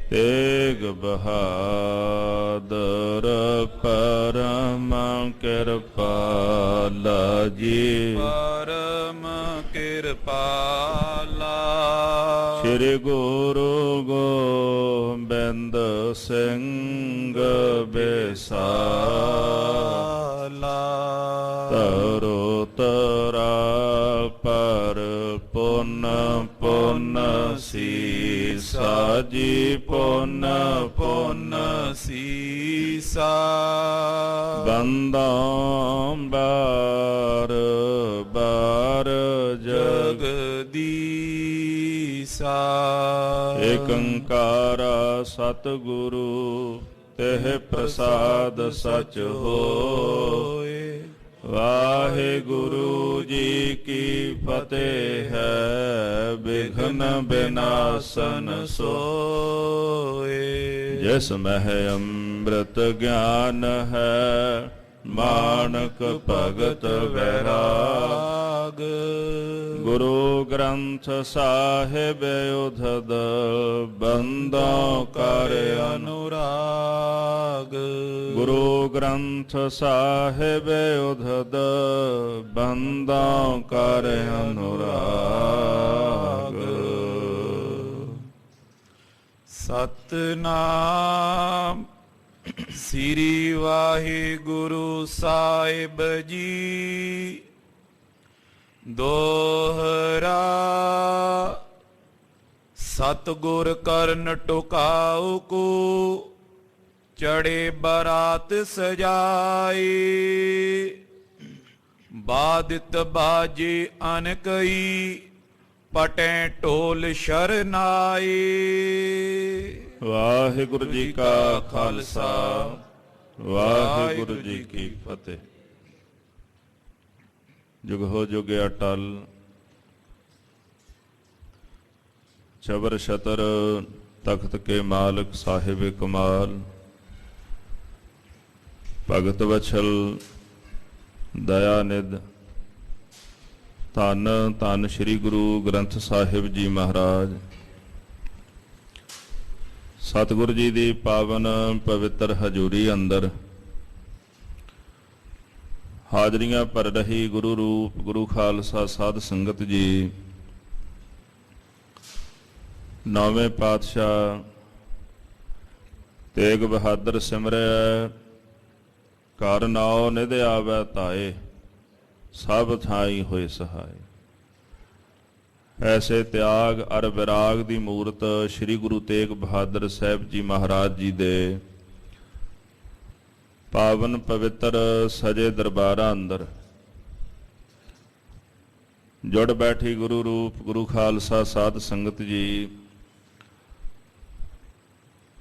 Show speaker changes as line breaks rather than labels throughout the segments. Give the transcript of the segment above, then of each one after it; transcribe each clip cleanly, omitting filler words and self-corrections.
तेग बहादुर परम कृपाला जी।
परम कृपाला।
श्री गुरु गोबिंद सिंह बिसाला। तरो तरा पर पुन पुन सीसा जी। पुन पुन
सीसा।
बंदों बार बार
जगदीसा।
एकंकारा सतगुरु तेह प्रसाद सच होए। वाहिगुरु जी की फतेह है। विघ्न विनाशन सोए। जिस मह अमृत ज्ञान है। मानक भगत वैराग। गुरु ग्रंथ साहिब उधद बंदों कर अनुराग। गुरु ग्रंथ साहिब उधद बंदों कर अनुराग।
सतनाम श्री वाहिगुरु साहिब जी। दोहरा सतगुर करन टुकाऊ को। चढ़े बरात सजाए। बादित बाजे अनकई। पटें ढोल शरनाए।
वाहिगुरु जी का खालसा वाहिगुरु जी की फतेह। जुग हो जुग अटल चबर छतर तख्त के मालिक साहिब कमाल। भगत वछल दयानिध धन धन श्री गुरु ग्रंथ साहिब जी महाराज। सतगुरु जी की पावन पवित्र हजूरी अंदर हाजरियां भर रही गुरु रूप गुरु खालसा साध संगत जी। नौवें पातशाह तेग बहादुर सिमरै। घर नाओ निध आवै ताए। सब थाई होए सहाय। ऐसे त्याग अर विराग की मूरत श्री गुरु तेग बहादुर साहब जी महाराज जी दे पावन पवित्र सजे दरबारा अंदर जुड़ बैठी गुरु रूप गुरु खालसा साध संगत जी।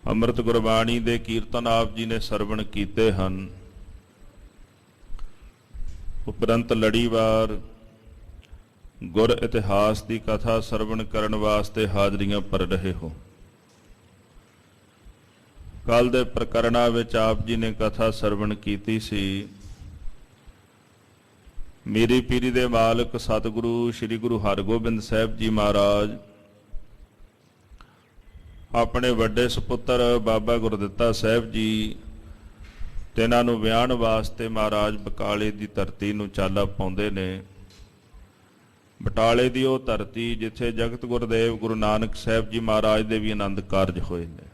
अमृत गुरबाणी दे कीर्तन आप जी ने सरवण कीते हन। उपरंत लड़ीवार गुर इतिहास की कथा सरवण करन वास्ते हाजरियां भर रहे हो। कल दे प्रकरणा विच आप जी ने कथा सरवण कीती सी। मेरी पीरी दे मालिक सतगुरु श्री गुरु हरगोबिंद साहब जी महाराज अपने वड्डे सपुत्र बाबा गुरदित्ता साहब जी तिन्हां नूं विआहण वास्ते महाराज बकाले की धरती नूं चाला पाउंदे ने। बटाले की वो धरती जिथे जगत गुरदेव गुरु नानक साहब जी महाराज के भी आनंद कारज होए ने।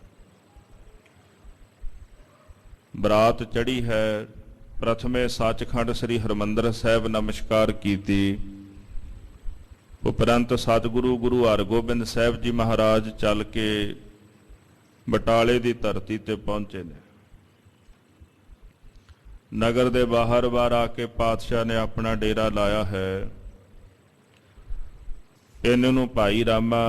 बरात चढ़ी है। प्रथमे सचखंड श्री हरमंदर साहब नमस्कार कीती। उपरंत सतगुरु गुरु हरगोबिंद साहब जी महाराज चल के बटाले की धरती ते पहुंचे ने। नगर दे बाहर बार आके पातशाह ने अपना डेरा लाया है। इन्हों भाई रामा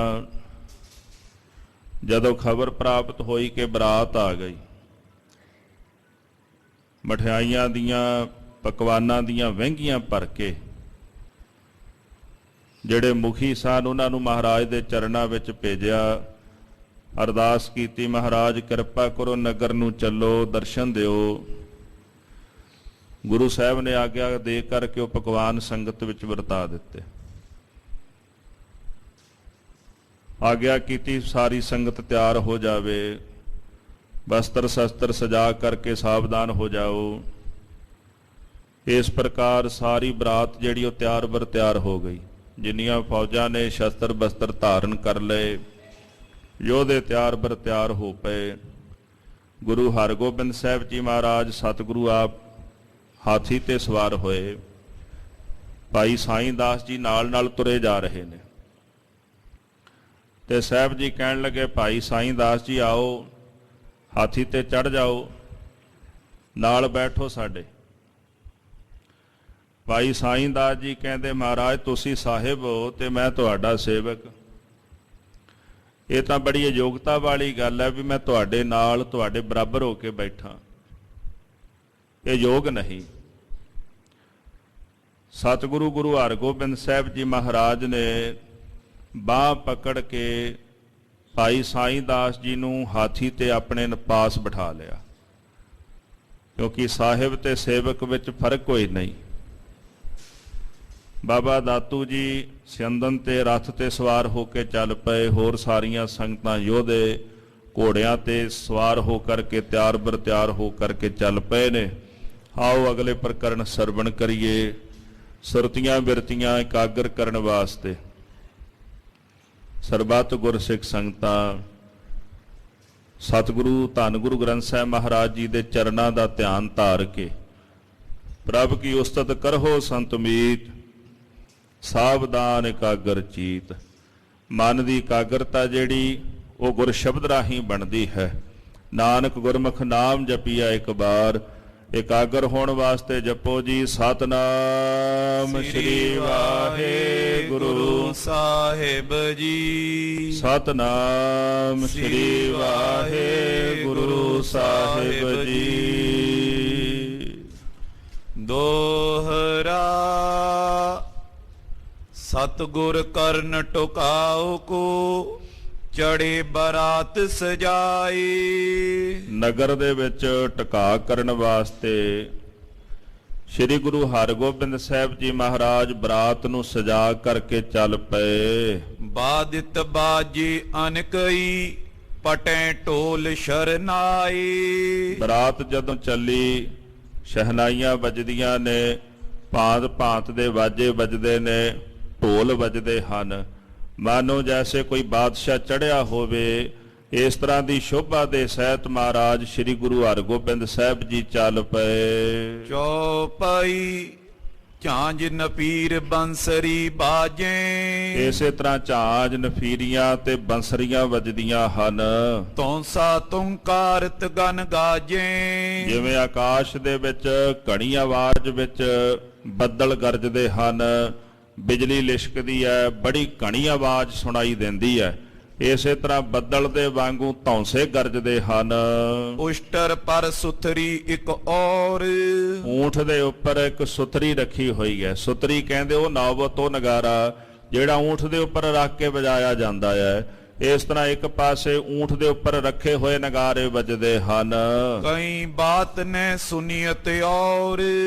जदों खबर प्राप्त हुई कि बरात आ गई। मठियाइयां दियां पकवानां दियां वਹਿੰਗੀਆਂ भर के ਜਿਹੜੇ मुखी सन उन्होंने महाराज के चरणों में भेजा। अरदास की महाराज कृपा करो नगर नूं चलो दर्शन दिओ। गुरु साहब ने आग्या दे करके वो पकवान संगत विच वरता दिते। ਆਗਿਆ ਕੀਤੀ ਸਾਰੀ ਸੰਗਤ ਤਿਆਰ ਹੋ ਜਾਵੇ। ਵਸਤਰ ਸ਼ਸਤਰ ਸਜਾ ਕਰਕੇ ਸਾਵਧਾਨ ਹੋ ਜਾਓ। ਇਸ ਪ੍ਰਕਾਰ ਸਾਰੀ ਬਰਾਤ ਜਿਹੜੀ ਉਹ ਤਿਆਰ ਬਰ ਤਿਆਰ ਹੋ ਗਈ। ਜਿੰਨੀਆਂ ਫੌਜਾਂ ਨੇ ਸ਼ਸਤਰ ਬਸਤਰ ਧਾਰਨ ਕਰ ਲਏ, ਯੋਧੇ ਤਿਆਰ ਬਰ ਤਿਆਰ ਹੋ ਪਏ। ਗੁਰੂ ਹਰਗੋਬਿੰਦ ਸਾਹਿਬ ਜੀ ਮਹਾਰਾਜ ਸਤਿਗੁਰੂ ਆਪ ਹਾਥੀ ਤੇ ਸਵਾਰ ਹੋਏ। ਭਾਈ ਸਾਈਂ ਦਾਸ ਜੀ ਨਾਲ ਨਾਲ ਤੁਰੇ ਜਾ ਰਹੇ ਨੇ ਤੇ ਸਾਹਿਬ ਜੀ ਕਹਿਣ ਲੱਗੇ, ਭਾਈ ਸਾਈਂ ਦਾਸ ਜੀ ਆਓ, ਹਾਥੀ ਤੇ ਚੜ੍ਹ ਜਾਓ, ਨਾਲ ਬੈਠੋ ਸਾਡੇ। ਭਾਈ ਸਾਈਂ ਦਾਸ ਜੀ ਕਹਿੰਦੇ, ਮਹਾਰਾਜ ਤੁਸੀਂ ਸਾਹਿਬ ਹੋ ਤੇ ਮੈਂ ਤੁਹਾਡਾ ਸੇਵਕ। ਇਹ ਤਾਂ ਬੜੀ ਅਯੋਗਤਾ ਵਾਲੀ ਗੱਲ ਹੈ ਵੀ ਮੈਂ ਤੁਹਾਡੇ ਨਾਲ ਤੁਹਾਡੇ ਬਰਾਬਰ ਹੋ ਕੇ ਬੈਠਾ। ਇਹ ਯੋਗ ਨਹੀਂ। ਸਤਿਗੁਰੂ ਗੁਰੂ ਹਰਗੋਬਿੰਦ ਸਾਹਿਬ ਜੀ ਮਹਾਰਾਜ ਨੇ ਬਾਂਹ ਪਕੜ ਕੇ ਭਾਈ ਸਾਈਂ ਦਾਸ ਜੀ ਨੂੰ ਹਾਥੀ ਤੇ ਆਪਣੇ ਪਾਸ ਬਿਠਾ ਲਿਆ, ਕਿਉਂਕਿ ਸਾਹਿਬ ਤੇ ਸੇਵਕ ਵਿੱਚ ਫਰਕ ਕੋਈ ਨਹੀਂ। ਬਾਬਾ ਦਾਤੂ ਜੀ ਸਿਅੰਦਨ ਤੇ ਰੱਥ ਤੇ ਸਵਾਰ ਹੋ ਕੇ ਚੱਲ ਪਏ। ਹੋਰ ਸਾਰੀਆਂ ਸੰਗਤਾਂ ਯੋਧੇ ਘੋੜਿਆਂ ਤੇ ਸਵਾਰ ਹੋ ਕਰਕੇ ਤਿਆਰ ਬਰ ਤਿਆਰ ਹੋ ਕਰਕੇ ਚੱਲ ਪਏ ਨੇ। ਆਓ ਅਗਲੇ ਪ੍ਰਕਰਨ ਸਰਵਣ ਕਰੀਏ। ਸੁਰਤੀਆਂ ਬਿਰਤੀਆਂ ਇਕਾਗਰ ਕਰਨ ਵਾਸਤੇ ਸਰਬੱਤ ਗੁਰਸਿੱਖ ਸੰਗਤਾਂ ਸਤਿਗੁਰੂ ਧੰਨ ਗੁਰੂ ਗ੍ਰੰਥ ਸਾਹਿਬ ਮਹਾਰਾਜ ਜੀ ਦੇ ਚਰਨਾਂ ਦਾ ਧਿਆਨ ਧਾਰ ਕੇ ਪ੍ਰਭ ਕੀ ਉਸਤਤ ਕਰਹੋ ਸੰਤ ਮੀਤ, ਸਾਵਧਾਨ ਇਕਾਗਰ ਚੀਤ। ਮਨ ਦੀ ਇਕਾਗਰਤਾ ਜਿਹੜੀ ਉਹ ਗੁਰ ਸ਼ਬਦ ਰਾਹੀਂ ਬਣਦੀ ਹੈ। ਨਾਨਕ ਗੁਰਮੁਖ ਨਾਮ ਜਪੀਆ ਇੱਕ ਵਾਰ। ਇਕਾਗਰ ਹੋਣ ਵਾਸਤੇ ਜਪੋ ਜੀ ਸਤਨਾਮ ਸ੍ਰੀ ਵਾਹਿਗੁਰੂ
ਸਾਹਿਬ ਜੀ।
ਸਤਨਾਮ ਸ੍ਰੀ ਵਾਹਿਗੁਰੂ ਸਾਹਿਬ ਜੀ।
ਦੋਹਰਾ ਸਤਿਗੁਰ ਕਰਨ ਟੁਕਾਉ ਕੋ, ਚੜੇ ਬਰਾਤ ਸਜਾਈ।
ਨਗਰ ਦੇ ਵਿੱਚ ਟਿਕਾ ਕਰਨ ਵਾਸਤੇ ਸ੍ਰੀ ਗੁਰੂ ਹਰਗੋਬਿੰਦ ਸਾਹਿਬ ਜੀ ਮਹਾਰਾਜ ਬਰਾਤ ਨੂੰ ਸਜਾ ਕਰਕੇ ਚੱਲ ਪਏ।
ਬਾਦਿਤ ਬਾਜੀ ਅਨਕਈ, ਪਟੇ ਢੋਲ ਸ਼ਰਨਾਈ।
ਬਰਾਤ ਜਦੋਂ ਚੱਲੀ, ਸ਼ਹਿਨਾਈਆਂ ਵੱਜਦੀਆਂ ਨੇ, ਭਾਂਤ ਭਾਂਤ ਦੇ ਵਾਜੇ ਵੱਜਦੇ ਨੇ, ਢੋਲ ਵੱਜਦੇ ਹਨ, ਮਾਨੋ ਜੈਸੇ ਕੋਈ ਬਾਦਸ਼ਾਹ ਚੜ੍ਹਿਆ ਹੋਵੇ। ਇਸ ਤਰ੍ਹਾਂ ਦੀ ਸ਼ੋਭਾ ਦੇ ਸਹਿਤ ਮਹਾਰਾਜ ਸ੍ਰੀ ਗੁਰੂ ਹਰਗੋਬਿੰਦ ਸਾਹਿਬ ਜੀ ਚੱਲ ਪਏ।
ਚੌਪਈ ਝਾਂਜ ਨਪੀਰ ਬੰਸਰੀ ਬਾਜੇ।
ਇਸੇ ਤਰ੍ਹਾਂ ਝਾਂਜ ਨਫੀਰੀਆਂ ਤੇ ਬੰਸਰੀਆਂ ਵੱਜਦੀਆਂ ਹਨ।
ਤੌਂਸਾ ਤੁੰਕਾਰਤ ਗਨ ਗਾਜੇ।
ਜਿਵੇਂ ਆਕਾਸ਼ ਦੇ ਵਿੱਚ ਘਣੀ ਆਵਾਜ਼ ਵਿੱਚ ਬੱਦਲ ਗਰਜਦੇ ਹਨ, ਬਿਜਲੀ ਲਿਸ਼ਕਦੀ ਹੈ, ਬੜੀ ਘਣੀ ਆਵਾਜ਼ ਸੁਣਾਈ ਦਿੰਦੀ ਹੈ। ਇਸੇ ਤਰ੍ਹਾਂ ਬੱਦਲ ਦੇ ਵਾਂਗੂ ਧੌਂਸੇ ਗਰਜਦੇ ਹਨ।
ਉਸ਼ਟਰ ਪਰ ਸੁਥਰੀ ਇੱਕ ਔਰ।
ਊਂਠ ਦੇ ਉੱਪਰ ਇੱਕ ਸੁਥਰੀ ਰੱਖੀ ਹੋਈ ਹੈ। ਸੁਥਰੀ ਕਹਿੰਦੇ ਉਹ ਨਾਵਤ, ਉਹ ਨਗਾਰਾ ਜਿਹੜਾ ਊਂਠ ਦੇ ਉੱਪਰ ਰੱਖ ਕੇ ਵਜਾਇਆ ਜਾਂਦਾ ਹੈ। ਇਸ ਤਰ੍ਹਾਂ ਇੱਕ ਪਾਸੇ ਊਂਠ ਦੇ ਉੱਪਰ ਰੱਖੇ ਹੋਏ ਨਗਾਰੇ ਵੱਜਦੇ ਹਨ।
ਕਈ ਬਾਤ ਨੇ ਸੁਨੀਅਤ ਔਰ।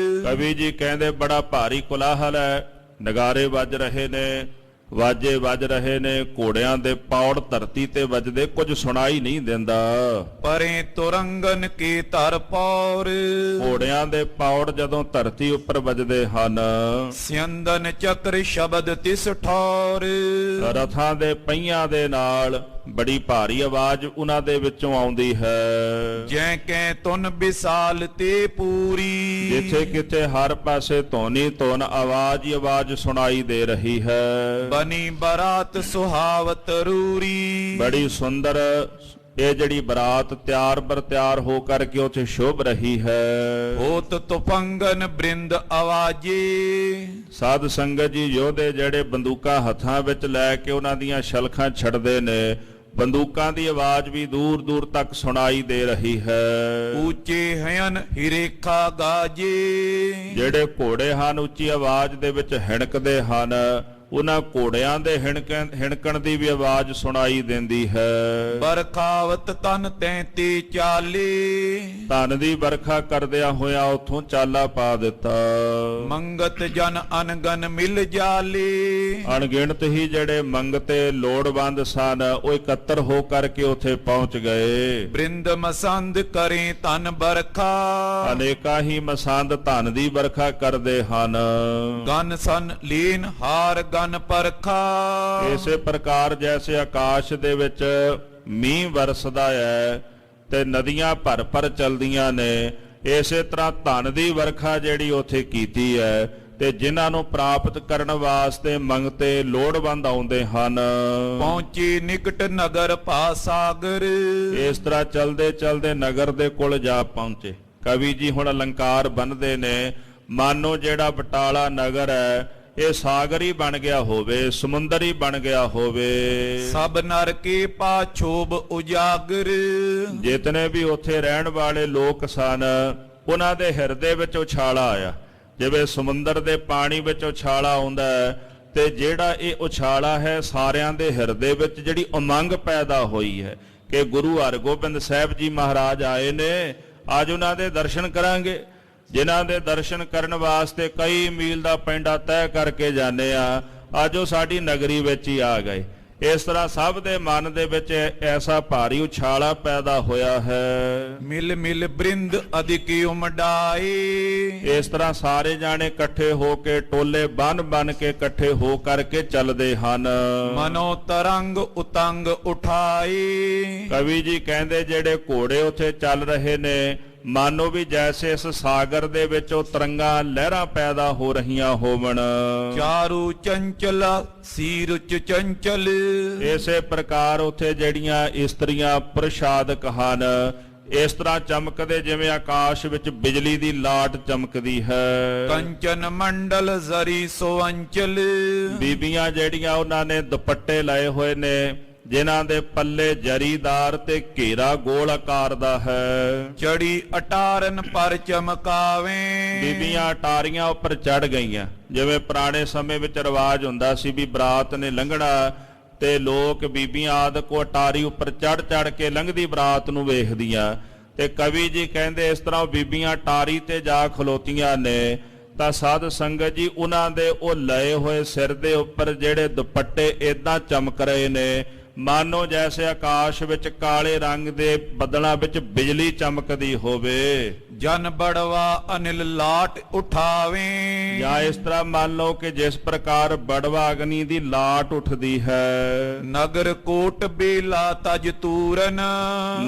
ਕਵੀ ਜੀ ਕਹਿੰਦੇ ਬੜਾ ਭਾਰੀ ਕੋਲਾਹਲ ਹੈ, ਨਗਾਰੇ ਵੱਜ ਰਹੇ ਨੇ, ਵਾਜੇ ਵੱਜ ਰਹੇ ਨੇ, ਘੋੜਿਆਂ ਦੇ ਪੌੜ ਧਰਤੀ ਤੇ ਵੱਜਦੇ, ਕੁਝ ਸੁਣਾਈ ਨਹੀਂ ਦਿੰਦਾ।
ਪਰੇ ਤੁਰੰਗਨ ਕੀ ਧਰ ਪੌਰ।
ਘੋੜਿਆਂ ਦੇ ਪੌੜ ਜਦੋਂ ਧਰਤੀ ਉੱਪਰ ਵੱਜਦੇ ਹਨ।
ਸਿਅੰਦਨ ਚੱਕਰ ਸ਼ਬਦ ਤਿਸ ਠੌਰ।
ਰਥਾਂ ਦੇ ਪਹੀਆਂ ਦੇ ਨਾਲ ਬੜੀ ਭਾਰੀ ਆਵਾਜ਼ ਉਹਨਾਂ ਦੇ ਵਿੱਚੋਂ ਆਉਂਦੀ ਹੈ।
ਜੈ ਕੈ ਤੁਨ ਵਿਸਾਲ ਤੇ ਪੂਰੀ।
ਜਿੱਥੇ ਕਿਤੇ ਹਰ ਪਾਸੇ ਧੋਨੀ ਧੁਨ ਆਵਾਜ਼ ਹੀ ਆਵਾਜ਼ ਸੁਣਾਈ ਦੇ ਰਹੀ ਹੈ।
ਬਨੀ ਬਰਾਤ ਸੁਹਾਵਤ ਰੂਰੀ।
ਬੜੀ ਸੁੰਦਰ ਇਹ ਜਿਹੜੀ ਬਰਾਤ ਤਿਆਰ ਬਰ ਤਿਆਰ ਹੋ ਕਰਕੇ ਉੱਥੇ ਸ਼ੋਭ ਰਹੀ ਹੈ।
ਹੋਤ ਤੁਫੰਗਨ ਬ੍ਰਿੰਦ ਆਵਾਜੇ।
ਸਾਧ ਸੰਗਤ ਜੀ ਯੋਧੇ ਜਿਹੜੇ ਬੰਦੂਕਾਂ ਹੱਥਾਂ ਵਿੱਚ ਲੈ ਕੇ ਉਹਨਾਂ ਦੀਆਂ ਸ਼ਲਖਾਂ ਛੱਡਦੇ ਨੇ, ਬੰਦੂਕਾਂ ਦੀ ਆਵਾਜ਼ ਵੀ ਦੂਰ ਦੂਰ ਤੱਕ ਸੁਣਾਈ ਦੇ ਰਹੀ ਹੈ।
ਉੱਚੇ ਹਯਨ ਹਿਰੇਖਾ ਗਾਜੇ।
ਜਿਹੜੇ ਘੋੜੇ ਹਨ ਉੱਚੀ ਆਵਾਜ਼ ਦੇ ਵਿੱਚ ਹਿਣਕਦੇ ਹਨ, ਉਹਨਾਂ ਘੋੜਿਆਂ ਦੇ ਹਿਣਕਣ ਦੀ ਵੀ ਆਵਾਜ਼ ਸੁਣਾਈ ਦਿੰਦੀ ਹੈ।
ਬਰਖਾਵਤ ਤਨ 33 40
ਧਨ ਦੀ ਵਰਖਾ ਕਰਦਿਆਂ ਹੋਇਆ ਉਥੋਂ ਚਾਲਾ ਪਾ ਦਿੱਤਾ।
ਮੰਗਤ ਜਨ ਅਨਗਨ ਮਿਲ ਜਾਲੀ
ਅਣਗਿਣਤ ਹੀ ਜਿਹੜੇ ਮੰਗਤੇ ਲੋੜਵੰਦ ਸਨ ਉਹ ਇਕੱਤਰ ਹੋ ਕਰਕੇ ਉਥੇ ਪਹੁੰਚ ਗਏ।
ਬ੍ਰਿੰਦ ਮਸੰਦ ਕਰੇ ਤਨ ਬਰਖਾ
ਅਨੇਕਾਂ ਹੀ ਮਸੰਦ ਧਨ ਦੀ ਵਰਖਾ ਕਰਦੇ ਹਨ।
ਗਨ ਸਨ ਲੀਨ ਹਾਰ ਗਨ ਪਰਖਾ
ਇਸੇ ਪ੍ਰਕਾਰ ਜੈਸੇ ਆਕਾਸ਼ ਦੇ ਵਿੱਚ ਮੀਂਹ ਵਰਸਦਾ ਹੈ ਤੇ ਨਦੀਆਂ ਭਰ ਭਰ ਚਲਦੀਆਂ ਨੇ, ਇਸੇ ਤਰ੍ਹਾਂ ਧਨ ਦੀ ਵਰਖਾ ਜਿਹੜੀ ਉਥੇ ਕੀਤੀ ਹੈ ਤੇ ਜਿਨ੍ਹਾਂ ਨੂੰ ਪ੍ਰਾਪਤ ਕਰਨ ਵਾਸਤੇ ਮੰਗਤੇ ਲੋੜਵੰਦ ਆਉਂਦੇ ਹਨ।
ਪਹੁੰਚੀ ਨਿਕਟ ਨਗਰ ਪਾਸਾਗਰ
ਇਸ ਤਰ੍ਹਾਂ ਚਲਦੇ ਚਲਦੇ ਨਗਰ ਦੇ ਕੋਲ ਜਾ ਪਹੁੰਚੇ। ਕਵੀ ਜੀ ਹੁਣ ਅਲੰਕਾਰ ਬੰਨਦੇ ਨੇ, ਮਾਨੋ ਜਿਹੜਾ ਬਟਾਲਾ ਨਗਰ ਹੈ ਇਹ ਸਾਗਰ ਹੀ ਬਣ ਗਿਆ ਹੋਵੇ, ਸਮੁੰਦਰ ਹੀ ਬਣ ਗਿਆ ਹੋਵੇ।
ਸਭ ਨਰ ਕੀ ਪਾਛੋਬ ਉਜਾਗਰ
ਜਿਤਨੇ ਵੀ ਉੱਥੇ ਰਹਿਣ ਵਾਲੇ ਲੋਕ ਸਨ ਉਹਨਾਂ ਦੇ ਹਿਰਦੇ ਵਿੱਚ ਉਛਾਲਾ ਆਇਆ, ਜਿਵੇਂ ਸਮੁੰਦਰ ਦੇ ਪਾਣੀ ਵਿੱਚ ਉਛਾਲਾ ਆਉਂਦਾ ਹੈ ਤੇ ਜਿਹੜਾ ਇਹ ਉਛਾਲਾ ਹੈ ਸਾਰਿਆਂ ਦੇ ਹਿਰਦੇ ਵਿੱਚ ਜਿਹੜੀ ਉਮੰਗ ਪੈਦਾ ਹੋਈ ਹੈ ਕਿ ਗੁਰੂ ਹਰਗੋਬਿੰਦ ਸਾਹਿਬ ਜੀ ਮਹਾਰਾਜ ਆਏ ਨੇ, ਅੱਜ ਉਹਨਾਂ ਦੇ ਦਰਸ਼ਨ ਕਰਾਂਗੇ। ਜਿਨ੍ਹਾਂ ਦੇ ਦਰਸ਼ਨ ਕਰਨ ਵਾਸਤੇ ਕਈ ਮੀਲ ਦਾ ਪੈਂਡਾ ਤੈਅ ਕਰਕੇ ਜਾਂਦੇ ਆ, ਅੱਜ ਉਹ ਸਾਡੀ ਨਗਰੀ ਵਿੱਚ ਹੀ ਆ ਗਏ। ਇਸ ਤਰ੍ਹਾਂ ਸਭ ਦੇ ਮਨ ਦੇ ਵਿੱਚ ਐਸਾ ਭਾਰੀ ਉਛਾਲਾ ਪੈਦਾ ਹੋਇਆ ਹੈ।
ਮਿਲ ਮਿਲ ਬ੍ਰਿੰਦ ਅਧਿਕੀ ਉਮਡਾਈ
ਇਸ ਤਰ੍ਹਾਂ ਸਾਰੇ ਜਾਣੇ ਇਕੱਠੇ ਹੋ ਕੇ ਟੋਲੇ ਬਨ ਬਨ ਕੇ ਇਕੱਠੇ ਹੋ ਕਰਕੇ ਚੱਲਦੇ ਹਨ।
ਮਨੋ ਤਰੰਗ ਉਤੰਗ ਉਠਾਈ
ਕਵੀ ਜੀ ਕਹਿੰਦੇ ਜਿਹੜੇ ਘੋੜੇ ਉੱਥੇ ਚੱਲ ਰਹੇ ਨੇ ਮਾਨੋ ਵੀ ਜੈਸੇ ਇਸ ਸਾਗਰ ਦੇ ਵਿੱਚ ਉਹ ਤਰੰਗਾਂ ਲਹਿਰਾਂ ਪੈਦਾ ਹੋ ਰਹੀਆਂ ਹੋਵਣ।
ਚਾਰੂ ਚੰਚਲ ਸੀਰੁਚ ਚੰਚਲ
ਇਸੇ ਪ੍ਰਕਾਰ ਉੱਥੇ ਜਿਹੜੀਆਂ ਇਸਤਰੀਆਂ ਪ੍ਰਸ਼ਾਦਕ ਹਨ, ਇਸ ਤਰ੍ਹਾਂ ਚਮਕਦੇ ਜਿਵੇਂ ਆਕਾਸ਼ ਵਿੱਚ ਬਿਜਲੀ ਦੀ ਲਾਟ ਚਮਕਦੀ ਹੈ।
ਕੰਚਨ ਮੰਡਲ ਜ਼ਰੀ ਸੋ ਅੰਚਲ
ਬੀਬੀਆਂ ਜਿਹੜੀਆਂ ਉਹਨਾਂ ਨੇ ਦੁਪੱਟੇ ਲਾਏ ਹੋਏ ਨੇ ਜਿਨ੍ਹਾਂ ਦੇ ਪੱਲੇ ਜਰੀਦਾਰ ਤੇ ਘੇਰਾ ਗੋਲ ਆਕਾਰ ਦਾ ਹੈ।
ਚੜੀ ਅਟਾਰਨ ਪਰ ਚਮਕਾਵੇਂ
ਬੀਬੀਆਂ ਅਟਾਰੀਆਂ ਉੱਪਰ ਚੜ ਗਈਆਂ। ਜਿਵੇਂ ਪੁਰਾਣੇ ਸਮੇਂ ਵਿੱਚ ਰਿਵਾਜ ਹੁੰਦਾ ਸੀ ਵੀ ਬਰਾਤ ਨੇ ਲੰਘਣਾ ਤੇ ਲੋਕ ਬੀਬੀਆਂ ਆਦਿ ਕੋ ਅਟਾਰੀ ਉੱਪਰ ਚੜ ਚੜ ਕੇ ਲੰਘਦੀ ਬਰਾਤ ਨੂੰ ਵੇਖਦੀਆਂ, ਤੇ ਕਵੀ ਜੀ ਕਹਿੰਦੇ ਇਸ ਤਰ੍ਹਾਂ ਬੀਬੀਆਂ ਅਟਾਰੀ ਤੇ ਜਾ ਖਲੋਤੀਆਂ ਨੇ ਤਾਂ ਸਾਧ ਸੰਗਤ ਜੀ ਉਹਨਾਂ ਦੇ ਉਹ ਲਏ ਹੋਏ ਸਿਰ ਦੇ ਉੱਪਰ ਜਿਹੜੇ ਦੁਪੱਟੇ ਏਦਾਂ ਚਮਕ ਰਹੇ ਨੇ ਮਾਨੋ ਜੈਸੇ ਆਕਾਸ਼ ਵਿੱਚ ਕਾਲੇ ਰੰਗ ਦੇ ਬੱਦਲਾਂ ਵਿੱਚ ਬਿਜਲੀ ਚਮਕਦੀ ਹੋਵੇ।
ਜਨ ਬੜਵਾ ਅਨਿਲ ਲਾਟ ਉਠਾਵੇਂ
ਜਾਂ ਇਸ ਤਰ੍ਹਾਂ ਮੰਨ ਲਓ ਕਿ ਜਿਸ ਪ੍ਰਕਾਰ ਬੜਵਾ ਅਗਨੀ ਦੀ ਲਾਟ ਉੱਠਦੀ ਹੈ।
ਨਗਰ ਕੋਟ ਬੇਲਾ ਤਜ ਤੂਰਨ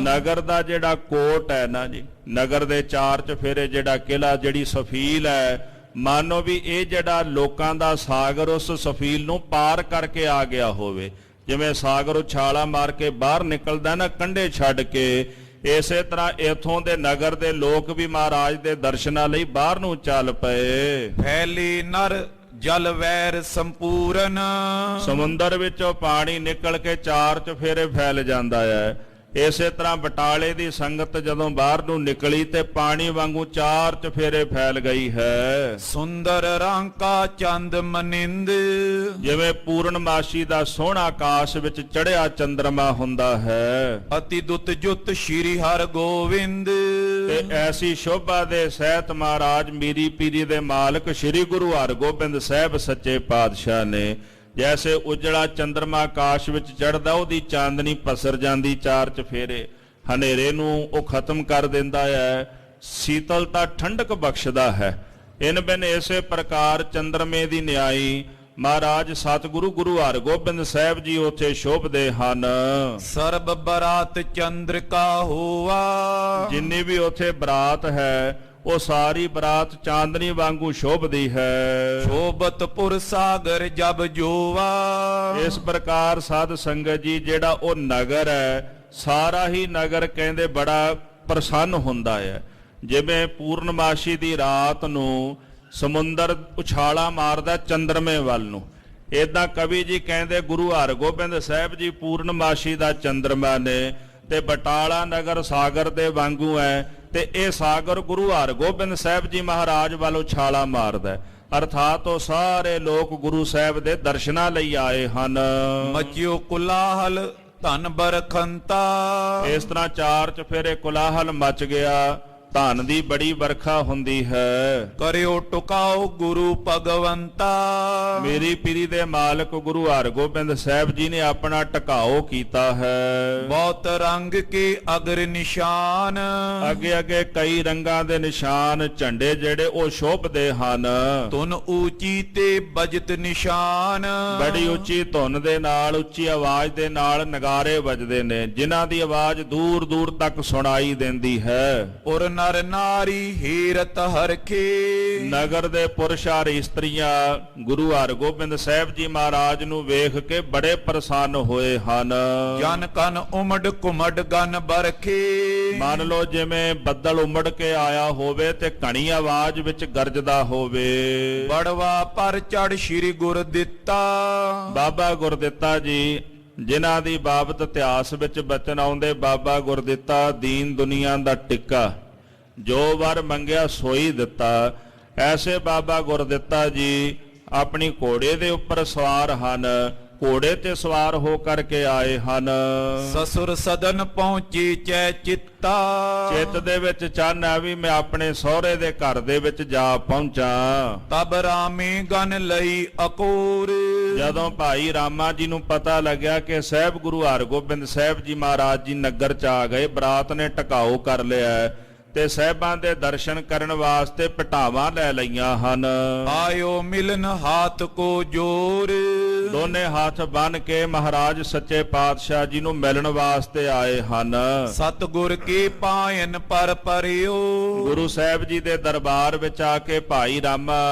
ਨਗਰ ਦਾ ਜਿਹੜਾ ਕੋਟ ਹੈ ਨਾ ਜੀ, ਨਗਰ ਦੇ ਚਾਰ ਚਫੇਰੇ ਜਿਹੜਾ ਕਿਲਾ ਜਿਹੜੀ ਸਫੀਲ ਹੈ, ਮਾਨੋ ਵੀ ਇਹ ਜਿਹੜਾ ਲੋਕਾਂ ਦਾ ਸਾਗਰ ਉਸ ਸਫੀਲ ਨੂੰ ਪਾਰ ਕਰਕੇ ਆ ਗਿਆ ਹੋਵੇ। ਜਿਵੇਂ ਸਾਗਰ ਉਛਾਲਾ ਮਾਰ ਕੇ ਬਾਹਰ ਨਿਕਲਦਾ ਨਾ ਕੰਢੇ ਛੱਡ ਕੇ, ਇਸੇ ਤਰ੍ਹਾਂ ਇਥੋਂ ਦੇ ਨਗਰ ਦੇ ਲੋਕ ਵੀ ਮਹਾਰਾਜ ਦੇ ਦਰਸ਼ਨਾਂ ਲਈ ਬਾਹਰ ਨੂੰ ਚੱਲ ਪਏ।
ਫੈਲੀ ਨਰ ਜਲ ਵੈਰ ਸੰਪੂਰਨ
ਸਮੁੰਦਰ ਵਿੱਚੋਂ ਪਾਣੀ ਨਿਕਲ ਕੇ ਚਾਰ ਚਫੇਰੇ ਫੈਲ ਜਾਂਦਾ ਹੈ। ਇਸੇ ਤਰ੍ਹਾਂ ਬਟਾਲੇ ਦੀ ਸੰਗਤ ਜਦੋਂ ਬਾਹਰ ਨੂੰ ਨਿਕਲੀ ਤੇ ਪਾਣੀ ਵਾਂਗੂ ਚਾਰ ਚਫੇਰੇ ਫੈਲ ਗਈ ਹੈ।
ਸੁੰਦਰ ਰਾਂਕਾ ਚੰਦ ਮਨਿੰਦ
ਜਿਵੇਂ ਪੂਰਨਮਾਸ਼ੀ ਦਾ ਸੋਹਣਾ ਆਕਾਸ਼ ਵਿੱਚ ਚੜ੍ਹਿਆ ਚੰਦਰਮਾ ਹੁੰਦਾ ਹੈ।
ਅਤੀ ਦੁੱਤ ਜੁਤ ਸ਼੍ਰੀ ਹਰ ਗੋਵਿੰਦ
ਤੇ ਐਸੀ ਸ਼ੋਭਾ ਦੇ ਸਹਿਤ ਮਹਾਰਾਜ ਮੀਰੀ ਪੀਰੀ ਦੇ ਮਾਲਕ ਸ੍ਰੀ ਗੁਰੂ ਹਰਗੋਬਿੰਦ ਸਾਹਿਬ ਸੱਚੇ ਪਾਤਸ਼ਾਹ ਨੇ ਜੈਸੇ ਉਜੜਾ ਚੰਦਰਮਾ ਆਕਾਸ਼ ਵਿੱਚ ਚੜ੍ਹਦਾ ਉਹਦੀ ਚਾਂਦਨੀ ਪਸਰ ਜਾਂਦੀ ਚਾਰ ਚਫੇਰੇ, ਹਨੇਰੇ ਨੂੰ ਉਹ ਖਤਮ ਕਰ ਦਿੰਦਾ ਹੈ, ਸੀਤਲਤਾ ਠੰਡਕ ਬਖਸ਼ਦਾ ਹੈ। ਇਨ ਬਿਨ ਇਸੇ ਪ੍ਰਕਾਰ ਚੰਦਰਮੇ ਦੀ ਨਿਆਈ ਮਹਾਰਾਜ ਸਤਿਗੁਰੂ ਗੁਰੂ ਹਰਗੋਬਿੰਦ ਸਾਹਿਬ ਜੀ ਉੱਥੇ ਸ਼ੋਭਦੇ ਹਨ।
ਸਰਬ ਬਰਾਤ ਚੰਦਰ ਕਾ ਹੋਆ
ਜਿੰਨੀ ਵੀ ਉੱਥੇ ਬਰਾਤ ਹੈ ਉਹ ਸਾਰੀ ਬਰਾਤ ਚਾਂਦਨੀ ਵਾਂਗੂ ਸ਼ੋਭਦੀ ਹੈ।
ਸ਼ੋਭਤ ਪੁਰ ਸਾਗਰ ਜਬ ਜੋਵਾ
ਇਸ ਪ੍ਰਕਾਰ ਸਾਧ ਸੰਗਤ ਜੀ ਜਿਹੜਾ ਉਹ ਨਗਰ ਹੈ ਸਾਰਾ ਹੀ ਨਗਰ ਕਹਿੰਦੇ ਬੜਾ ਪ੍ਰਸੰਨ ਹੁੰਦਾ ਹੈ। ਜਿਵੇਂ ਪੂਰਨਮਾਸ਼ੀ ਦੀ ਰਾਤ ਨੂੰ ਸਮੁੰਦਰ ਉਛਾਲਾ ਮਾਰਦਾ ਚੰਦਰਮੇ ਵੱਲ ਨੂੰ, ਏਦਾਂ ਕਵੀ ਜੀ ਕਹਿੰਦੇ ਗੁਰੂ ਹਰਗੋਬਿੰਦ ਸਾਹਿਬ ਜੀ ਪੂਰਨਮਾਸ਼ੀ ਦਾ ਚੰਦਰਮਾ ਨੇ ਤੇ ਬਟਾਲਾ ਨਗਰ ਸਾਗਰ ਦੇ ਵਾਂਗੂ ਹੈ ਤੇ ਇਹ ਸਾਗਰ ਗੁਰੂ ਹਰਗੋਬਿੰਦ ਸਾਹਿਬ ਜੀ ਮਹਾਰਾਜ ਵੱਲ ਉਛਾਲਾ ਮਾਰਦਾ ਅਰਥਾਤ ਉਹ ਸਾਰੇ ਲੋਕ ਗੁਰੂ ਸਾਹਿਬ ਦੇ ਦਰਸ਼ਨਾਂ ਲਈ ਆਏ ਹਨ।
ਮਚਿਓ ਕੁਲਾਹਲ ਧਨ ਬਰਖੰਤਾ।
ਇਸ ਤਰ੍ਹਾਂ ਚਾਰ ਚਫੇਰੇ ਕੋਲਾਹਲ ਮਚ ਗਿਆ, ਧਨ ਦੀ ਬੜੀ ਵਰਖਾ ਹੁੰਦੀ ਹੈ।
ਕਰਿਓ ਟੁਕਾਓ ਗੁਰੂ ਭਗਵੰਤਾ।
ਮੇਰੀ ਪੀਰੀ ਦੇ ਮਾਲਕ ਗੁਰੂ ਹਰਗੋਬਿੰਦ ਸਾਹਿਬ ਜੀ ਨੇ ਆਪਣਾ ਟਿਕਾਓ ਕੀਤਾ ਹੈ।
ਬਹੁਤ ਰੰਗ ਕੇ ਅਗਰ ਨਿਸ਼ਾਨ।
ਅੱਗੇ ਅੱਗੇ ਕਈ ਰੰਗਾਂ ਦੇ ਨਿਸ਼ਾਨ ਝੰਡੇ ਜਿਹੜੇ ਉਹ ਸ਼ੋਭਦੇ ਹਨ।
ਧੁਨ ਉੱਚੀ ਤੇ ਬਜਤ ਨਿਸ਼ਾਨ।
ਬੜੀ ਉੱਚੀ ਧੁਨ ਦੇ ਨਾਲ, ਉੱਚੀ ਆਵਾਜ਼ ਦੇ ਨਾਲ ਨਗਾਰੇ ਵੱਜਦੇ ਨੇ, ਜਿਨ੍ਹਾਂ ਦੀ ਆਵਾਜ਼ ਦੂਰ ਦੂਰ ਤੱਕ ਸੁਣਾਈ ਦਿੰਦੀ ਹੈ।
ਪੁਰ ਨਰ ਨਾਰੀ ਹੀਰਤ ਹਰਖੇ।
ਨਗਰ ਦੇ ਪੁਰਸ਼ਾਰ ਇਸਤਰੀਆਂ ਗੁਰੂ ਹਰਗੋਬਿੰਦ ਸਾਹਿਬ ਜੀ ਮਹਾਰਾਜ ਨੂੰ ਵੇਖ ਕੇ ਬੜੇ ਪ੍ਰਸੰਨ ਹੋਏ ਹਨ।
ਜਨ ਕਨ ਉਮੜ ਕੁਮੜ ਗਨ ਬਰਖੇ।
ਮੰਨ ਲਓ ਜਿਵੇਂ ਬੱਦਲ ਉਮੜ ਕੇ ਆਇਆ ਹੋਵੇ ਤੇ ਘਣੀ ਆਵਾਜ਼ ਵਿੱਚ ਗਰਜਦਾ ਹੋਵੇ।
ਬੜਵਾ ਪਰ ਚੜ ਸ੍ਰੀ ਗੁਰ ਦਿੱਤਾ।
ਬਾਬਾ ਗੁਰਦਿੱਤਾ ਜੀ ਜਿਨ੍ਹਾਂ ਦੀ ਬਾਬਤ ਇਤਿਹਾਸ ਵਿੱਚ ਬਚਨ ਆਉਂਦੇ, ਬਾਬਾ ਗੁਰਦਿੱਤਾ ਦੀਨ ਦੁਨੀਆ ਦਾ ਟਿੱਕਾ, ਜੋ ਵਰ ਮੰਗਿਆ ਸੋਈ ਦਿੱਤਾ। ਐਸੇ ਬਾਬਾ ਗੁਰਦਿੱਤਾ ਜੀ ਆਪਣੀ ਘੋੜੇ ਦੇ ਉੱਪਰ ਸਵਾਰ ਹਨ, ਘੋੜੇ ਤੇ ਸਵਾਰ ਹੋ ਕਰਕੇ ਆਏ ਹਨ।
ਸਸੁਰ ਸਦਨ ਪਹੁੰਚੀ ਚੈ ਚਿੱਤਾ।
ਚਿੱਤ ਦੇ ਵਿੱਚ ਚਾਹਨਾ ਵੀ ਮੈਂ ਆਪਣੇ ਸਹੁਰੇ ਦੇ ਘਰ ਦੇ ਵਿੱਚ ਜਾ ਪਹੁੰਚਾਂ।
ਤਬ ਰਾਮੀ ਗਨ ਲਈ ਅਕੂਰ।
ਜਦੋਂ ਭਾਈ ਰਾਮਾ ਜੀ ਨੂੰ ਪਤਾ ਲੱਗਿਆ ਕਿ ਸਾਹਿਬ ਗੁਰੂ ਹਰਗੋਬਿੰਦ ਸਾਹਿਬ ਜੀ ਮਹਾਰਾਜ ਜੀ ਨਗਰ ਚ ਆ ਗਏ, ਬਰਾਤ ਨੇ ਟਿਕਾਓ ਕਰ ਲਿਆ ਤੇ ਸਾਹਿਬਾਂ ਦੇ ਦਰਸ਼ਨ ਕਰਨ ਵਾਸਤੇ ਪਟਾਵਾਂ ਲੈ ਲਈਆਂ ਹਨ।
ਆਇਓ ਮਿਲਨ ਹਾਥ ਕੋ ਜੋਰ।
ਦੋਨੇ ਹੱਥ ਬੰਨ ਕੇ ਮਹਾਰਾਜ ਸੱਚੇ ਪਾਤਸ਼ਾਹ ਜੀ ਨੂੰ ਮਿਲਣ ਵਾਸਤੇ ਆਏ ਹਨ।
ਸਤਿਗੁਰ ਕੀ ਪਾਇਨ ਪਰ ਪਰਿਓ।
ਗੁਰੂ ਸਾਹਿਬ ਜੀ ਦੇ ਦਰਬਾਰ ਵਿੱਚ ਆ ਕੇ ਭਾਈ ਰਾਮਾ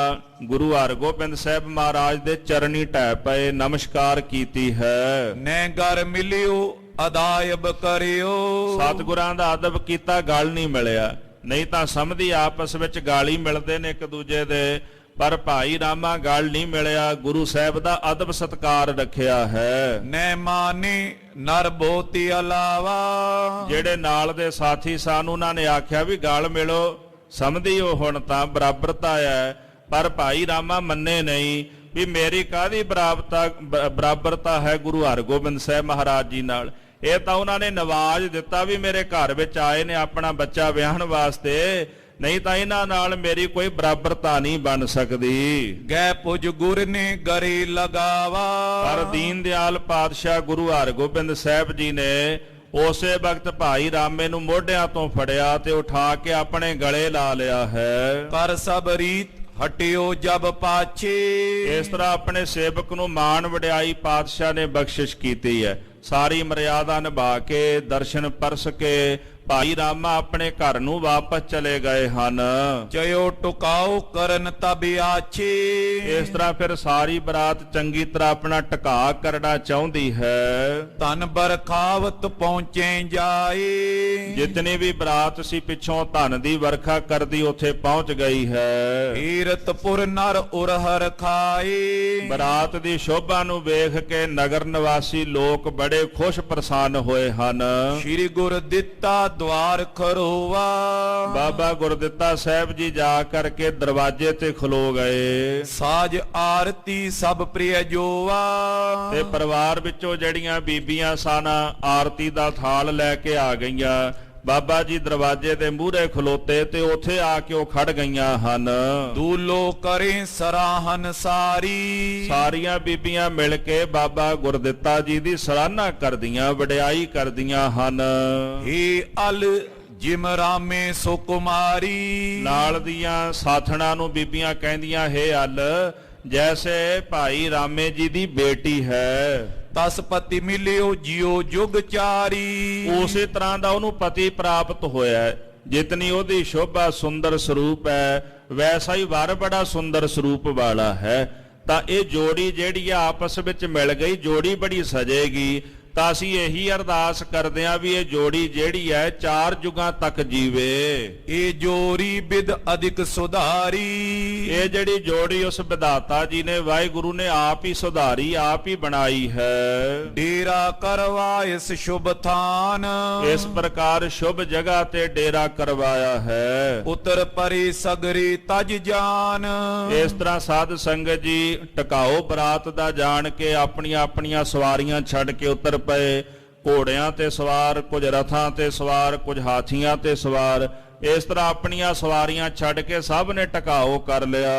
ਗੁਰੂ ਹਰਗੋਬਿੰਦ ਸਾਹਿਬ ਮਹਾਰਾਜ ਦੇ ਚਰਨੀ ਢਹਿ ਪਏ, ਨਮਸਕਾਰ ਕੀਤੀ ਹੈ।
ਨੈ ਘਰ ਮਿਲਿਓ ਅਦਾਇਬ ਕਰਿਓ।
ਸਤਿਗੁਰਾਂ ਦਾ ਅਦਬ ਕੀਤਾ, ਗਲ ਨਹੀਂ ਮਿਲਿਆ। ਨਹੀਂ ਤਾਂ ਸਮਝੀ ਆਪਸ ਵਿੱਚ ਗਾਲੀ ਮਿਲਦੇ ਨੇ ਇੱਕ ਦੂਜੇ ਦੇ, ਪਰ ਭਾਈ ਰਾਮਾ ਗਲ ਨਹੀਂ ਮਿਲਿਆ, ਗੁਰੂ ਸਾਹਿਬ ਦਾ ਅਦਬ ਸਤਕਾਰ ਰੱਖਿਆ ਹੈ।
ਨੈ ਮਾਨੀ ਨਰ ਬੋਤੀ ਅਲਾਵਾ।
ਜਿਹੜੇ ਨਾਲ ਦੇ ਸਾਥੀ ਸਨ ਉਹਨਾਂ ਨੇ ਆਖਿਆ ਵੀ ਗਲ ਮਿਲੋ, ਸਮਝੀ ਉਹ ਹੁਣ ਤਾਂ ਬਰਾਬਰਤਾ ਹੈ, ਪਰ ਭਾਈ ਰਾਮਾ ਮੰਨੇ ਨਹੀਂ ਵੀ ਮੇਰੀ ਕਾਹਦੀ ਬਰਾਬਰਤਾ ਹੈ ਗੁਰੂ ਹਰਗੋਬਿੰਦ ਸਾਹਿਬ ਮਹਾਰਾਜ ਜੀ ਨਾਲ। ਇਹ ਤਾਂ ਉਹਨਾਂ ਨੇ ਨਵਾਜ ਦਿੱਤਾ ਵੀ ਮੇਰੇ ਘਰ ਵਿੱਚ ਆਏ ਨੇ ਆਪਣਾ ਬੱਚਾ ਵਿਆਹਣ ਵਾਸਤੇ, ਨਹੀਂ ਤਾਂ ਇਹਨਾਂ ਨਾਲ ਮੇਰੀ ਕੋਈ ਬਰਾਬਰਤਾ ਨਹੀਂ ਬਣ ਸਕਦੀ।
ਗੈ ਪੁਜ ਗੁਰ ਨੇ ਗਰੀ ਲਗਾਵਾ।
ਪਰ ਦੀਨ ਦਿਆਲ ਪਾਤਸ਼ਾਹ ਗੁਰੂ ਹਰਗੋਬਿੰਦ ਸਾਹਿਬ ਜੀ ਨੇ ਉਸੇ ਵਕਤ ਭਾਈ ਰਾਮੇ ਨੂੰ ਮੋਢਿਆਂ ਤੋਂ ਫੜਿਆ ਤੇ ਉਠਾ ਕੇ ਆਪਣੇ ਗਲੇ ਲਾ ਲਿਆ ਹੈ।
ਕਰ ਸਭ ਰੀਤ ਹਟਿਓ ਜਬ ਪਾਛੇ।
ਇਸ ਤਰ੍ਹਾਂ ਆਪਣੇ ਸੇਵਕ ਨੂੰ ਮਾਣ ਵਡਿਆਈ ਪਾਤਸ਼ਾਹ ਨੇ ਬਖਸ਼ਿਸ਼ ਕੀਤੀ ਹੈ। ਸਾਰੀ ਮਰਿਆਦਾ ਨਿਭਾ ਕੇ ਦਰਸ਼ਨ ਪਰਸ ਕੇ ਭਾਈ ਰਾਮਾ ਆਪਣੇ ਘਰ ਨੂੰ ਵਾਪਸ ਚਲੇ ਗਏ ਹਨ।
ਚਯੋ ਟੁਕਾਓ ਕਰਨ ਤਬ ਆਛੇ।
ਇਸ ਤਰ੍ਹਾਂ ਫਿਰ ਸਾਰੀ ਬਰਾਤ ਚੰਗੀ ਤਰ੍ਹਾਂ ਆਪਣਾ ਟਿਕਾ ਕਰਨਾ ਚਾਹੁੰਦੀ ਹੈ।
ਧਨ ਬਰਖਾਵਤ ਪਹੁੰਚੇ ਜਾਏ।
ਜਿਤਨੀ ਵੀ ਬਰਾਤ ਸੀ ਪਿੱਛੋਂ ਧਨ ਦੀ ਵਰਖਾ ਕਰਦੀ ਉੱਥੇ ਪਹੁੰਚ ਗਈ ਹੈ।
ਕੀਰਤਪੁਰ ਨਰ ਉਰਹਰ ਖਾਏ।
ਬਰਾਤ ਦੀ ਸ਼ੋਭਾ ਨੂੰ ਵੇਖ ਕੇ ਨਗਰ ਨਿਵਾਸੀ ਲੋਕ ਬੜੇ ਖੁਸ਼ ਪ੍ਰਸੰਨ ਹੋਏ ਹਨ।
ਸ੍ਰੀ ਗੁਰ ਦਿੱਤਾ ਦਵਾਰ ਖਰੋਵਾ।
ਬਾਬਾ ਗੁਰਦਿੱਤਾ ਸਾਹਿਬ ਜੀ ਜਾ ਕਰਕੇ ਦਰਵਾਜ਼ੇ ਤੇ ਖਲੋ ਗਏ।
ਸਾਜ ਆਰਤੀ ਸਭ ਪ੍ਰਿਯ ਜੋਵਾ।
ਤੇ ਪਰਿਵਾਰ ਵਿੱਚੋਂ ਜਿਹੜੀਆਂ ਬੀਬੀਆਂ ਸਨ ਆਰਤੀ ਦਾ ਥਾਲ ਲੈ ਕੇ ਆ ਗਈਆਂ। ਬਾਬਾ ਜੀ ਦਰਵਾਜ਼ੇ ਦੇ ਮੂਹਰੇ ਖਲੋਤੇ ਤੇ ਉੱਥੇ ਆ ਕੇ ਉਹ ਖੜ ਗਈਆਂ ਹਨ।
ਦੂਲੋ ਕਰੇ ਸਰਾਹਨ ਸਾਰੀ।
ਸਾਰੀਆਂ ਬੀਬੀਆਂ ਮਿਲ ਕੇ ਬਾਬਾ ਗੁਰਦਿੱਤਾ ਜੀ ਦੀ ਸਰਾਹਨਾ ਕਰਦੀਆਂ, ਵਡਿਆਈ ਕਰਦੀਆਂ ਹਨ।
ਹੇ ਅਲ ਜਿਮ ਰਾਮੇ ਸੋ ਕੁਮਾਰੀ।
ਨਾਲ ਦੀਆਂ ਸਾਥਣਾਂ ਨੂੰ ਬੀਬੀਆਂ ਕਹਿੰਦੀਆਂ, ਹੇ ਅਲ ਜੈਸੇ ਭਾਈ ਰਾਮੇ ਜੀ ਦੀ ਬੇਟੀ ਹੈ।
ਤਸ ਪਤੀ ਮਿਲਿਓ ਜਿਉ ਜੁਗ ਚਾਰੀ।
ਉਸੇ ਤਰ੍ਹਾਂ ਦਾ ਉਹਨੂੰ ਪਤੀ ਪ੍ਰਾਪਤ ਹੋਇਆ ਹੈ। ਜਿਤਨੀ ਉਹਦੀ ਸ਼ੋਭਾ ਸੁੰਦਰ ਸਰੂਪ ਹੈ, ਵੈਸਾ ਹੀ ਵਰ ਬੜਾ ਸੁੰਦਰ ਸਰੂਪ ਵਾਲਾ ਹੈ। ਤਾਂ ਇਹ ਜੋੜੀ ਜਿਹੜੀ ਆ ਆਪਸ ਵਿੱਚ ਮਿਲ ਗਈ, ਜੋੜੀ ਬੜੀ ਸਜੇਗੀ। ਤਾਂ ਅਸੀਂ ਇਹੀ ਅਰਦਾਸ ਕਰਦੇ ਆਂ ਵੀ ਇਹ ਜੋੜੀ ਜਿਹੜੀ ਹੈ 4 ਯੁਗਾਂ ਤੱਕ ਜੀਵੇ।
ਇਹ ਜੋਰੀ ਬਿਦ ਅਧਿਕ ਸੁਧਾਰੀ।
ਇਹ ਜਿਹੜੀ ਜੋੜੀ ਉਸ ਵਿਧਾਤਾ ਜੀ ਨੇ ਵਾਹਿਗੁਰੂ ਨੇ ਆਪ ਹੀ ਸੁਧਾਰੀ, ਆਪ ਹੀ ਬਣਾਈ ਹੈ।
ਡੇਰਾ ਕਰਵਾ ਇਸ ਸ਼ੁਭ ਥਾਨ।
ਇਸ ਪ੍ਰਕਾਰ ਸ਼ੁਭ ਜਗ੍ਹਾ ਤੇ ਡੇਰਾ ਕਰਵਾਇਆ ਹੈ।
ਉਤਰ ਪਰੇ ਸਗਰੇ ਤਜ ਜਾਨ।
ਇਸ ਤਰ੍ਹਾਂ ਸਾਧ ਸੰਗਤ ਜੀ ਟਿਕਾਓ ਬਰਾਤ ਦਾ ਜਾਣ ਕੇ ਆਪਣੀਆਂ ਆਪਣੀਆਂ ਸਵਾਰੀਆਂ ਛੱਡ ਕੇ ਉਤਰ ਪਏ। ਘੋੜਿਆਂ ਤੇ ਸਵਾਰ, ਕੁਝ ਰਥਾਂ ਤੇ ਸਵਾਰ, ਕੁਝ ਹਾਥੀਆਂ ਤੇ ਸਵਾਰ। ਇਸ ਤਰ੍ਹਾਂ ਆਪਣੀਆਂ ਸਵਾਰੀਆਂ ਛੱਡ ਕੇ ਸਭ ਨੇ ਟਿਕਾਓ ਕਰ ਲਿਆ।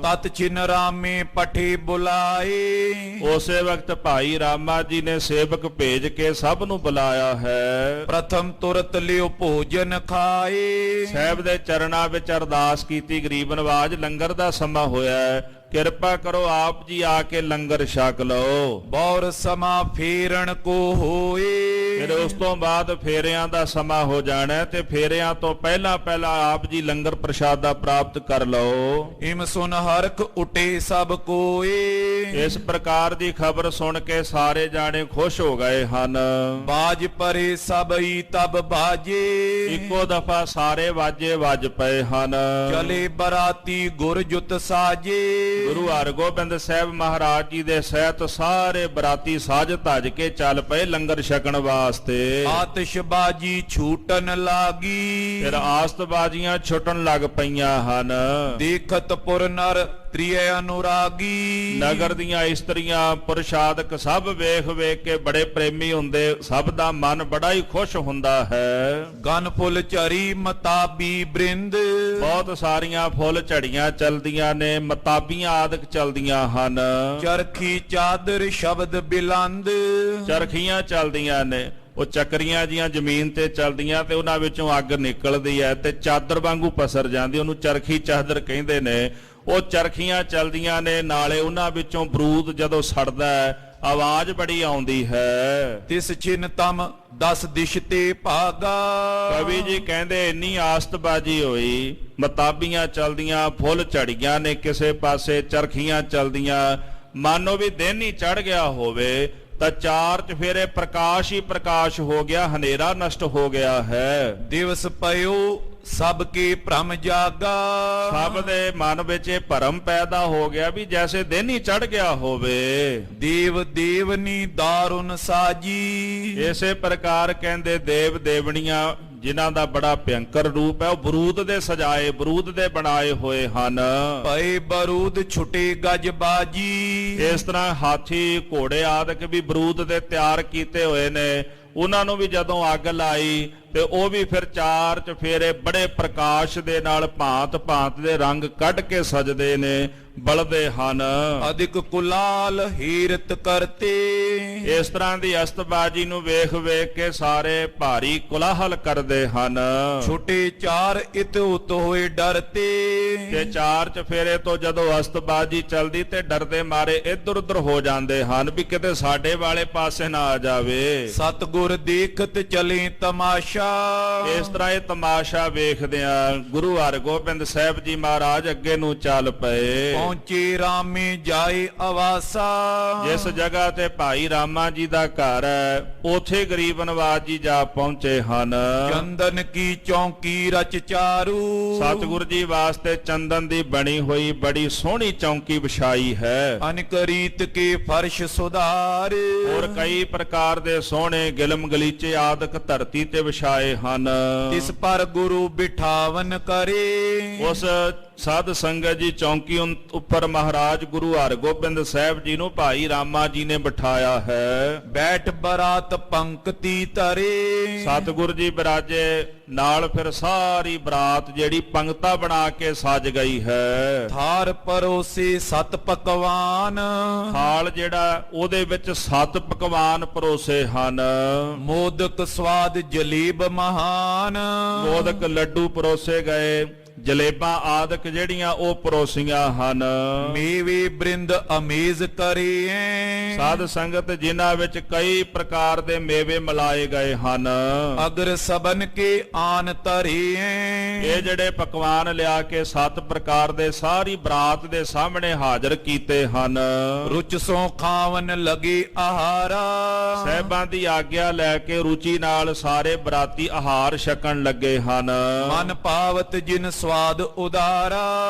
ਤਤ ਚਿਨ ਰਾਮੇ ਪਠੇ ਬੁਲਾਏ।
ਉਸੇ ਵਕਤ ਭਾਈ ਰਾਮਾ ਜੀ ਨੇ ਸੇਵਕ ਭੇਜ ਕੇ ਸਭ ਨੂੰ ਬੁਲਾਇਆ ਹੈ।
ਪ੍ਰਥਮ ਤੁਰਤ ਲਿਓ ਭੋਜਨ ਖਾਏ।
ਸਾਹਿਬ ਦੇ ਚਰਨਾਂ ਵਿੱਚ ਅਰਦਾਸ ਕੀਤੀ। ਗਰੀਬ ਨਵਾਜ ਲੰਗਰ ਦਾ ਸਮਾਂ ਹੋਇਆ ਹੈ, ਕਿਰਪਾ ਕਰੋ ਆਪ ਜੀ ਆ ਕੇ ਲੰਗਰ ਛਕ ਲਓ।
ਬੌਰ ਸਮਾ ਫੇਰਨ ਕੋ ਹੋਏ।
ਫਿਰ ਉਸ ਤੋਂ ਬਾਅਦ ਫੇਰਿਆਂ ਦਾ ਸਮਾਂ ਹੋ ਜਾਣਾ ਤੇ ਫੇਰਿਆਂ ਤੋਂ ਪਹਿਲਾਂ ਪਹਿਲਾਂ ਆਪ ਜੀ ਲੰਗਰ ਪ੍ਰਸ਼ਾਦਾ ਪ੍ਰਾਪਤ ਕਰ ਲਓ।
ਇਮ ਸੁਨ ਹਰਖ ਉਟੇ ਸਭ ਕੋਏ।
ਇਸ ਪ੍ਰਕਾਰ ਦੀ ਖਬਰ ਸੁਣ ਕੇ ਸਾਰੇ ਜਾਣੇ ਖੁਸ਼ ਹੋ ਗਏ ਹਨ।
ਬਾਜ ਪਰੇ ਸਭਈ ਤਬ ਬਾਜੇ।
ਇੱਕੋ ਦਫਾ ਸਾਰੇ ਵਾਜੇ ਵੱਜ ਪਏ ਹਨ।
ਚਲੇ ਬਰਾਤੀ ਗੁਰ ਜੁਤ ਸਾਜੇ।
ਗੁਰੂ ਹਰਗੋਬਿੰਦ ਸਾਹਿਬ ਮਹਾਰਾਜ ਜੀ ਦੇ ਸਹਿਤ ਸਾਰੇ ਬਰਾਤੀ ਸਾਜ ਧੱਜ ਕੇ ਚੱਲ ਪਏ ਲੰਗਰ ਛਕਣ ਵਾਸਤੇ।
ਆਤਿਸ਼ਬਾਜੀ ਛੂਟਣ ਲਾਗੀ।
ਫਿਰ ਆਸਤਬਾਜ਼ੀਆਂ ਛੁੱਟਣ ਲੱਗ ਪਈਆਂ ਹਨ।
ਦੇਖਤ ਪੁਰ ਨਰ ਤ੍ਰਿਯ ਅਨੁਰਾਗੀ।
ਨਗਰ ਦੀਆਂ ਇਸਤਰੀਆਂ ਪੁਰਸ਼ਾਦਕ ਸਭ ਵੇਖ ਵੇਖ ਕੇ ਬੜੇ ਪ੍ਰੇਮੀ ਹੁੰਦੇ। ਸਭ ਦਾ ਮਨ ਬੜਾ ਹੀ ਖੁਸ਼ ਹੁੰਦਾ ਹੈ।
ਗਨ ਫੁੱਲ ਝਰੀ ਮਤਾਬੀ ਬ੍ਰਿੰਦ।
ਬਹੁਤ ਸਾਰੀਆਂ ਫੁੱਲ ਝੜੀਆਂ ਚਲਦੀਆਂ ਨੇ, ਮਤਾਬੀਆਂ ਆਦਿਕ ਚਲਦੀਆਂ ਹਨ।
ਚਰਖੀ ਚਾਦਰ ਸ਼ਬਦ ਬਿਲੰਦ।
ਚਰਖੀਆਂ ਚਲਦੀਆਂ ਨੇ, ਉਹ ਚੱਕਰੀਆਂ ਜੀਆਂ ਜ਼ਮੀਨ ਤੇ ਚਲਦੀਆਂ ਤੇ ਉਹਨਾਂ ਵਿੱਚੋਂ ਅੱਗ ਨਿਕਲਦੀ ਹੈ ਤੇ ਚਾਦਰ ਵਾਂਗੂ ਪਸਰ ਜਾਂਦੀ, ਉਹਨੂੰ ਚਰਖੀ ਚਾਦਰ ਕਹਿੰਦੇ ਨੇ। ਉਹ ਚਰਖੀਆਂ ਚਲਦੀਆਂ ਨੇ, ਨਾਲੇ ਉਹਨਾਂ ਵਿੱਚੋਂ ਬਰੂਦ ਜਦੋਂ ਸੜਦਾ ਹੈ ਆਵਾਜ਼ ਬੜੀ ਆਉਂਦੀ ਹੈ।
ਤਿਸ ਚਿਨ ਤਮ 10 ਦਿਸ਼ ਤੇ ਭਾਗਾ।
ਕਵੀ ਜੀ ਕਹਿੰਦੇ ਇੰਨੀ ਆਸਤਬਾਜੀ ਹੋਈ, ਮਤਾਬੀਆਂ ਚਲਦੀਆਂ, ਫੁੱਲ ਝੜੀਆਂ ਨੇ ਕਿਸੇ ਪਾਸੇ, ਚਰਖੀਆਂ ਚਲਦੀਆਂ, ਮਾਨੋ ਵੀ ਦਿਨ ਹੀ ਚੜ ਗਿਆ ਹੋਵੇ। ਤਾਂ 4 ਚਫੇਰੇ ਪ੍ਰਕਾਸ਼ ਹੀ ਪ੍ਰਕਾਸ਼ ਹੋ ਗਿਆ, ਹਨੇਰਾ ਨਸ਼ਟ ਹੋ ਗਿਆ ਹੈ।
ਦਿਵਸ ਪਇਓ ਸਭ ਕੇ ਭ੍ਰਮ ਜਾਗਾ।
ਸਭ ਦੇ ਮਨ ਵਿੱਚ ਇਹ ਭਰਮ ਪੈਦਾ ਹੋ ਗਿਆ ਵੀ ਜੈਸੇ ਦਿਨ ਹੀ ਚੜ ਗਿਆ ਹੋਵੇ।
ਦੇਵ ਦੇਵਨੀ ਦਾਰੁਨ ਸਾਜੀ।
ਇਸੇ ਪ੍ਰਕਾਰ ਕਹਿੰਦੇ ਦੇਵ ਦੇਵਣੀਆਂ ਜਿਨ੍ਹਾਂ ਦਾ ਬੜਾ ਭਿਅੰਕਰ ਰੂਪ ਹੈ ਉਹ ਬਰੂਦ ਦੇ ਸਜਾਏ, ਬਰੂਦ ਦੇ ਬਣਾਏ ਹੋਏ ਹਨ।
ਭਏ ਬਰੂਦ ਛੁਟੇ ਗਜ ਬਾਜੀ।
ਇਸ ਤਰ੍ਹਾਂ ਹਾਥੀ ਘੋੜੇ ਆਦਿਕ ਵੀ ਬਰੂਦ ਦੇ ਤਿਆਰ ਕੀਤੇ ਹੋਏ ਨੇ। ਉਹਨਾਂ ਨੂੰ ਵੀ ਜਦੋਂ ਅੱਗ ਲਾਈ ਤੇ ਉਹ ਵੀ ਫਿਰ 4 ਚਫੇਰੇ ਬੜੇ ਪ੍ਰਕਾਸ਼ ਦੇ ਨਾਲ ਭਾਂਤ ਭਾਂਤ ਦੇ ਰੰਗ ਕੱਢ ਕੇ ਸਜਦੇ ਨੇ, ਬਲਦੇ ਹਨ।
ਅਧਿਕ ਕੁਲਾਲ ਹੀਰਤ ਕਰਤੇ।
ਇਸ ਤਰ੍ਹਾਂ ਦੀ ਅਸਤਬਾਜੀ ਨੂੰ ਵੇਖ ਵੇਖ ਕੇ ਸਾਰੇ ਭਾਰੀ ਕੁਲਾਹਲ ਕਰਦੇ ਹਨ।
ਛੋਟੇ 4 ਇਤ ਉਤ ਹੋਏ ਡਰਤੇ।
ਤੇ 4 ਚਫੇਰੇ ਤੋਂ ਜਦੋਂ ਅਸਤਬਾਜੀ ਚਲਦੀ ਤੇ ਡਰਦੇ ਮਾਰੇ ਇੱਧਰ ਉੱਧਰ ਹੋ ਜਾਂਦੇ ਹਨ ਵੀ ਕਿਤੇ ਸਾਡੇ ਵਾਲੇ ਪਾਸੇ ਨਾ ਆ ਜਾਵੇ।
ਸਤਿਗੁਰ ਦੇਖਤ ਚਲੇ ਤਮਾਸ਼ਾ।
ਇਸ ਤਰ੍ਹਾਂ ਇਹ ਤਮਾਸ਼ਾ ਵੇਖਦਿਆਂ ਗੁਰੂ ਹਰਗੋਬਿੰਦ ਸਾਹਿਬ ਜੀ ਮਹਾਰਾਜ ਅੱਗੇ ਨੂੰ ਚੱਲ ਪਏ।
ਪਹੁੰਚੇ ਰਾਮੇ ਜਾਏ ਆਵਾਸਾ।
ਜਿਸ ਜਗ੍ਹਾ ਤੇ ਭਾਈ ਰਾਮਾ ਜੀ ਦਾ ਘਰ ਹੈ ਉਥੇ ਗਰੀਬ ਨਵਾਜ ਜੀ ਜਾ ਪਹੁੰਚੇ ਹਨ।
ਚੰਦਨ ਕੀ ਚੌਂਕੀ ਰਚ ਚਾਰੂ।
ਸਤਿਗੁਰ ਜੀ ਵਾਸਤੇ ਚੰਦਨ ਦੀ ਬਣੀ ਹੋਈ ਬੜੀ ਸੋਹਣੀ ਚੌਂਕੀ ਵਿਛਾਈ ਹੈ।
ਅਨਕ ਰੀਤ ਕੇ ਫਰਸ਼ ਸੁਧਾਰ।
ਹੋਰ ਕਈ ਪ੍ਰਕਾਰ ਦੇ ਸੋਹਣੇ ਗਿਲਮ ਗਲੀਚੇ ਆਦਿਕ ਧਰਤੀ ਤੇ ਵਿਛਾਏ ਹਨ।
ਇਸ ਪਰ ਗੁਰੂ ਬਿਠਾਵਨ ਕਰੇ।
ਉਸ ਸਾਧ ਸੰਗਤ ਜੀ ਚੌਂਕੀ ਉੱਪਰ ਮਹਾਰਾਜ ਗੁਰੂ ਹਰਗੋਬਿੰਦ ਸਾਹਿਬ ਜੀ ਨੂੰ ਭਾਈ ਰਾਮਾ ਜੀ ਨੇ ਬਿਠਾਇਆ ਹੈ।
ਬੈਠ ਬਰਾਤ ਪੰਕਤੀ ਧਰੇ।
ਸਤਿਗੁਰ ਜੀ ਬਿਰਾਜੇ, ਨਾਲ ਫਿਰ ਸਾਰੀ ਬਰਾਤ ਜਿਹੜੀ ਪੰਕਤਾ ਬਣਾ ਕੇ ਸਜ ਗਈ ਹੈ।
ਥਾਰ ਪਰੋਸੇ 7 ਪਕਵਾਨ।
ਥਾਲ ਜਿਹੜਾ ਉਹਦੇ ਵਿੱਚ 7 ਪਕਵਾਨ ਪਰੋਸੇ ਹਨ।
ਮੋਦਕ ਸਵਾਦ ਜਲੇਬ ਮਹਾਨ।
ਮੋਦਕ ਲੱਡੂ ਪਰੋਸੇ ਗਏ। ਜਲੇਬਾਂ ਆਦਿਕ ਜਿਹੜੀਆਂ ਉਹ ਪਰੋਸੀਆਂ ਹਨ।
ਮੇਵੇ ਬ੍ਰਿੰਦ ਅਮੇਜ਼ ਕਰੀਏ
ਸਾਧ ਸੰਗਤ ਜਿਨ੍ਹਾਂ ਵਿੱਚ ਕਈ ਪ੍ਰਕਾਰ ਦੇ ਮੇਵੇ ਮਿਲਾਏ ਗਏ ਹਨ।
ਅਗਰ ਸਬਨ ਕੇ ਆਨ ਧਰੀਏ
ਇਹ ਜਿਹੜੇ ਪਕਵਾਨ ਲਿਆ ਕੇ 7 ਪ੍ਰਕਾਰ ਦੇ ਸਾਰੀ ਬਰਾਤ ਦੇ ਸਾਹਮਣੇ ਹਾਜ਼ਰ ਕੀਤੇ ਹਨ।
ਰੁਚ ਸੋ ਖਾਵਨ ਲਗੇ ਆਹਾਰਾ
ਸਹਿਬਾਂ ਦੀ ਆਗਿਆ ਲੈ ਕੇ ਰੁਚੀ ਨਾਲ ਸਾਰੇ ਬਰਾਤੀ ਆਹਾਰ ਛਕਣ ਲੱਗੇ ਹਨ।
ਮਨ ਪਾਵਤ ਜਿਨ ਸਵਾਦ ਉਦਾਰਾ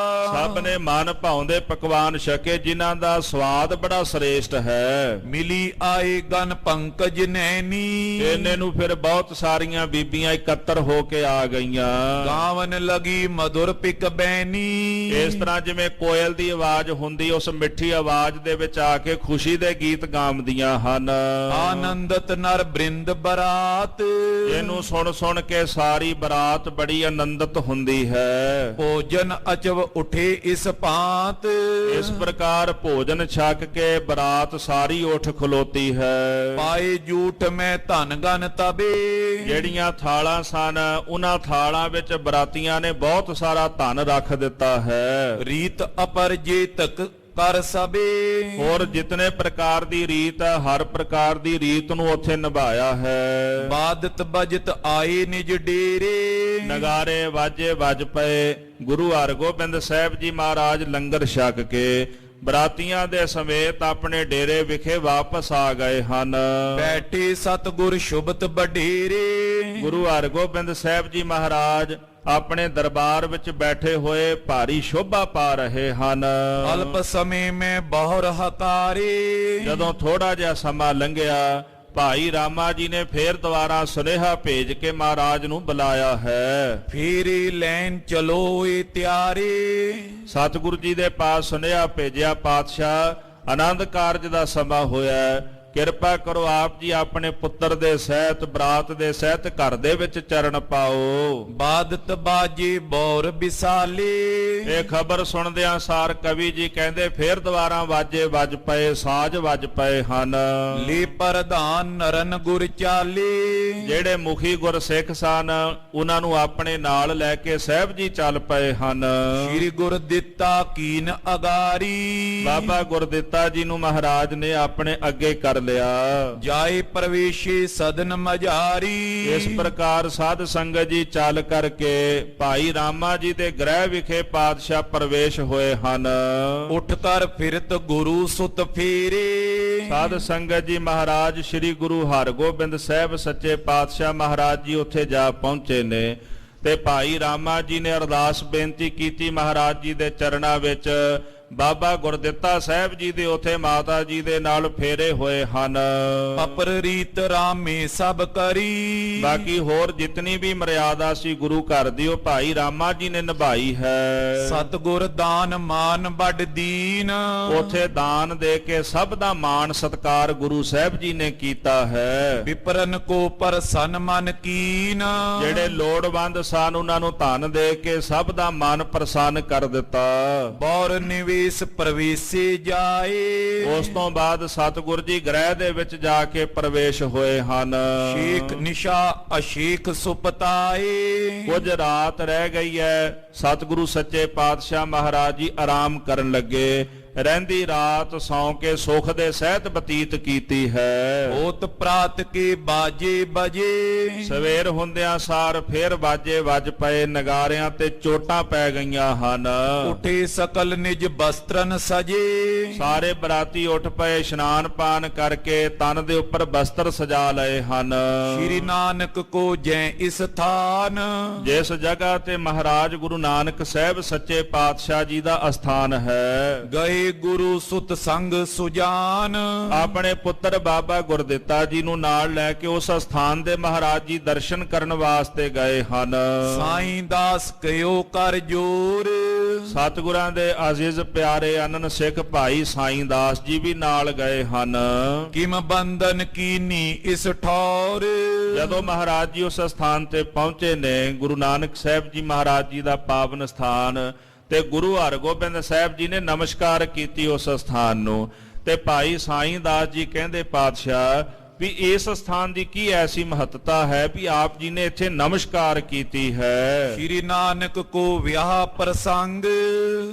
ਸਭ ਨੇ ਮਨ ਭਾਉਂਦੇ ਪਕਵਾਨ ਛਕੇ ਜਿਨ੍ਹਾਂ ਦਾ ਸਵਾਦ ਬੜਾ ਸ੍ਰੇਸ਼ਟ ਹੈ।
ਮਿਲੀ ਆਏ ਗਨ ਪੰਕਜ ਨੈਣੀ
ਇਹਨੇ ਨੂੰ ਫਿਰ ਬਹੁਤ ਸਾਰੀਆਂ ਬੀਬੀਆਂ ਇਕੱਤਰ ਹੋ ਕੇ ਆ ਗਈਆਂ।
ਗਾਵਨ ਲਗੀ ਮధుਰ ਪਿਕ ਬੈਨੀ
ਇਸ ਤਰ੍ਹਾਂ ਜਿਵੇਂ ਕੋਇਲ ਦੀ ਆਵਾਜ਼ ਹੁੰਦੀ ਉਸ ਮਿੱਠੀ ਆਵਾਜ਼ ਦੇ ਵਿੱਚ ਆ ਕੇ ਖੁਸ਼ੀ ਦੇ ਗੀਤ ਗਾਉਂਦੀਆਂ ਹਨ।
ਆਨੰਦਤ ਨਰ ਬ੍ਰਿੰਦ ਬਰਾਤ
ਇਹਨੂੰ ਸੁਣ ਸੁਣ ਕੇ ਸਾਰੀ ਬਰਾਤ ਬੜੀ ਆਨੰਦਿਤ ਹੁੰਦੀ ਹੈ।
ਭੋਜਨ ਅਚਵ ਉਠੇ ਇਸ ਭਾਂਤ
ਇਸ ਪ੍ਰਕਾਰ ਭੋਜਨ ਛਕ ਕੇ ਬਰਾਤ ਸਾਰੀ ਉੱਠ ਖਲੋਤੀ ਹੈ।
ਪਾਏ ਝੂਠ ਮੈਂ ਧਨ ਗਨ ਤਬੇ
ਜਿਹੜੀਆਂ ਥਾਲਾਂ ਸਨ ਉਹਨਾਂ ਥਾਲਾਂ ਵਿੱਚ ਬਰਾਤੀਆਂ ਨੇ ਬਹੁਤ ਸਾਰਾ ਧਨ ਰੱਖ ਦਿੱਤਾ ਹੈ।
ਰੀਤ ਅਪਰ ਜੇ ਤਕ ਕਰ ਸਬੇ
ਹੋਰ ਜਿਤਨੇ ਪ੍ਰਕਾਰ ਦੀ ਰੀਤ ਹੈ ਹਰ ਪ੍ਰਕਾਰ ਦੀ ਰੀਤ ਨੂੰ ਉੱਥੇ ਨਿਭਾਇਆ ਹੈ।
ਬਾਦਤ ਬਜਤ ਆਏ ਨਿਜ ਡੇਰੇ
ਨਗਾਰੇ ਵਾਜੇ ਵੱਜ ਪਏ। ਗੁਰੂ ਹਰਗੋਬਿੰਦ ਸਾਹਿਬ ਜੀ ਮਹਾਰਾਜ ਲੰਗਰ ਛਕ ਕੇ ਬਰਾਤੀਆਂ ਦੇ ਸਮੇਤ ਆਪਣੇ ਡੇਰੇ ਵਿਖੇ ਵਾਪਸ ਆ ਗਏ ਹਨ।
ਬੈਠੇ ਸਤਿਗੁਰ ਸ਼ੁਭਤ ਬਡੇਰੇ
ਗੁਰੂ ਹਰਗੋਬਿੰਦ ਸਾਹਿਬ ਜੀ ਮਹਾਰਾਜ ਆਪਣੇ ਦਰਬਾਰ ਵਿੱਚ ਬੈਠੇ ਹੋਏ ਭਾਰੀ ਸ਼ੋਭਾ ਪਾ ਰਹੇ ਹਨ।
ਅਲਪ ਸਮੇਂ ਮੈਂ ਬਹੁਰ ਹਕਾਰੇ
ਜਦੋਂ ਥੋੜਾ ਜਿਹਾ ਸਮਾਂ ਲੰਘਿਆ ਭਾਈ ਰਾਮਾ ਜੀ ਨੇ ਫੇਰ ਦੁਬਾਰਾ ਸੁਨੇਹਾ ਭੇਜ ਕੇ ਮਹਾਰਾਜ ਨੂੰ ਬੁਲਾਇਆ ਹੈ।
ਫੇਰੇ ਲੈਣ ਚਲੋ ਏ ਤਿਆਰੇ
ਸਤਿਗੁਰੂ ਜੀ ਦੇ ਪਾਸ ਸੁਨੇਹਾ ਭੇਜਿਆ, ਪਾਤਸ਼ਾਹ ਆਨੰਦ ਕਾਰਜ ਦਾ ਸਮਾਂ ਹੋਇਆ, ਕਿਰਪਾ ਕਰੋ ਆਪ ਜੀ ਆਪਣੇ ਪੁੱਤਰ ਦੇ ਸਹਿਤ ਬਰਾਤ ਦੇ ਸਹਿਤ ਘਰ ਦੇ ਵਿੱਚ ਚਰਨ ਪਾਓ।
ਬਾਦਤ ਬਾਜੇ ਬੌਰ ਬਿਸਾਲੇ
ਇਹ ਖਬਰ ਸੁਣਦਿਆਂ ਸਾਰ ਕਵੀ ਜੀ ਕਹਿੰਦੇ ਫੇਰ ਦੁਬਾਰਾ ਵਾਜੇ ਵੱਜ ਪਏ, ਸਾਜ਼ ਵੱਜ ਪਏ ਹਨ।
ਲੇ ਪ੍ਰਧਾਨ ਨਰਨ ਗੁਰ ਚਾਲੇ
ਜਿਹੜੇ ਮੁਖੀ ਗੁਰਸਿੱਖ ਸਨ ਉਹਨਾਂ ਨੂੰ ਆਪਣੇ ਨਾਲ ਲੈ ਕੇ ਸਾਹਿਬ ਜੀ ਚੱਲ ਪਏ ਹਨ।
ਸ੍ਰੀ ਗੁਰ ਦਿੱਤਾ ਕੀਨ ਅਗਾਰੀ
ਬਾਬਾ ਗੁਰਦਿੱਤਾ ਜੀ ਨੂੰ ਮਹਾਰਾਜ ਨੇ ਆਪਣੇ ਅੱਗੇ ਕਰ ਲਿਆ।
ਜਾਏ ਪ੍ਰਵੇਸ਼ੇ ਸਦਨ ਮਝਾਰੀ
ਇਸ ਪ੍ਰਕਾਰ ਸਾਧ ਸੰਗਤ ਜੀ ਚੱਲ ਕਰਕੇ ਭਾਈ ਰਾਮਾ ਜੀ ਦੇ ਗ੍ਰਹਿ ਵਿਖੇ ਪਾਤਸ਼ਾਹ ਪ੍ਰਵੇਸ਼ ਹੋਏ ਹਨ।
ਉੱਠ ਕਰ ਫਿਰਤ ਗੁਰੂ ਸੁਤ ਫੇਰੇ
ਸਾਧ ਸੰਗਤ ਜੀ ਮਹਾਰਾਜ ਸ੍ਰੀ ਗੁਰੂ ਹਰਗੋਬਿੰਦ ਸਾਹਿਬ ਸੱਚੇ ਪਾਤਸ਼ਾਹ ਮਹਾਰਾਜ ਜੀ ਉੱਥੇ ਜਾ ਪਹੁੰਚੇ ਨੇ ਤੇ ਭਾਈ ਰਾਮਾ ਜੀ ਨੇ ਅਰਦਾਸ ਬੇਨਤੀ ਕੀਤੀ ਮਹਾਰਾਜ ਜੀ ਦੇ ਚਰਨਾਂ ਵਿੱਚ। ਬਾਬਾ ਗੁਰਦਿੱਤਾ ਸਾਹਿਬ ਜੀ ਦੇ ਉਥੇ ਮਾਤਾ ਜੀ ਦੇ ਨਾਲ ਫੇਰੇ ਹੋਏ ਹਨ।
ਅਪਰ ਰੀਤ ਰਾਮੇ ਸਭ ਕਰੀ
ਬਾਕੀ ਹੋਰ ਜਿਤਨੀ ਵੀ ਮਰਿਆਦਾ ਸੀ ਗੁਰੂ ਘਰ ਦੀ ਉਹ ਭਾਈ ਰਾਮਾ ਜੀ ਨੇ ਨਿਭਾਈ ਹੈ।
ਸਤਿਗੁਰ ਦਾਨ ਮਾਨ ਵੱਡ ਦੀਨ
ਉਥੇ ਦਾਨ ਦੇ ਕੇ ਸਭ ਦਾ ਮਾਣ ਸਤਕਾਰ ਗੁਰੂ ਸਾਹਿਬ ਜੀ ਨੇ ਕੀਤਾ ਹੈ।
ਵਿਪਰਨ ਕੋ ਪ੍ਰਸੰਨ ਮਨ ਕੀਨ
ਜਿਹੜੇ ਲੋੜਵੰਦ ਸਨ ਉਹਨਾਂ ਨੂੰ ਧਨ ਦੇ ਕੇ ਸਭ ਦਾ ਮਨ ਪ੍ਰਸੰਨ ਕਰ ਦਿੱਤਾ।
ਬੌਰ ਨਿਵੇ ਪ੍ਰਵੇਸ਼ੇ ਜਾਏ
ਉਸ ਤੋਂ ਬਾਅਦ ਸਤਿਗੁਰ ਜੀ ਗ੍ਰਹਿ ਦੇ ਵਿੱਚ ਜਾ ਕੇ ਪ੍ਰਵੇਸ਼ ਹੋਏ ਹਨ।
ਸ਼ੇਖ ਨਿਸ਼ਾ ਅਸ਼ੇਖ ਸੁਪਤਾਏ
ਕੁਝ ਰਾਤ ਰਹਿ ਗਈ ਹੈ। ਸਤਿਗੁਰੂ ਸੱਚੇ ਪਾਤਸ਼ਾਹ ਮਹਾਰਾਜ ਜੀ ਆਰਾਮ ਕਰਨ ਲੱਗੇ। ਰਹਿੰਦੀ ਰਾਤ ਸੌਂ ਕੇ ਸੁਖ ਦੇ ਸਹਿਤ ਬਤੀਤ ਕੀਤੀ ਹੈ।
ਹੋਤ ਪ੍ਰਾਤ ਕੇ ਬਾਜੇ ਬਜੇ
ਸਵੇਰ ਹੁੰਦਿਆਂ ਸਾਰ ਫੇਰ ਬਾਜੇ ਵੱਜ ਪਏ, ਨਗਾਰਿਆਂ ਤੇ ਚੋਟਾਂ ਪੈ ਗਈਆਂ ਹਨ।
ਉਠੇ ਸਕਲ ਨਿਜ ਬਸਤਰਨ ਸਜੇ
ਸਾਰੇ ਬਰਾਤੀ ਉੱਠ ਪਏ, ਇਸ਼ਨਾਨ ਪਾਨ ਕਰਕੇ ਤਨ ਦੇ ਉੱਪਰ ਬਸਤਰ ਸਜਾ ਲਏ ਹਨ।
ਸ਼੍ਰੀ ਨਾਨਕ ਕੋ ਜੈ ਇਸ ਥਾਨ
ਜਿਸ ਜਗ੍ਹਾ ਤੇ ਮਹਾਰਾਜ ਗੁਰੂ ਨਾਨਕ ਸਾਹਿਬ ਸੱਚੇ ਪਾਤਸ਼ਾਹ ਜੀ ਦਾ ਅਸਥਾਨ ਹੈ।
ਗਏ ਗੁਰੂ ਸੁਤ ਸੰਗ ਸੁਜਾਨ
ਆਪਣੇ ਪੁੱਤਰ ਬਾਬਾ ਗੁਰਦਿੱਤਾ ਜੀ ਨੂੰ ਨਾਲ ਲੈ ਕੇ ਉਸ ਸਥਾਨ ਦੇ ਮਹਾਰਾਜ ਜੀ ਦਰਸ਼ਨ ਕਰਨ ਵਾਸਤੇ ਗਏ ਹਨ।
ਸਾਈਂ ਦਾਸ ਕਿਓ ਕਰ ਜੋਰ
ਸਤਿਗੁਰਾਂ ਦੇ ਅਜ਼ੀਜ਼ ਪਿਆਰੇ ਅਨਨ ਸਿੱਖ ਭਾਈ ਸਾਈਂ ਦਾਸ ਜੀ ਵੀ ਨਾਲ ਗਏ ਹਨ।
ਕਿਮ ਬੰਧਨ ਕੀਨੀ ਇਸ ਠੌਰ
ਜਦੋਂ ਮਹਾਰਾਜ ਜੀ ਉਸ ਸਥਾਨ ਤੇ ਪਹੁੰਚੇ ਨੇ, ਗੁਰੂ ਨਾਨਕ ਸਾਹਿਬ ਜੀ ਮਹਾਰਾਜ ਜੀ ਦਾ ਪਾਵਨ ਸਥਾਨ, ਤੇ ਗੁਰੂ ਹਰਗੋਬਿੰਦ ਸਾਹਿਬ ਜੀ ਨੇ ਨਮਸਕਾਰ ਕੀਤੀ ਉਸ ਸਥਾਨ ਨੂੰ। ਤੇ ਭਾਈ ਸਾਈਂ ਦਾਸ ਜੀ ਕਹਿੰਦੇ ਪਾਤਸ਼ਾਹ ਵੀ ਇਸ ਸਥਾਨ ਦੀ ਕੀ ਐਸੀ ਮਹੱਤਤਾ ਹੈ ਵੀ ਆਪ ਜੀ ਨੇ ਇੱਥੇ ਨਮਸਕਾਰ ਕੀਤੀ ਹੈ।
ਸ਼੍ਰੀ ਨਾਨਕ ਕੋ ਵਿਆਹ ਪ੍ਰਸੰਗ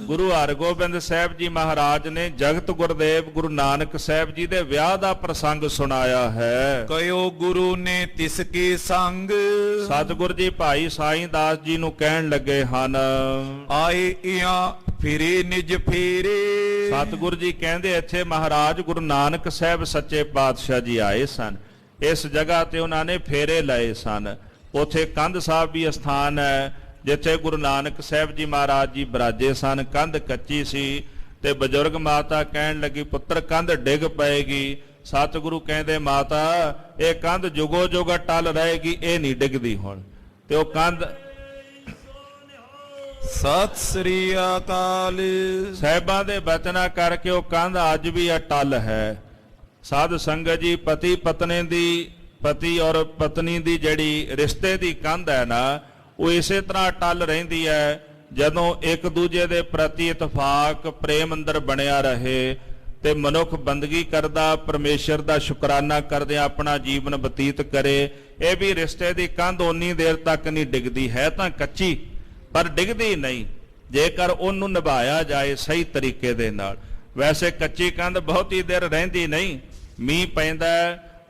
ਗੁਰੂ ਹਰਗੋਬਿੰਦ ਸਾਹਿਬ ਜੀ ਮਹਾਰਾਜ ਨੇ ਜਗਤ ਗੁਰਦੇਵ ਗੁਰੂ ਨਾਨਕ ਸਾਹਿਬ ਜੀ ਦੇ ਵਿਆਹ ਦਾ ਪ੍ਰਸੰਗ ਸੁਣਾਇਆ ਹੈ।
ਕਯੋ ਗੁਰੂ ਨੇ ਤਿਸ ਕੇ ਸੰਗ
ਸਤਿਗੁਰ ਜੀ ਭਾਈ ਸਾਈਂ ਦਾਸ ਜੀ ਨੂੰ ਕਹਿਣ ਲੱਗੇ ਹਨ,
ਆਏ ਇਆਂ ਫਿਰੇ ਨਿਜ ਫੇਰੇ।
ਸਤਿਗੁਰ ਜੀ ਕਹਿੰਦੇ ਇੱਥੇ ਮਹਾਰਾਜ ਗੁਰੂ ਨਾਨਕ ਸਾਹਿਬ ਸੱਚੇ ਪਾਤਸ਼ਾਹ ਜੀ ਆਏ ਸਨ। ਇਸ ਜਗ੍ਹਾ ਤੇ ਉਹਨਾਂ ਨੇ ਫੇਰੇ ਲਏ ਸਨ। ਉਥੇ ਕੰਧ ਸਾਹਿਬ ਵੀ ਅਸਥਾਨ ਹੈ ਜਿੱਥੇ ਗੁਰੂ ਨਾਨਕ ਸਾਹਿਬ ਜੀ ਮਹਾਰਾਜ ਜੀ ਬਿਰਾਜੇ ਸਨ। ਕੰਧ ਕੱਚੀ ਸੀ ਤੇ ਬਜ਼ੁਰਗ ਮਾਤਾ ਕਹਿਣ ਲੱਗੀ, ਪੁੱਤਰ ਕੰਧ ਡਿੱਗ ਪਏਗੀ। ਸਤਿਗੁਰੂ ਕਹਿੰਦੇ, ਮਾਤਾ ਇਹ ਕੰਧ ਜੁਗੋ ਜੁਗ ਟਲ ਰਹੇਗੀ, ਇਹ ਨਹੀਂ ਡਿੱਗਦੀ ਹੁਣ। ਤੇ ਉਹ ਕੰਧ
ਸਤਿ ਸ੍ਰੀ ਅਕਾਲ।
ਸਾਹਿਬਾਂ ਦੇ ਬਚਨਾਂ ਕਰਕੇ ਉਹ ਕੰਧ ਅੱਜ ਵੀ ਅਟਲ ਹੈ। ਸਾਧ ਸੰਗਤ ਜੀ, ਪਤੀ ਪਤਨੀ ਦੀ, ਪਤੀ ਔਰ ਪਤਨੀ ਦੀ ਜਿਹੜੀ ਰਿਸ਼ਤੇ ਦੀ ਕੰਧ ਹੈ ਨਾ, ਉਹ ਇਸੇ ਤਰ੍ਹਾਂ ਅਟਲ ਰਹਿੰਦੀ ਹੈ ਜਦੋਂ ਇੱਕ ਦੂਜੇ ਦੇ ਪ੍ਰਤੀ ਇਤਫਾਕ ਪ੍ਰੇਮ ਅੰਦਰ ਬਣਿਆ ਰਹੇ ਤੇ ਮਨੁੱਖ ਬੰਦਗੀ ਕਰਦਾ, ਪਰਮੇਸ਼ਰ ਦਾ ਸ਼ੁਕਰਾਨਾ ਕਰਦੇ ਆਪਣਾ ਜੀਵਨ ਬਤੀਤ ਕਰੇ। ਇਹ ਵੀ ਰਿਸ਼ਤੇ ਦੀ ਕੰਧ ਓਨੀ ਦੇਰ ਤੱਕ ਨਹੀਂ ਡਿੱਗਦੀ, ਹੈ ਤਾਂ ਕੱਚੀ ਪਰ ਡਿੱਗਦੀ ਨਹੀਂ ਜੇਕਰ ਉਹਨੂੰ ਨਿਭਾਇਆ ਜਾਏ ਸਹੀ ਤਰੀਕੇ ਦੇ ਨਾਲ। ਵੈਸੇ ਕੱਚੀ ਕੰਧ ਬਹੁਤੀ ਦੇਰ ਰਹਿੰਦੀ ਨਹੀਂ, ਮੀਂਹ ਪੈਂਦਾ,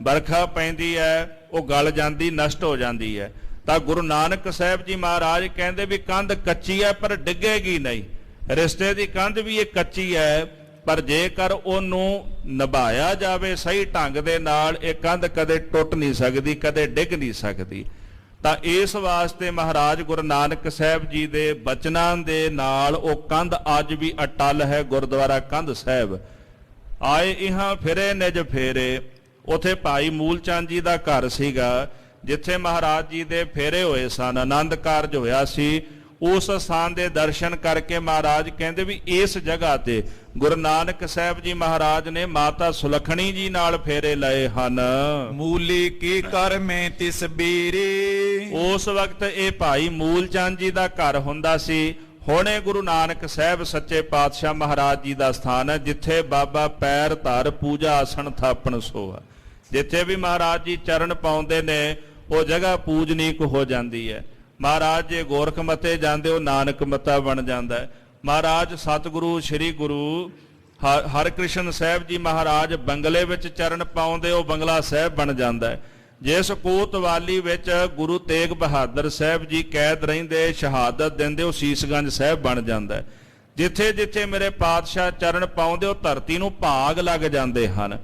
ਬਰਖਾ ਪੈਂਦੀ ਹੈ, ਉਹ ਗਲ ਜਾਂਦੀ, ਨਸ਼ਟ ਹੋ ਜਾਂਦੀ ਹੈ। ਤਾਂ ਗੁਰੂ ਨਾਨਕ ਸਾਹਿਬ ਜੀ ਮਹਾਰਾਜ ਕਹਿੰਦੇ ਵੀ ਕੰਧ ਕੱਚੀ ਹੈ ਪਰ ਡਿੱਗੇਗੀ ਨਹੀਂ। ਰਿਸ਼ਤੇ ਦੀ ਕੰਧ ਵੀ ਇਹ ਕੱਚੀ ਹੈ ਪਰ ਜੇਕਰ ਉਹਨੂੰ ਨਿਭਾਇਆ ਜਾਵੇ ਸਹੀ ਢੰਗ ਦੇ ਨਾਲ, ਇਹ ਕੰਧ ਕਦੇ ਟੁੱਟ ਨਹੀਂ ਸਕਦੀ, ਕਦੇ ਡਿੱਗ ਨਹੀਂ ਸਕਦੀ। ਤਾਂ ਇਸ ਵਾਸਤੇ ਮਹਾਰਾਜ ਗੁਰੂ ਨਾਨਕ ਸਾਹਿਬ ਜੀ ਦੇ ਬਚਨਾਂ ਦੇ ਨਾਲ ਉਹ ਕੰਧ ਅੱਜ ਵੀ ਅਟਲ ਹੈ। ਗੁਰਦੁਆਰਾ ਕੰਧ ਸਾਹਿਬ ਆਏ ਇਹਾਂ ਫਿਰੇ ਨਿਜ ਫੇਰੇ, ਉਥੇ ਭਾਈ ਮੂਲ ਚੰਦ ਜੀ ਦਾ ਘਰ ਸੀਗਾ ਜਿੱਥੇ ਮਹਾਰਾਜ ਜੀ ਦੇ ਫੇਰੇ ਹੋਏ ਸਨ, ਆਨੰਦ ਕਾਰਜ ਹੋਇਆ ਸੀ। ਉਸ ਸਥਾਨ ਦੇ ਦਰਸ਼ਨ ਕਰਕੇ ਮਹਾਰਾਜ ਕਹਿੰਦੇ ਵੀ ਇਸ ਜਗ੍ਹਾ ਤੇ ਗੁਰੂ ਨਾਨਕ ਸਾਹਿਬ ਜੀ ਮਹਾਰਾਜ ਨੇ ਮਾਤਾ ਸੁਲੱਖਣੀ ਜੀ ਨਾਲ ਫੇਰੇ ਲਏ ਹਨ।
ਮੂਲੀ ਕੀ ਕਰ ਮੈਂ ਤਿਸ ਬੀਰੇ।
ਉਸ ਵਕਤ ਇਹ ਭਾਈ ਮੂਲ ਚੰਦ ਜੀ ਦਾ ਘਰ ਹੁੰਦਾ ਸੀ। ਹੁਣੇ ਗੁਰੂ ਨਾਨਕ ਸਾਹਿਬ ਸੱਚੇ ਪਾਤਸ਼ਾਹ ਮਹਾਰਾਜ ਜੀ ਦਾ ਸਥਾਨ ਹੈ ਜਿੱਥੇ ਬਾਬਾ ਪੈਰ ਧਰ ਪੂਜਾ ਆਸਣ ਥਾਪਣ ਸੋਆ। ਜਿੱਥੇ ਵੀ ਮਹਾਰਾਜ ਜੀ ਚਰਨ ਪਾਉਂਦੇ ਨੇ ਉਹ ਜਗ੍ਹਾ ਪੂਜਨੀਕ ਹੋ ਜਾਂਦੀ ਹੈ। ਮਹਾਰਾਜ ਜੇ ਗੋਰਖ ਮਤੇ ਜਾਂਦੇ ਉਹ ਨਾਨਕ ਮਤਾ ਬਣ ਜਾਂਦਾ ਹੈ। ਮਹਾਰਾਜ ਸਤਿਗੁਰੂ ਸ੍ਰੀ ਗੁਰੂ ਹਰਿਕ੍ਰਿਸ਼ਨ ਸਾਹਿਬ ਜੀ ਮਹਾਰਾਜ ਬੰਗਲੇ ਵਿੱਚ ਚਰਨ ਪਾਉਂਦੇ ਉਹ ਬੰਗਲਾ ਸਾਹਿਬ ਬਣ ਜਾਂਦਾ ਹੈ। ਜਿਸ ਕੋਤਵਾਲੀ ਵਿੱਚ ਗੁਰੂ ਤੇਗ ਬਹਾਦਰ ਸਾਹਿਬ ਜੀ ਕੈਦ ਰਹਿੰਦੇ, ਸ਼ਹਾਦਤ ਦਿੰਦੇ, ਉਹ ਸੀਸਗੰਜ ਸਾਹਿਬ ਬਣ ਜਾਂਦਾ ਹੈ। ਜਿੱਥੇ ਜਿੱਥੇ ਮੇਰੇ ਪਾਤਸ਼ਾਹ ਚਰਨ ਪਾਉਂਦੇ ਉਹ ਧਰਤੀ ਨੂੰ ਭਾਗ ਲੱਗ ਜਾਂਦੇ ਹਨ,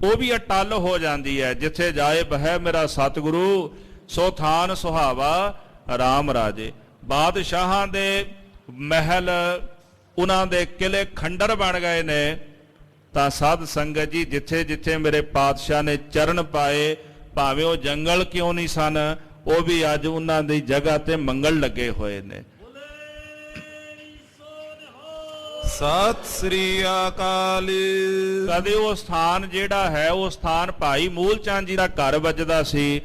ਉਹ ਵੀ ਅਟਲ ਹੋ ਜਾਂਦੀ ਹੈ। ਜਿੱਥੇ ਜਾਏ ਬਹਿ ਮੇਰਾ ਸਤਿਗੁਰੂ, ਸੋ ਥਾਨ ਸੁਹਾਵਾ ਰਾਮ ਰਾਜੇ। ਬਾਦਸ਼ਾਹਾਂ ਦੇ ਮਹਿਲ, ਉਹਨਾਂ ਦੇ ਕਿਲੇ ਖੰਡਰ ਬਣ ਗਏ ਨੇ। ਤਾਂ ਸਾਧ ਸੰਗਤ ਜੀ, ਜਿੱਥੇ ਜਿੱਥੇ ਮੇਰੇ ਪਾਤਸ਼ਾਹ ਨੇ ਚਰਨ ਪਾਏ, ਭਾਵੇਂ ਉਹ ਜੰਗਲ ਕਿਉਂ ਨਹੀਂ ਸਨ, ਉਹ ਵੀ ਅੱਜ ਉਹਨਾਂ ਦੀ ਜਗ੍ਹਾ ਤੇ ਮੰਗਲ ਲੱਗੇ ਹੋਏ ਨੇ।
ਸਤਿ ਸ੍ਰੀ ਅਕਾਲ।
ਕਦੇ ਉਹ ਸਥਾਨ ਜਿਹੜਾ ਹੈ ਉਹ ਸਥਾਨ ਭਾਈ ਮੂਲ ਚੰਦ ਜੀ ਦਾ ਘਰ ਵੱਜਦਾ ਸੀ।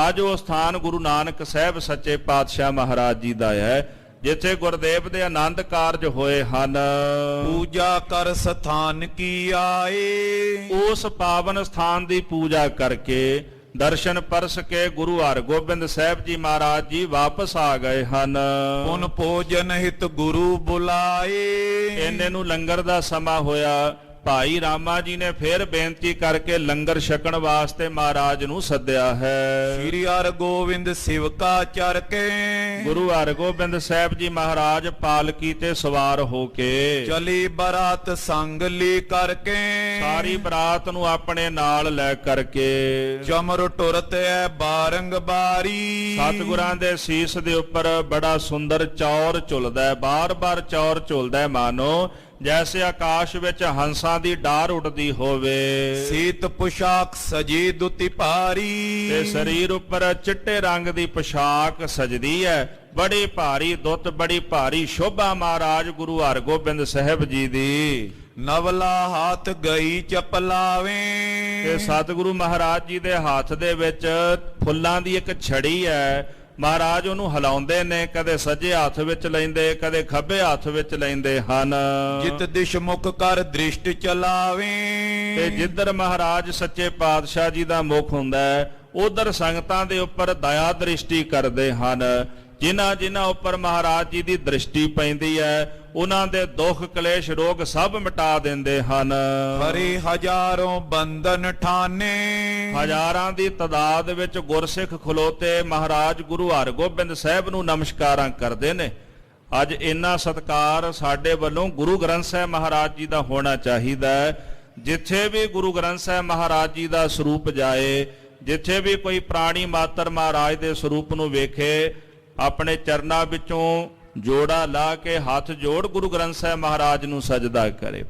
ਅੱਜ ਉਹ ਸਥਾਨ ਗੁਰੂ ਨਾਨਕ ਸਾਹਿਬ ਸੱਚੇ ਪਾਤਸ਼ਾਹ ਮਹਾਰਾਜ ਜੀ ਦਾ ਹੈ ਜਿੱਥੇ ਗੁਰਦੇਵ ਦੇ ਆਨੰਦ ਕਾਰਜ ਹੋਏ ਹਨ।
ਪੂਜਾ ਕਰ ਸਥਾਨ ਕੀ ਆਏ।
ਉਸ ਪਾਵਨ ਸਥਾਨ ਦੀ ਪੂਜਾ ਕਰਕੇ ਦਰਸ਼ਨ ਪਰਸ ਕੇ ਗੁਰੂ ਹਰਗੋਬਿੰਦ ਸਾਹਿਬ ਜੀ ਮਹਾਰਾਜ ਜੀ ਵਾਪਸ ਆ ਗਏ ਹਨ।
ਪੁਨ ਭੋਜਨ ਹਿਤ ਗੁਰੂ ਬੁਲਾਏ।
ਇੰਨੇ ਨੂੰ ਲੰਗਰ ਦਾ ਸਮਾਂ ਹੋਇਆ। ਭਾਈ ਰਾਮਾ ਜੀ ਨੇ ਫਿਰ ਬੇਨਤੀ ਕਰਕੇ ਲੰਗਰ ਛਕਣ ਵਾਸਤੇ ਮਹਾਰਾਜ ਨੂੰ ਸੱਦਿਆ ਹੈ।
ਸ੍ਰੀ ਹਰਗੋਬਿੰਦ ਸਿਵਕਾ ਚਰ ਕੇ।
ਗੁਰੂ ਹਰਗੋਬਿੰਦ ਸਾਹਿਬ ਜੀ ਮਹਾਰਾਜ ਪਾਲਕੀ ਤੇ ਸਵਾਰ ਹੋ ਕੇ
ਚਲੀ ਬਰਾਤ ਸੰਗ ਲਈ ਕਰਕੇ।
ਸਾਰੀ ਬਰਾਤ ਨੂੰ ਆਪਣੇ ਨਾਲ ਲੈ ਕਰਕੇ
ਚਮਰ ਟੁਰਤ ਹੈ ਬਾਰੰਗਬਾਰੀ।
ਸਤਿਗੁਰਾਂ ਦੇ ਸੀਸ ਦੇ ਉੱਪਰ ਬੜਾ ਸੁੰਦਰ ਚੌਰ ਝੁਲਦਾ ਹੈ, ਬਾਰ-ਬਾਰ ਚੌਰ ਝੁਲਦਾ ਹੈ, ਮਾਨੋ ਜੈਸੇ ਆਕਾਸ਼ ਵਿੱਚ ਹੰਸਾਂ ਦੀ ਡਾਰ ਉੱਡਦੀ ਹੋਵੇ।
ਸੀਤ ਪੁਸ਼ਾਕ ਸਜੀ ਦੁਤੀ ਭਾਰੀ।
ਤੇ ਸਰੀਰ ਉੱਪਰ ਚਿੱਟੇ ਰੰਗ ਦੀ ਪੁਸ਼ਾਕ ਸਜਦੀ ਹੈ। ਬੜੀ ਭਾਰੀ ਦੁੱਤ, ਬੜੀ ਭਾਰੀ ਸ਼ੋਭਾ ਮਹਾਰਾਜ ਗੁਰੂ ਹਰਗੋਬਿੰਦ ਸਾਹਿਬ ਜੀ ਦੀ।
ਨਵਲਾ ਹੱਥ ਗਈ ਚਪਲਾਵੇਂ।
ਤੇ ਸਤਿਗੁਰੂ ਮਹਾਰਾਜ ਜੀ ਦੇ ਹੱਥ ਦੇ ਵਿੱਚ ਫੁੱਲਾਂ ਦੀ ਇੱਕ ਛੜੀ ਹੈ। ਮਹਾਰਾਜ ਉਹਨੂੰ ਹਿਲਾਉਂਦੇ ਨੇ, ਕਦੇ ਸੱਜੇ ਹੱਥ ਵਿੱਚ ਲੈਂਦੇ, ਕਦੇ ਖੱਬੇ ਹੱਥ ਵਿੱਚ ਲੈਂਦੇ ਹਨ।
ਜਿਤ ਦਿਸ਼ ਮੁਖ ਕਰ ਦ੍ਰਿਸ਼ਟ ਚਲਾਵੇ,
ਤੇ ਜਿੱਧਰ ਮਹਾਰਾਜ ਸੱਚੇ ਪਾਤਸ਼ਾਹ ਜੀ ਦਾ ਮੁਖ ਹੁੰਦਾ ਹੈ ਉਧਰ ਸੰਗਤਾਂ ਦੇ ਉੱਪਰ ਦਇਆ ਦ੍ਰਿਸ਼ਟੀ ਕਰਦੇ ਹਨ। ਜਿਨ੍ਹਾਂ ਜਿਨ੍ਹਾਂ ਉੱਪਰ ਮਹਾਰਾਜ ਜੀ ਦੀ ਦ੍ਰਿਸ਼ਟੀ ਪੈਂਦੀ ਹੈ ਉਹਨਾਂ ਦੇ ਦੁੱਖ ਕਲੇਸ਼ ਰੋਗ ਸਭ ਮਿਟਾ ਦਿੰਦੇ ਹਨ।
ਹਰੇ ਹਜ਼ਾਰੋਂ ਬੰਧਨ ਠਾਨੇ,
ਹਜ਼ਾਰਾਂ ਦੀ ਤਦਾਦ ਵਿੱਚ ਗੁਰਸਿੱਖ ਖਲੋਤੇ ਮਹਾਰਾਜ ਗੁਰੂ ਹਰਗੋਬਿੰਦ ਸਾਹਿਬ ਨੂੰ ਨਮਸਕਾਰਾਂ ਕਰਦੇ ਨੇ। ਅੱਜ ਇੰਨਾ ਸਤਿਕਾਰ ਸਾਡੇ ਵੱਲੋਂ ਗੁਰੂ ਗ੍ਰੰਥ ਸਾਹਿਬ ਮਹਾਰਾਜ ਜੀ ਦਾ ਹੋਣਾ ਚਾਹੀਦਾ ਹੈ। ਜਿੱਥੇ ਵੀ ਗੁਰੂ ਗ੍ਰੰਥ ਸਾਹਿਬ ਮਹਾਰਾਜ ਜੀ ਦਾ ਸਰੂਪ ਜਾਏ, ਜਿੱਥੇ ਵੀ ਕੋਈ ਪ੍ਰਾਣੀ ਮਾਤਰ ਮਹਾਰਾਜ ਦੇ ਸਰੂਪ ਨੂੰ ਵੇਖੇ, ਆਪਣੇ ਚਰਨਾਂ ਵਿੱਚੋਂ ਜੋੜਾ ਲਾ ਕੇ ਹੱਥ ਜੋੜ ਗੁਰੂ ਗ੍ਰੰਥ ਸਾਹਿਬ ਮਹਾਰਾਜ ਨੂੰ ਸਜਦਾ ਕਰੇ।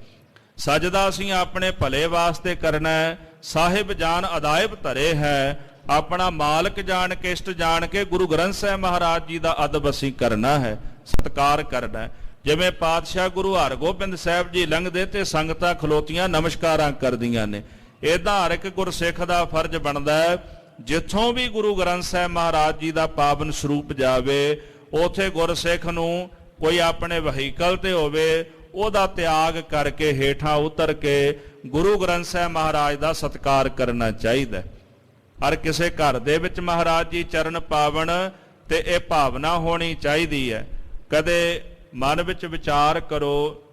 ਸਜਦਾ ਅਸੀਂ ਆਪਣੇ ਭਲੇ ਵਾਸਤੇ ਕਰਨਾ ਹੈ। ਸਾਹਿਬ ਜਾਨ ਅਦਾਇਬ ਧਰੇ ਹੈ, ਆਪਣਾ ਮਾਲਕ ਜਾਣ ਕੇ ਇਸ਼ਟ ਜਾਣ ਕੇ ਗੁਰੂ ਗ੍ਰੰਥ ਸਾਹਿਬ ਮਹਾਰਾਜ ਜੀ ਦਾ ਅਦਬ ਅਸੀਂ ਕਰਨਾ ਹੈ, ਸਤਿਕਾਰ ਕਰਨਾ ਹੈ। ਜਿਵੇਂ ਪਾਤਸ਼ਾਹ ਗੁਰੂ ਹਰਗੋਬਿੰਦ ਸਾਹਿਬ ਜੀ ਲੰਘਦੇ ਤੇ ਸੰਗਤਾਂ ਖਲੋਤੀਆਂ ਨਮਸਕਾਰਾਂ ਕਰਦੀਆਂ ਨੇ, ਏਦਾਂ ਹਰ ਇੱਕ ਗੁਰਸਿੱਖ ਦਾ ਫਰਜ਼ ਬਣਦਾ ਹੈ ਜਿੱਥੋਂ ਵੀ ਗੁਰੂ ਗ੍ਰੰਥ ਸਾਹਿਬ ਮਹਾਰਾਜ ਜੀ ਦਾ ਪਾਵਨ ਸਰੂਪ ਜਾਵੇ ਉਥੇ ਗੁਰਸਿੱਖ ਨੂੰ ਕੋਈ ਆਪਣੇ ਵਹੀਕਲ ਤੇ ਹੋਵੇ ਉਹਦਾ ਤਿਆਗ ਕਰਕੇ ਹੇਠਾਂ ਉਤਰ ਕੇ ਗੁਰੂ ਗ੍ਰੰਥ ਸਾਹਿਬ ਮਹਾਰਾਜ ਦਾ ਸਤਿਕਾਰ ਕਰਨਾ ਚਾਹੀਦਾ। ਹਰ ਕਿਸੇ ਘਰ ਦੇ ਵਿੱਚ ਮਹਾਰਾਜ ਜੀ ਚਰਨ ਪਾਵਨ ਤੇ ਇਹ ਭਾਵਨਾ ਹੋਣੀ ਚਾਹੀਦੀ ਹੈ। ਕਦੇ ਮਨ ਵਿੱਚ ਵਿਚਾਰ ਕਰੋ,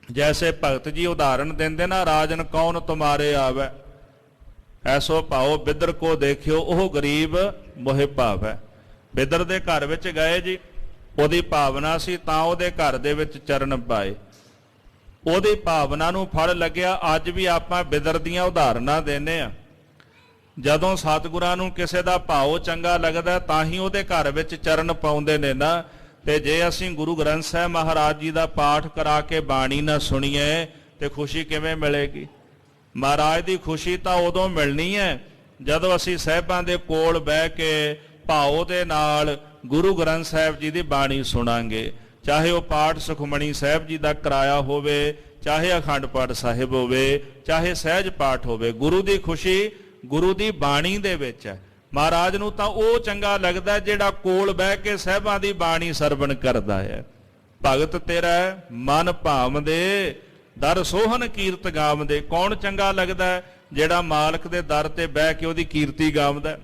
ਜੈਸੇ ਭਗਤ ਜੀ ਉਦਾਹਰਣ ਦਿੰਦੇ ਨਾ, ਰਾਜਨ ਕੌਣ ਤੁਮਾਰੇ ਆਵੈ, ਐਸੋ ਭਾਓ ਬਿਦਰ ਕੋ ਦੇਖਿਓ ਉਹ ਗਰੀਬ ਮੋਹਿ ਭਾਵੈ। ਬਿਦਰ ਦੇ ਘਰ ਵਿੱਚ ਗਏ ਜੀ, ਉਹਦੀ ਭਾਵਨਾ ਸੀ ਤਾਂ ਉਹਦੇ ਘਰ ਦੇ ਵਿੱਚ ਚਰਨ ਪਾਏ, ਉਹਦੀ ਭਾਵਨਾ ਨੂੰ ਫਲ ਲੱਗਿਆ। ਅੱਜ ਵੀ ਆਪਾਂ ਬਿਦਰ ਦੀਆਂ ਉਦਾਹਰਨਾਂ ਦਿੰਦੇ ਆ। ਜਦੋਂ ਸਤਿਗੁਰਾਂ ਨੂੰ ਕਿਸੇ ਦਾ ਭਾਉ ਚੰਗਾ ਲੱਗਦਾ ਤਾਂ ਹੀ ਉਹਦੇ ਘਰ ਵਿੱਚ ਚਰਨ ਪਾਉਂਦੇ ਨੇ ਨਾ। ਤੇ ਜੇ ਅਸੀਂ ਗੁਰੂ ਗ੍ਰੰਥ ਸਾਹਿਬ ਮਹਾਰਾਜ ਜੀ ਦਾ ਪਾਠ ਕਰਾ ਕੇ ਬਾਣੀ ਨਾ ਸੁਣੀਏ ਤੇ ਖੁਸ਼ੀ ਕਿਵੇਂ ਮਿਲੇਗੀ? ਮਹਾਰਾਜ ਦੀ ਖੁਸ਼ੀ ਤਾਂ ਉਦੋਂ ਮਿਲਣੀ ਹੈ ਜਦੋਂ ਅਸੀਂ ਸਾਹਿਬਾਂ ਦੇ ਕੋਲ ਬਹਿ ਕੇ ਭਾਉ ਦੇ ਨਾਲ ਗੁਰੂ ਗ੍ਰੰਥ ਸਾਹਿਬ ਜੀ ਦੀ ਬਾਣੀ ਸੁਣਾਂਗੇ। ਚਾਹੇ ਉਹ ਪਾਠ ਸੁਖਮਣੀ ਸਾਹਿਬ ਜੀ ਦਾ ਕਰਾਇਆ ਹੋਵੇ, ਚਾਹੇ ਅਖੰਡ ਪਾਠ ਸਾਹਿਬ ਹੋਵੇ, ਚਾਹੇ ਸਹਿਜ ਪਾਠ ਹੋਵੇ, ਗੁਰੂ ਦੀ ਖੁਸ਼ੀ ਗੁਰੂ ਦੀ ਬਾਣੀ ਦੇ ਵਿੱਚ ਹੈ। ਮਹਾਰਾਜ ਨੂੰ ਤਾਂ ਉਹ ਚੰਗਾ ਲੱਗਦਾ ਜਿਹੜਾ ਕੋਲ ਬਹਿ ਕੇ ਸਾਹਿਬਾਂ ਦੀ ਬਾਣੀ ਸਰਵਣ ਕਰਦਾ ਹੈ। ਭਗਤ ਤੇਰਾ ਮਨ ਭਾਵਦੇ ਦਰ ਸੋਹਣ ਕੀਰਤ ਗਾਵਦੇ। ਕੌਣ ਚੰਗਾ ਲੱਗਦਾ? ਜਿਹੜਾ ਮਾਲਕ ਦੇ ਦਰ ਤੇ ਬਹਿ ਕੇ ਉਹਦੀ ਕੀਰਤੀ ਗਾਵਦਾ,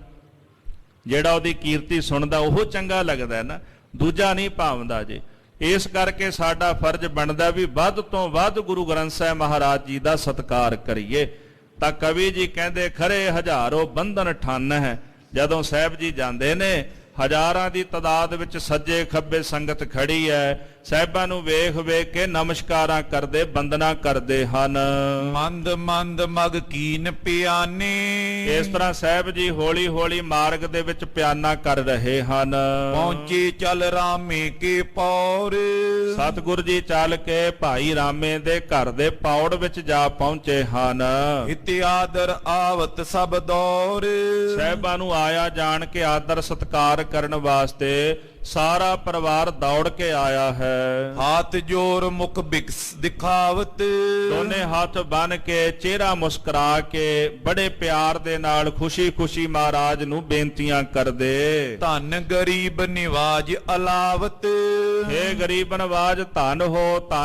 ਜਿਹੜਾ ਉਹਦੀ ਕੀਰਤੀ ਸੁਣਦਾ ਉਹ ਚੰਗਾ ਲੱਗਦਾ ਨਾ, ਦੂਜਾ ਨਹੀਂ ਭਾਵਦਾ ਜੀ। ਇਸ ਕਰਕੇ ਸਾਡਾ ਫਰਜ਼ ਬਣਦਾ ਵੀ ਵੱਧ ਤੋਂ ਵੱਧ ਗੁਰੂ ਗ੍ਰੰਥ ਸਾਹਿਬ ਮਹਾਰਾਜ ਜੀ ਦਾ ਸਤਿਕਾਰ ਕਰੀਏ। ਤਾਂ ਕਵੀ ਜੀ ਕਹਿੰਦੇ ਖਰੇ ਹਜ਼ਾਰੋਂ ਬੰਧਨ ਠੰਨ ਹੈ। ਜਦੋਂ ਸਾਹਿਬ ਜੀ ਜਾਂਦੇ ਨੇ ਹਜ਼ਾਰਾਂ ਦੀ ਤਦਾਦ ਵਿੱਚ ਸੱਜੇ ਖੱਬੇ ਸੰਗਤ ਖੜੀ ਹੈ, ਸਾਹਿਬਾਂ ਨੂੰ ਵੇਖ ਵੇਖ ਕੇ ਨਮਸਕਾਰਾਂ ਕਰਦੇ, ਬੰਦਨਾ ਕਰਦੇ ਹਨ।
ਮੰਦ ਮੰਦ ਮਗ ਕੀਨ ਪਿਆਨੇ,
ਇਸ ਤਰ੍ਹਾਂ ਸਾਹਿਬ ਜੀ ਹੌਲੀ ਹੌਲੀ ਮਾਰਗ ਦੇ ਵਿੱਚ ਪਿਆਨਾ ਕਰ ਰਹੇ ਹਨ।
ਪਹੁੰਚੇ ਚੱਲ ਰਾਮੇ ਕੇ ਪੌਰ,
ਸਤਿਗੁਰ ਜੀ ਚੱਲ ਕੇ ਭਾਈ ਰਾਮੇ ਦੇ ਘਰ ਦੇ ਪੌੜ ਵਿੱਚ ਜਾ ਪਹੁੰਚੇ ਹਨ।
ਇਤਿ ਆਦਰ ਆਵਤ ਸਭ ਦੌਰ,
ਸਾਹਿਬਾਂ ਨੂੰ ਆਇਆ ਜਾਣ ਕੇ ਆਦਰ ਸਤਿਕਾਰ ਕਰਨ ਵਾਸਤੇ ਸਾਰਾ ਪਰਿਵਾਰ ਦੌੜ ਕੇ ਆਇਆ ਹੈ।
ਹਾਥ ਜੋਰ ਮੁਖ ਬਿਕਸ ਦਿਖਾਵਤ,
ਦੋਨੇ ਹੱਥ ਬੰਨ ਕੇ ਚਿਹਰਾ ਮੁਸਕਰਾ ਕੇ ਬੜੇ ਪਿਆਰ ਦੇ ਨਾਲ ਖੁਸ਼ੀ ਖੁਸ਼ੀ ਮਹਾਰਾਜ ਨੂੰ ਬੇਨਤੀਆਂ ਕਰਦੇ।
ਧੰਨ ਗਰੀਬ ਨਿਵਾਜ ਅਲਾਵਤ,
ਹੇ ਗਰੀਬ ਨਵਾਜ ਧੰਨ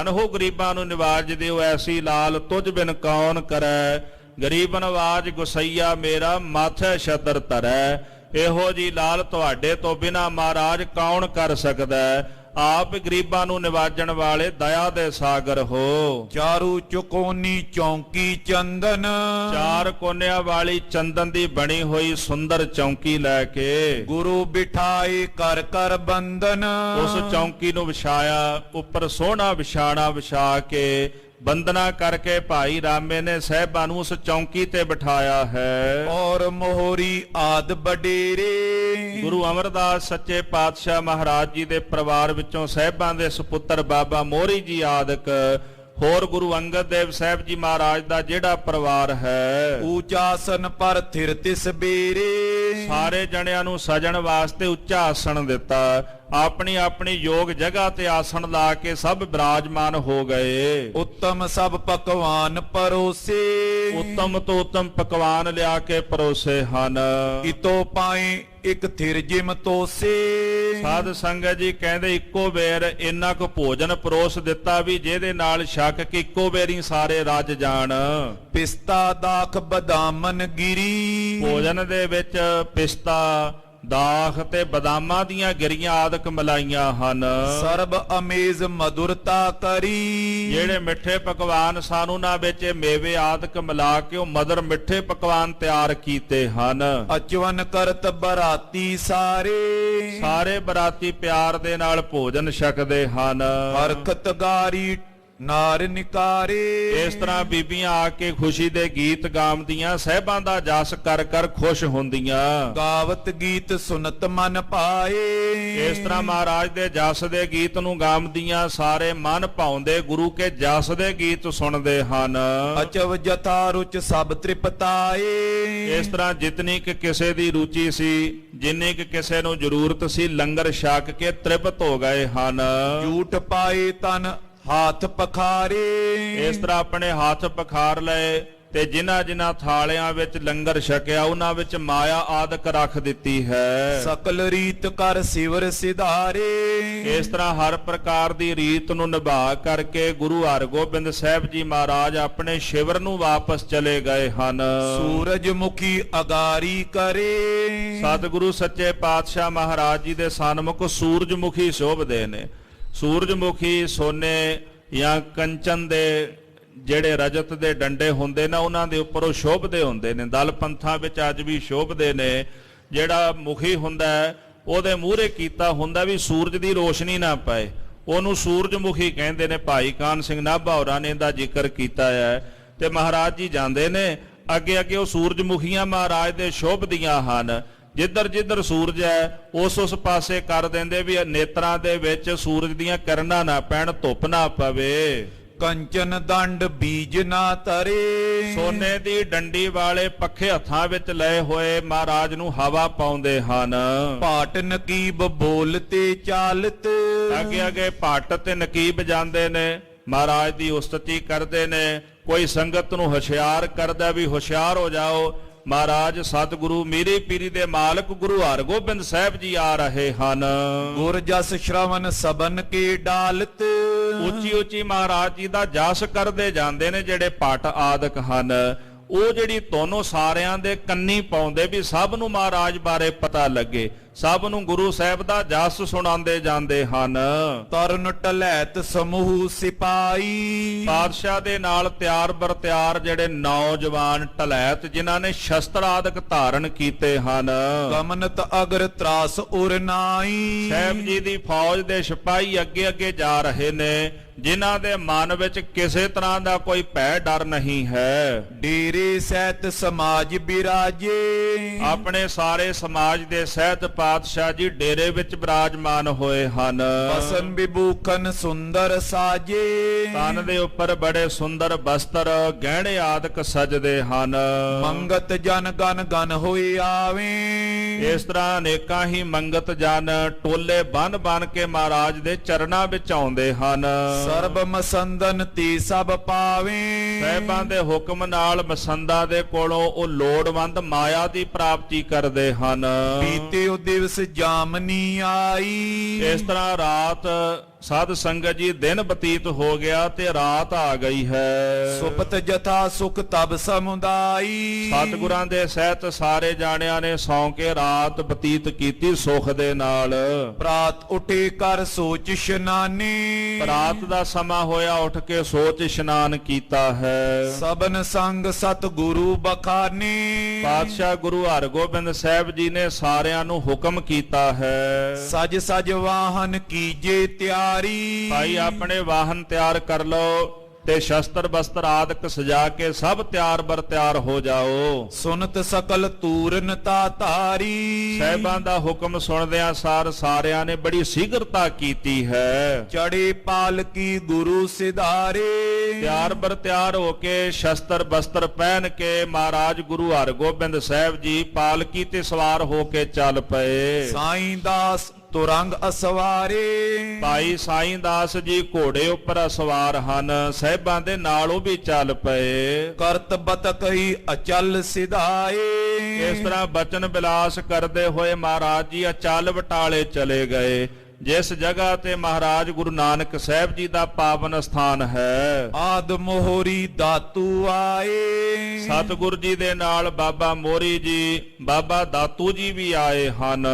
ਹੋ ਗਰੀਬਾਂ ਨੂੰ ਨਿਵਾਜ ਦਿਓ। ਐਸੀ ਲਾਲ ਤੁਝ ਬਿਨ ਕੌਣ ਕਰੈ, ਗਰੀਬ ਨਵਾਜ ਗੁਸਈਆ ਮੇਰਾ ਮਾਥੇ ਛਤਰ ਧਰੈ। ਇਹੋ ਜੀ ਲਾਲ ਤੁਹਾਡੇ ਤੋਂ ਬਿਨਾ ਮਹਾਰਾਜ ਕੌਣ ਕਰ ਸਕਦਾ? ਆਪ ਗਰੀਬਾਂ ਨੂੰ ਨਿਵਾਜਣ ਵਾਲੇ ਦਇਆ ਦੇ ਸਾਗਰ ਹੋ।
ਚਾਰੂ ਚੁਕੋਨੀ ਚੌਂਕੀ ਚੰਦਨ,
ਚਾਰ ਕੋਨਿਆਂ ਵਾਲੀ ਚੰਦਨ ਦੀ ਬਣੀ ਹੋਈ ਸੁੰਦਰ ਚੌਂਕੀ ਲੈ ਕੇ
ਗੁਰੂ ਬਿਠਾਏ ਕਰ ਕਰ ਬੰਦਨ,
ਉਸ ਚੌਂਕੀ ਨੂੰ ਵਿਛਾਇਆ, ਉੱਪਰ ਸੋਹਣਾ ਵਿਛਾਣਾ ਵਿਛਾ ਕੇ ਬੰਦਨਾ ਕਰਕੇ ਭਾਈ ਰਾਮੇ ਨੇ ਸਾਹਿਬਾਂ ਨੂੰ ਉਸ ਚੌਂਕੀ ਤੇ ਬਿਠਾਇਆ ਹੈ।
ਔਰ ਮੋਹਰੀ ਆਦ ਬਡੇਰੇ,
ਗੁਰੂ ਅਮਰਦਾਸ ਸੱਚੇ ਪਾਤਸ਼ਾਹ ਮਹਾਰਾਜ ਜੀ ਦੇ ਪਰਿਵਾਰ ਵਿੱਚੋਂ ਸਾਹਿਬਾਂ ਦੇ ਸੁਪੁੱਤਰ ਬਾਬਾ ਮੋਹਰੀ ਜੀ ਆਦਿਕ, ਹੋਰ ਗੁਰੂ ਅੰਗਦ ਦੇਵ ਸਾਹਿਬ ਜੀ ਮਹਾਰਾਜ ਦਾ ਜਿਹੜਾ ਪਰਿਵਾਰ ਹੈ,
ਊਚਾ ਆਸਨ ਪਰ ਥਿਰ ਤਿਸ ਬੇਰੇ,
ਸਾਰੇ ਜਣਿਆਂ ਨੂੰ ਸਜਣ ਵਾਸਤੇ ਉੱਚਾ ਆਸਣ ਦਿੱਤਾ। ਆਪਣੀ ਆਪਣੀ ਯੋਗ ਜਗ੍ਹਾ ਤੇ ਆਸਣ ਲਾ ਕੇ ਸਭ ਬਿਰਾਜਮਾਨ ਹੋ ਗਏ।
ਉੱਤਮ ਸਭ ਪਕਵਾਨ ਪਰੋਸੇ,
ਉੱਤਮ ਤੋਂ ਉੱਤਮ ਪਕਵਾਨ ਲਿਆ ਕੇ ਪਰੋਸੇ ਹਨ।
ਇਤੋ ਪਾਏ ਇਕ ਥਿਰ ਜਿਮ ਤੋਸੇ।
ਸਾਧ ਸੰਗਤ ਜੀ ਕਹਿੰਦੇ ਇੱਕੋ ਵੇਰ ਇੰਨਾ ਕੁ ਭੋਜਨ ਪਰੋਸ ਦਿੱਤਾ ਵੀ ਜਿਹਦੇ ਨਾਲ ਸ਼ੱਕ ਕਿ ਇੱਕੋ ਵੇਰ ਹੀ ਸਾਰੇ ਰੱਜ ਜਾਣ।
ਪਿਸਤਾ ਦਾਖ ਬਦਾਮਨ ਗਿਰੀ,
ਭੋਜਨ ਦੇ ਵਿੱਚ ਪਿਸਤਾ ਦਾਖ ਤੇ ਬਦਾਮਾਂ ਦੀਆਂ ਗਿਰੀਆਂ ਆਦਿਕ ਮਲਾਈਆਂ ਹਨ।
ਸਰਬ ਅਮੇਜ਼ ਮధుਰਤਾ ਕਰੀ,
ਜਿਹੜੇ ਮਿੱਠੇ ਪਕਵਾਨ ਸਾਨੂੰ ਨਾ ਵਿੱਚ ਮੇਵੇ ਆਦਿਕ ਮਿਲਾ ਕੇ ਉਹ ਮਦਰ ਮਿੱਠੇ ਪਕਵਾਨ ਤਿਆਰ ਕੀਤੇ ਹਨ।
ਅਚਵਨ ਕਰਤ ਬਰਾਤੀ ਸਾਰੇ,
ਸਾਰੇ ਬਰਾਤੀ ਪਿਆਰ ਦੇ ਨਾਲ ਭੋਜਨ ਛਕਦੇ ਹਨ।
ਹਰਖਤ ਗਾਰੀ ਨਾਰ ਨਿਕਾਰੇ।
ਇਸ ਤਰ੍ਹਾਂ ਬੀਬੀਆਂ ਆ ਕੇ ਖੁਸ਼ੀ ਦੇ ਗੀਤ ਗਾਉਂਦੀਆਂ, ਸਹਿਬਾਂ ਦਾ ਜਸ ਕਰ ਕਰ ਖੁਸ਼ ਹੁੰਦੀਆਂ।
ਗਾਵਤ ਗੀਤ ਸੁਨਤ ਮਨ ਪਾਏ,
ਇਸ ਤਰ੍ਹਾਂ ਮਹਾਰਾਜ ਦੇ ਜਸ ਦੇ ਗੀਤ ਨੂੰ ਗਾਉਂਦੀਆਂ, ਸਾਰੇ ਮਨ ਭਾਉਂਦੇ ਗੁਰੂ ਕੇ ਜਸ ਦੇ ਗੀਤ ਸੁਣਦੇ ਹਨ।
ਅਚਵ ਜਥਾ ਰੁਚ ਸਭ ਤ੍ਰਿਪਤਾਏ।
ਇਸ ਤਰ੍ਹਾਂ ਜਿਤਨੀ ਕਿ ਕਿਸੇ ਦੀ ਰੁਚੀ ਸੀ, ਜਿੰਨੀ ਕਿ ਕਿਸੇ ਨੂੰ ਜ਼ਰੂਰਤ ਸੀ, ਲੰਗਰ ਛਕ ਕੇ ਤ੍ਰਿਪਤ ਹੋ ਗਏ ਹਨ।
ਝੂਠ ਪਾਏ ਤਨ ਹਾਥ ਪਖਾਰੇ।
ਇਸ ਤਰ੍ਹਾਂ ਆਪਣੇ ਹੱਥ ਪਖਾਰ ਲਏ ਤੇ ਜਿਨ੍ਹਾਂ ਜਿਨ੍ਹਾਂ ਥਾਲਿਆਂ ਵਿੱਚ ਲੰਗਰ ਛਕਿਆ ਉਹਨਾਂ ਵਿੱਚ ਮਾਇਆ ਆਦਿਕ ਰੱਖ ਦਿੱਤੀ ਹੈ।
ਸਕਲ ਰੀਤ ਕਰ ਸਿਵਰ ਸਿਧਾਰੇ।
ਇਸ ਤਰ੍ਹਾਂ ਹਰ ਪ੍ਰਕਾਰ ਦੀ ਰੀਤ ਨੂੰ ਨਿਭਾ ਕਰਕੇ ਗੁਰੂ ਹਰਗੋਬਿੰਦ ਸਾਹਿਬ ਜੀ ਮਹਾਰਾਜ ਆਪਣੇ ਸ਼ਿਵਰ ਨੂੰ ਵਾਪਸ ਚਲੇ ਗਏ ਹਨ।
ਸੂਰਜ ਮੁਖੀ ਅਗਾਰੀ ਕਰੇ।
ਸਤਿਗੁਰੂ ਸੱਚੇ ਪਾਤਸ਼ਾਹ ਮਹਾਰਾਜ ਜੀ ਦੇ ਸਨਮੁਖ ਸੂਰਜਮੁਖੀ ਸ਼ੋਭਦੇ ਨੇ। ਸੂਰਜਮੁਖੀ ਸੋਨੇ ਜਾਂ ਕੰਚਨ ਦੇ ਜਿਹੜੇ ਰਜਤ ਦੇ ਡੰਡੇ ਹੁੰਦੇ ਨੇ ਉਹਨਾਂ ਦੇ ਉੱਪਰ ਉਹ ਸ਼ੋਭਦੇ ਹੁੰਦੇ ਨੇ। ਦਲ ਪੰਥਾਂ ਵਿੱਚ ਅੱਜ ਵੀ ਸ਼ੋਭਦੇ ਨੇ। ਜਿਹੜਾ ਮੁਖੀ ਹੁੰਦਾ ਉਹਦੇ ਮੂਹਰੇ ਕੀਤਾ ਹੁੰਦਾ ਵੀ ਸੂਰਜ ਦੀ ਰੋਸ਼ਨੀ ਨਾ ਪਏ, ਉਹਨੂੰ ਸੂਰਜਮੁਖੀ ਕਹਿੰਦੇ ਨੇ। ਭਾਈ ਕਾਨ ਸਿੰਘ ਨਾਭਾ ਹੋਰਾਂ ਨੇ ਇਹਦਾ ਜ਼ਿਕਰ ਕੀਤਾ ਹੈ। ਤੇ ਮਹਾਰਾਜ ਜੀ ਜਾਂਦੇ ਨੇ ਅੱਗੇ ਅੱਗੇ, ਉਹ ਸੂਰਜਮੁਖੀਆਂ ਮਹਾਰਾਜ ਦੇ ਸ਼ੋਭਦੀਆਂ ਹਨ। ਜਿੱਧਰ ਜਿੱਧਰ ਸੂਰਜ ਹੈ ਉਸ ਪਾਸੇ ਕਰ ਦਿੰਦੇ ਵੀ ਨੇਤਰਾਂ ਦੇ ਵਿੱਚ ਸੂਰਜ ਦੀਆਂ ਕਿਰਨਾਂ ਨਾ ਪੈਣ, ਧੁੱਪ ਨਾ ਪਵੇ।
ਕੰਚਨ ਦੰਡ ਬੀਜ ਨਾ ਤਰੇ।
ਸੋਨੇ ਦੀ ਡੰਡੀ ਵਾਲੇ ਪੱਖੇ ਹੱਥਾਂ ਵਿੱਚ ਲਏ ਹੋਏ ਮਹਾਰਾਜ ਨੂੰ ਹਵਾ ਪਾਉਂਦੇ ਹਨ।
ਪਾਟ ਨਕੀਬ ਬੋਲ ਤੇ ਚਾਲਤ।
ਅੱਗੇ ਅੱਗੇ ਪੱਟ ਤੇ ਨਕੀਬ ਜਾਂਦੇ ਨੇ, ਮਹਾਰਾਜ ਦੀ ਉਸਤਤੀ ਕਰਦੇ ਨੇ। ਕੋਈ ਸੰਗਤ ਨੂੰ ਹੁਸ਼ਿਆਰ ਕਰਦਾ ਵੀ ਹੁਸ਼ਿਆਰ ਹੋ ਜਾਓ। ਮਹਾਰਾਜ ਸਤਿਗੁਰੂ ਮੀਰੀ ਪੀਰੀ ਦੇ ਮਾਲਕ ਗੁਰੂ ਹਰਗੋਬਿੰਦ ਸਾਹਿਬ ਜੀ ਆ ਰਹੇ ਹਨ।
ਗੁਰ ਜਸ ਸ਼੍ਰਵਨ ਸਬਨ ਕੇ ਡਾਲਤ।
ਉੱਚੀ ਉੱਚੀ ਮਹਾਰਾਜ ਜੀ ਦਾ ਜਸ ਕਰਦੇ ਜਾਂਦੇ ਨੇ ਜਿਹੜੇ ਪਟ ਆਦਿਕ ਹਨ। ਉਹ ਜਿਹੜੀ ਤੁਹਾਨੂੰ ਸਾਰਿਆਂ ਦੇ ਕੰਨੀ ਪਾਉਂਦੇ ਵੀ ਸਭ ਨੂੰ ਮਹਾਰਾਜ ਬਾਰੇ ਪਤਾ ਲੱਗੇ, ਸਭ ਨੂੰ ਗੁਰੂ ਸਾਹਿਬ ਦਾ ਜਸ ਸੁਣਾਉਂਦੇ ਜਾਂਦੇ ਹਨ।
ਤਰਨ ਟਲੈਤ ਸਮੂਹ ਸਿਪਾਈ।
ਪਾਤਸ਼ਾਹ ਦੇ ਨਾਲ ਤਿਆਰ ਬਰ ਤਿਆਰ ਜਿਹੜੇ ਨੌਜਵਾਨ ਟਲੈਤ ਜਿਨ੍ਹਾਂ ਨੇ ਸ਼ਸਤਰ ਆਦਿਕ ਧਾਰਨ ਕੀਤੇ ਹਨ।
ਗਮਨਤ ਅਗਰ ਤਰਾਸ ਉਰ ਨਾਈ।
ਸਾਹਿਬ ਜੀ ਦੀ ਫੌਜ ਦੇ ਸਿਪਾਹੀ ਅੱਗੇ ਅੱਗੇ ਜਾ ਰਹੇ ਨੇ, ਜਿਨ੍ਹਾਂ ਦੇ ਮਨ ਵਿੱਚ ਕਿਸੇ ਤਰ੍ਹਾਂ ਦਾ ਕੋਈ ਭੈ ਡਰ ਨਹੀਂ ਹੈ।
ਡੇਰੇ ਸਹਿਤ ਸਮਾਜ ਬਿਰਾਜੇ।
ਆਪਣੇ ਸਾਰੇ ਸਮਾਜ ਦੇ ਸਹਿਤ ਪਾਤਸ਼ਾਹ ਜੀ ਡੇਰੇ ਵਿੱਚ ਬਿਰਾਜਮਾਨ ਹੋਏ ਹਨ।
ਬਸਨ ਵਿਭੂਖਨ ਸੁੰਦਰ ਸਾਜੇ।
ਤਨ ਦੇ ਉੱਪਰ ਬੜੇ ਸੁੰਦਰ ਬਸਤਰ ਗਹਿਣੇ ਆਦਿਕ ਸਜਦੇ ਹਨ।
ਮੰਗਤ ਜਨ ਗਨ ਗਨ ਹੋਏ ਆਵੇ।
ਇਸ ਤਰ੍ਹਾਂ ਅਨੇਕਾਂ ਹੀ ਮੰਗਤ ਜਨ ਟੋਲੇ ਬਨ ਬਨ ਕੇ ਮਹਾਰਾਜ ਦੇ ਚਰਨਾਂ ਵਿੱਚ ਆਉਂਦੇ ਹਨ।
ਸਰਬ ਮਸੰਦਨ ਤੀ ਸਭ ਪਾਵੇ।
ਸਾਹਿਬਾਂ ਦੇ ਹੁਕਮ ਨਾਲ ਮਸੰਦਾ ਦੇ ਕੋਲੋਂ ਉਹ ਲੋੜਵੰਦ ਮਾਇਆ ਦੀ ਪ੍ਰਾਪਤੀ ਕਰਦੇ ਹਨ।
ਬੀਤੇ ਉਹ ਦਿਵਸ ਜਾਮਨੀ ਆਈ।
ਇਸ ਤਰ੍ਹਾਂ ਰਾਤ ਸਾਧ ਸੰਗਤ ਜੀ ਦਿਨ ਬਤੀਤ ਹੋ ਗਿਆ ਤੇ ਰਾਤ ਆ ਗਈ ਹੈ।
ਸੁਪਤ ਜਥਾ ਸੁਖ ਤਬ ਸਮੁਦਾਈ।
ਸਤਿਗੁਰਾਂ ਦੇ ਸਹਿਤ ਸਾਰੇ ਜਾਣਿਆਂ ਨੇ ਸੌਂ ਕੇ ਰਾਤ ਬਤੀਤ ਕੀਤੀ ਸੁਖ ਦੇ ਨਾਲ।
ਪ੍ਰਾਤ ਉਠੇ ਕਰ ਸੋਚ ਇਸ਼ਨਾਨੀ।
ਰਾਤ ਦਾ ਸਮਾਂ ਹੋਇਆ, ਉੱਠ ਕੇ ਸੋਚ ਇਸ਼ਨਾਨ ਕੀਤਾ ਹੈ।
ਸਬਨ ਸੰਗ ਸਤ ਗੁਰੂ ਬਖਾਨੀ।
ਪਾਤਸ਼ਾਹ ਗੁਰੂ ਹਰਗੋਬਿੰਦ ਸਾਹਿਬ ਜੀ ਨੇ ਸਾਰਿਆਂ ਨੂੰ ਹੁਕਮ ਕੀਤਾ ਹੈ।
ਸਜ ਸਜ ਵਾਹਨ ਕੀਜੇ ਤਿਆਰੀ।
ਭਾਈ ਆਪਣੇ ਵਾਹਨ ਤਿਆਰ ਕਰ ਲਓ ਤੇ ਸ਼ਸਤਰ ਬਸਤਰ ਆਦਿਕ ਸਜਾ ਕੇ ਸਭ ਤਿਆਰ ਬਰ ਤਿਆਰ ਹੋ ਜਾਓ।
ਸੁਨਤ ਸਕਲ ਤੂਰਨ ਤਾ ਧਾਰੀ।
ਸਾਹਿਬਾਂ ਦਾ ਹੁਕਮ ਸੁਣਦਿਆਂ ਸਾਰ ਸਾਰਿਆਂ ਨੇ ਬੜੀ ਸੀਘਰਤਾ ਕੀਤੀ ਹੈ।
ਚੜੇ ਪਾਲਕੀ ਗੁਰੂ ਸਿਧਾਰੇ।
ਤਿਆਰ ਬਰ ਤਿਆਰ ਹੋ ਕੇ ਸ਼ਸਤਰ ਬਸਤਰ ਪਹਿਨ ਕੇ ਮਹਾਰਾਜ ਗੁਰੂ ਹਰਗੋਬਿੰਦ ਸਾਹਿਬ ਜੀ ਪਾਲਕੀ ਤੇ ਸਵਾਰ ਹੋ ਕੇ ਚੱਲ ਪਏ।
ਸਾਈਂ ਦਾਸ ਤੁਰੰਗ ਅਸਵਾਰੇ,
ਭਾਈ ਸਾਈਂ ਦਾਸ ਜੀ ਘੋੜੇ ਉੱਪਰ ਸਵਾਰ ਹਨ, ਸਾਹਿਬਾਂ ਦੇ ਨਾਲ ਉਹ ਵੀ ਚੱਲ ਪਏ।
ਕਰਤ ਬਤਕਈ ਅਚਲ ਸਿਧਾਏ,
ਇਸ ਤਰ੍ਹਾਂ ਬਚਨ ਬਿਲਾਸ ਕਰਦੇ ਹੋਏ ਮਹਾਰਾਜ ਜੀ ਅਚਲ ਬਟਾਲੇ ਚਲੇ ਗਏ। ਜਿਸ ਜਗ੍ਹਾ ਤੇ ਮਹਾਰਾਜ ਗੁਰੂ ਨਾਨਕ ਸਾਹਿਬ ਜੀ ਦਾ ਪਾਵਨ ਸਥਾਨ ਹੈ।
ਆਦ ਮੋਹਰੀ ਦਾਤੂ ਆਏ,
ਸਤਿਗੁਰ ਜੀ ਦੇ ਨਾਲ ਬਾਬਾ ਮੋਰੀ ਜੀ, ਬਾਬਾ ਦਾਤੂ ਜੀ ਵੀ ਆਏ ਹਨ।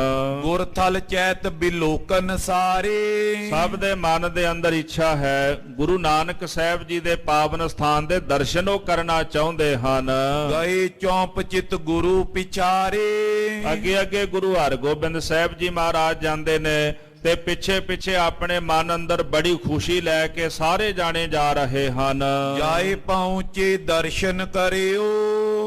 ਗੁਰਥਲ ਚੈਤ ਬਿਲੋਕਨ ਸਾਰੇ,
ਸਭ ਦੇ ਮਨ ਦੇ ਅੰਦਰ ਇੱਛਾ ਹੈ ਗੁਰੂ ਨਾਨਕ ਸਾਹਿਬ ਜੀ ਦੇ ਪਾਵਨ ਸਥਾਨ ਦੇ ਦਰਸ਼ਨ ਉਹ ਕਰਨਾ ਚਾਹੁੰਦੇ ਹਨ।
ਗਏ ਚੌਂਪ ਚਿਤ ਗੁਰੂ ਪਿਛਾਰੇ,
ਅੱਗੇ ਅੱਗੇ ਗੁਰੂ ਹਰਗੋਬਿੰਦ ਸਾਹਿਬ ਜੀ ਮਹਾਰਾਜ ਜਾਂਦੇ ਨੇ ਤੇ ਪਿੱਛੇ ਪਿੱਛੇ ਆਪਣੇ ਮਨ ਅੰਦਰ ਬੜੀ ਖੁਸ਼ੀ ਲੈ ਕੇ ਸਾਰੇ ਜਾਣੇ ਜਾ ਰਹੇ ਹਨ।
ਜਾਏ ਪਹੁੰਚੇ ਦਰਸ਼ਨ ਕਰਿਓ,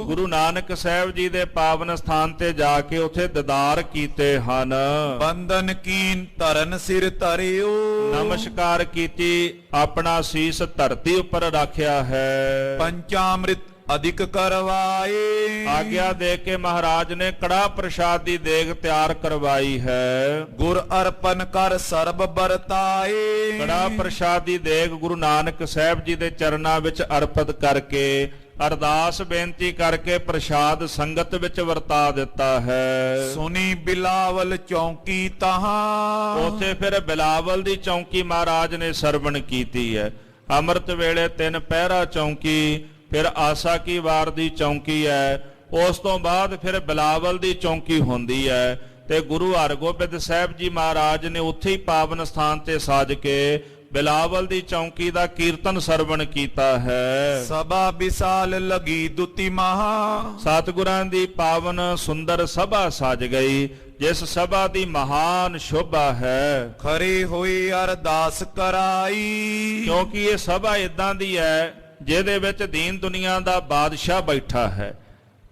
ਗੁਰੂ ਨਾਨਕ ਸਾਹਿਬ ਜੀ ਦੇ ਪਾਵਨ ਸਥਾਨ ਤੇ ਜਾ ਕੇ ਉੱਥੇ ਦੀਦਾਰ ਕੀਤੇ ਹਨ।
ਬੰਧਨ ਕੀਨ ਧਰਨ ਸਿਰ ਧਰਿਓ,
ਨਮਸਕਾਰ ਕੀਤੀ, ਆਪਣਾ ਸੀਸ ਧਰਤੀ ਉੱਪਰ ਰੱਖਿਆ ਹੈ।
ਪੰਚਾਮ੍ਰਿਤ ਅਧਿਕ ਕਰਵਾਏ,
ਆਗਿਆ ਦੇ ਕੇ ਮਹਾਰਾਜ ਨੇ ਕੜਾ ਪ੍ਰਸ਼ਾਦ ਦੀ ਦੇਗ ਤਿਆਰ ਕਰਵਾਈ ਹੈ।
ਗੁਰ ਅਰਪਨ ਕਰ ਸਰਬ ਵਰਤਾਏ,
ਕੜਾ ਪ੍ਰਸ਼ਾਦ ਦੀ ਦੇਗ ਗੁਰੂ ਨਾਨਕ ਸਾਹਿਬ ਜੀ ਦੇ ਚਰਨਾਂ ਵਿੱਚ ਅਰਪਿਤ ਕਰਕੇ ਅਰਦਾਸ ਬੇਨਤੀ ਕਰਕੇ ਪ੍ਰਸ਼ਾਦ ਸੰਗਤ ਵਿੱਚ ਵਰਤਾ ਦਿੱਤਾ ਹੈ।
ਸੁਨੀ ਬਿਲਾਵਲ ਚੌਂਕੀ ਤਹਾਂ,
ਉੱਥੇ ਫਿਰ ਬਿਲਾਵਲ ਦੀ ਚੌਂਕੀ ਮਹਾਰਾਜ ਨੇ ਸਰਵਣ ਕੀਤੀ ਹੈ। ਅੰਮ੍ਰਿਤ ਵੇਲੇ 3 ਪਹਿਰਾ ਚੌਂਕੀ, ਫਿਰ ਆਸਾ ਕੀ ਵਾਰ ਦੀ ਚੌਂਕੀ ਹੈ। ਉਸ ਤੋਂ ਬਾਅਦ ਫਿਰ ਬਿਲਾਵਲ ਦੀ ਚੌਂਕੀ ਹੁੰਦੀ ਹੈ ਤੇ ਗੁਰੂ ਹਰਗੋਬਿੰਦ ਸਾਹਿਬ ਜੀ ਮਹਾਰਾਜ ਨੇ ਉੱਥੇ ਹੀ ਪਾਵਨ ਸਥਾਨ ਤੇ ਸਾਜ ਕੇ ਬਿਲਾਵਲ ਦੀ ਚੌਂਕੀ ਦਾ ਕੀਰਤਨ ਸਰਵਣ ਕੀਤਾ ਹੈ।
ਸਭਾ ਵਿਸਾਲ ਲਗੀ ਦੁਤੀ ਮਹਾ,
ਸਤਿਗੁਰਾਂ ਦੀ ਪਾਵਨ ਸੁੰਦਰ ਸਭਾ ਸਜ ਗਈ, ਜਿਸ ਸਭਾ ਦੀ ਮਹਾਨ ਸ਼ੋਭਾ ਹੈ।
ਖਰੇ ਹੋਏ ਅਰਦਾਸ ਕਰਾਈ,
ਕਿਉਂਕਿ ਇਹ ਸਭਾ ਇਦਾਂ ਦੀ ਹੈ ਜਿਹਦੇ ਵਿੱਚ ਦੀਨ ਦੁਨੀਆ ਦਾ ਬਾਦਸ਼ਾਹ ਬੈਠਾ ਹੈ,